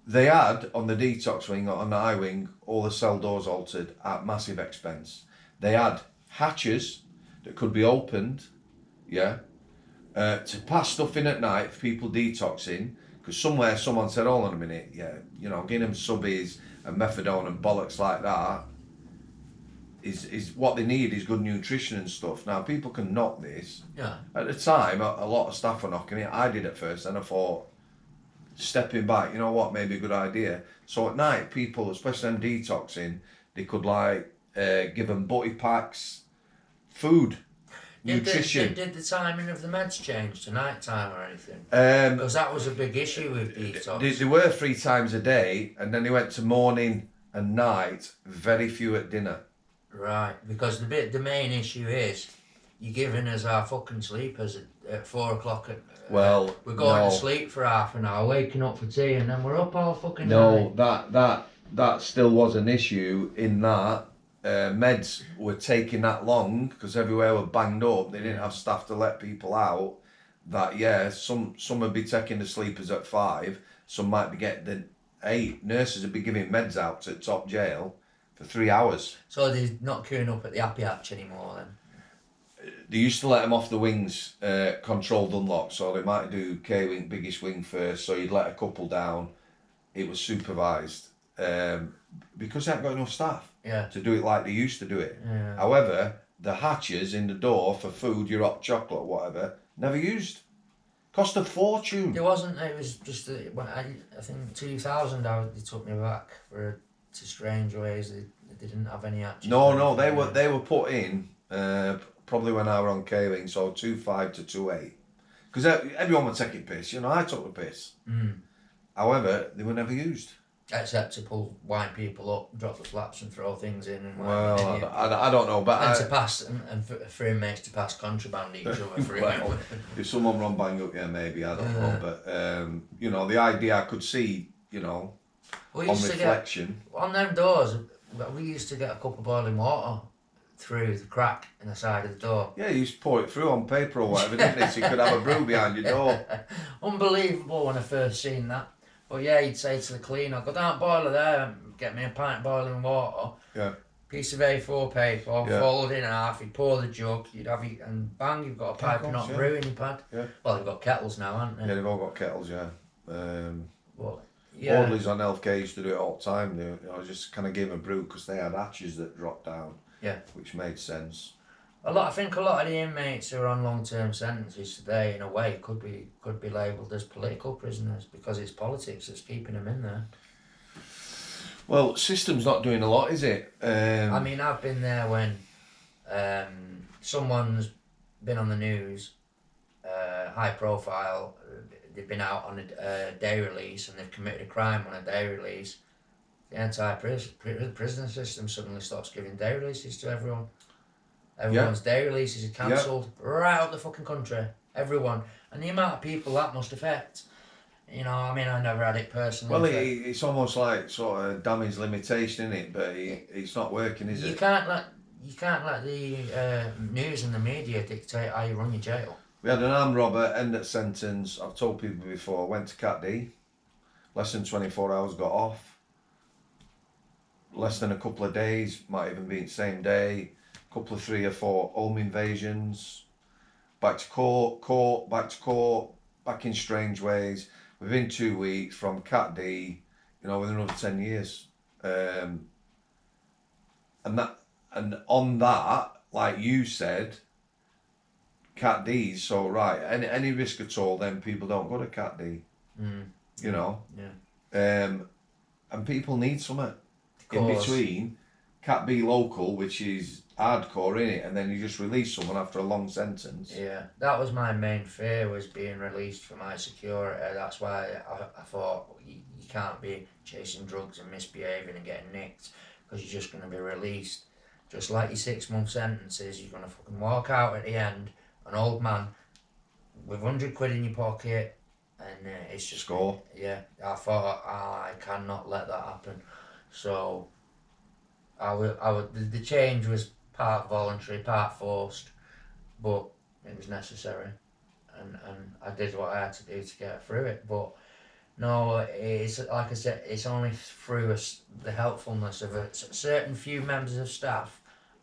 They had, on the detox wing, on the I-wing, all the cell doors altered at massive expense. They had hatches that could be opened, yeah, to pass stuff in at night for people detoxing, because somewhere someone said, hold on a minute, yeah, you know, getting them subbies and methadone and bollocks like that is what they need, is good nutrition and stuff. Now, people can knock this. Yeah. At the time, a lot of staff were knocking it. I did at first, and I thought, stepping back, you know what, maybe a good idea. So at night, people, especially them detoxing, they could like give them butty packs, food, nutrition. Did the timing of the meds change to night time or anything? Because that was a big issue with detox. They were 3 times a day, and then they went to morning and night, very few at dinner. Right, because the main issue is you're giving us our fucking sleepers at 4 o'clock. We're going to sleep for half an hour, waking up for tea, and then we're up all fucking night. That still was an issue in that meds were taking that long because everywhere were banged up. They didn't have staff to let people out. That, yeah, some would be taking the sleepers at 5, some might be getting the 8. Nurses would be giving meds out to top jail for 3 hours. So they're not queuing up at the happy hatch anymore then? They used to let them off the wings, controlled unlock, so they might do K-wing, biggest wing first, so you'd let a couple down. It was supervised, because they haven't got enough staff to do it like they used to do it. Yeah. However, the hatches in the door for food, your hot chocolate, whatever, never used. Cost a fortune. It wasn't, it was just, I think 2000 they took me back to Strangeways. They didn't have any hatches. No, they were put in, probably when I were on K-wing, so 2.5 to 2.8. Because everyone was taking piss, you know, I took the piss. However, they were never used. Except to wind people up, drop the flaps and throw things in. And well, I don't know, but... And to pass, and for inmates to pass contraband each other for well, if someone run bang up, yeah, maybe, I don't know. But, you know, the idea I could see, you know, on reflection... On them doors, we used to get a cup of boiling water through the crack in the side of the door. Yeah, you used to pour it through on paper or whatever, didn't you? So you could have a brew behind your door. Unbelievable when I first seen that. But yeah, you'd say to the cleaner, go down boiler there and get me a pint of boiling water. Yeah. Piece of A4 paper, folded in half, you'd pour the jug, you'd have it, and bang, you've got a piping hot brewing you've had. Yeah. Well, they've got kettles now, haven't they? Yeah, they've all got kettles, yeah. Yeah. Audley's on LFK used to do it all the time. I just kind of gave them a brew because they had hatches that dropped down. Yeah. Which made sense. I think a lot of the inmates who are on long-term sentences today, in a way, could be labelled as political prisoners because it's politics that's keeping them in there. Well, system's not doing a lot, is it? I mean, I've been there when someone's been on the news, high profile, they've been out on a day release and they've committed a crime on a day release. The entire prison system suddenly stops giving day releases to everyone. Everyone's day releases are cancelled right out the fucking country. Everyone. And the amount of people that must affect. You know, I mean, I never had it personally. Well, it's almost like sort of damage limitation, isn't it? But it's not working, is it? You can't let the news and the media dictate how you run your jail. We had an armed robber end at sentence. I've told people before, went to Cat D. Less than 24 hours, got off. Less than a couple of days, might even be the same day. Couple of 3 or 4 home invasions, back to court, back to court, back in Strangeways, within 2 weeks from Cat D, you know, within another 10 years. And on that, like you said, Cat D's so right. Any risk at all, then people don't go to Cat D. You know? Yeah. And people need something in between. Cat B local, which is hardcore in it, and then you just release someone after a long sentence. Yeah, that was my main fear, was being released for my security. That's why I thought you can't be chasing drugs and misbehaving and getting nicked, because you're just going to be released. Just like your 6 month sentences, you're going to fucking walk out at the end, an old man with 100 quid in your pocket, and it's just... Score. Yeah, I thought, I cannot let that happen. So the change was part voluntary, part forced, but it was necessary, and I did what I had to do to get through it. But no, it's like I said, it's only through the helpfulness of a certain few members of staff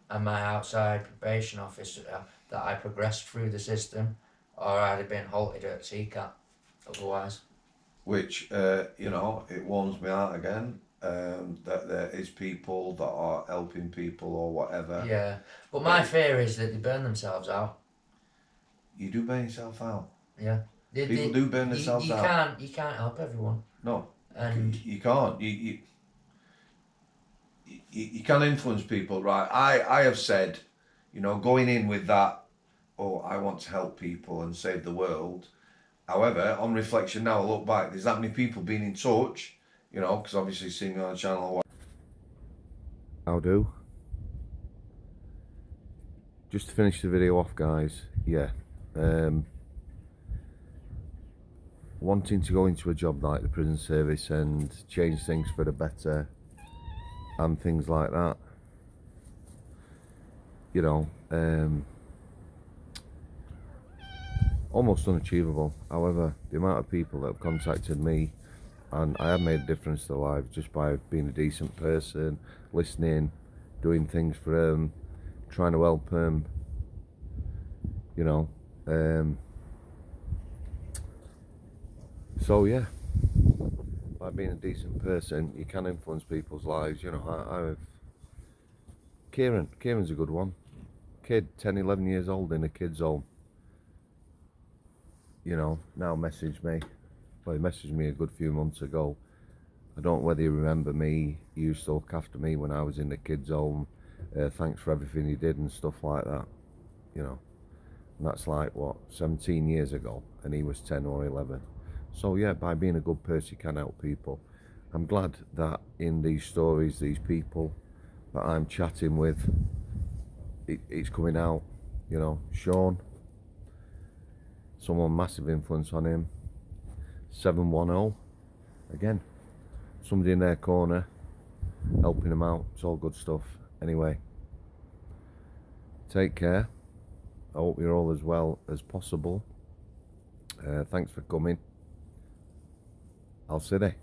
and my outside probation officer that I progressed through the system, or I'd have been halted at CCAT otherwise. Which, you know, it warms me out again, that there is people that are helping people or whatever. Yeah, but my fear is that they burn themselves out. You do burn yourself out. Yeah. People do burn themselves out. You can't help everyone. No, And you can't. You can influence people, right? I have said, you know, going in with that, oh, I want to help people and save the world. However, on reflection now, I look back, there's that many people being in touch, you know, because obviously seeing me on the channel or what. How do? Just to finish the video off, guys, yeah. Wanting to go into a job like the prison service and change things for the better and things like that, you know, almost unachievable. However, the amount of people that have contacted me, and I have made a difference to their lives just by being a decent person, listening, doing things for them, trying to help them, you know. So yeah, by being a decent person, you can influence people's lives. You know, I've Kieran's a good one. Kid, 10, 11 years old in a kid's home. You know, now messaged me. Well, he messaged me a good few months ago. I don't know whether you remember me. He used to look after me when I was in the kids' home. Thanks for everything he did and stuff like that. You know, and that's like, what, 17 years ago, and he was 10 or 11. So yeah, by being a good person, you can help people. I'm glad that in these stories, these people that I'm chatting with, it's coming out. You know, Sean, someone massive influence on him. 710, again, somebody in their corner, helping them out. It's all good stuff. Anyway, take care. I hope you're all as well as possible. Thanks for coming. I'll see you.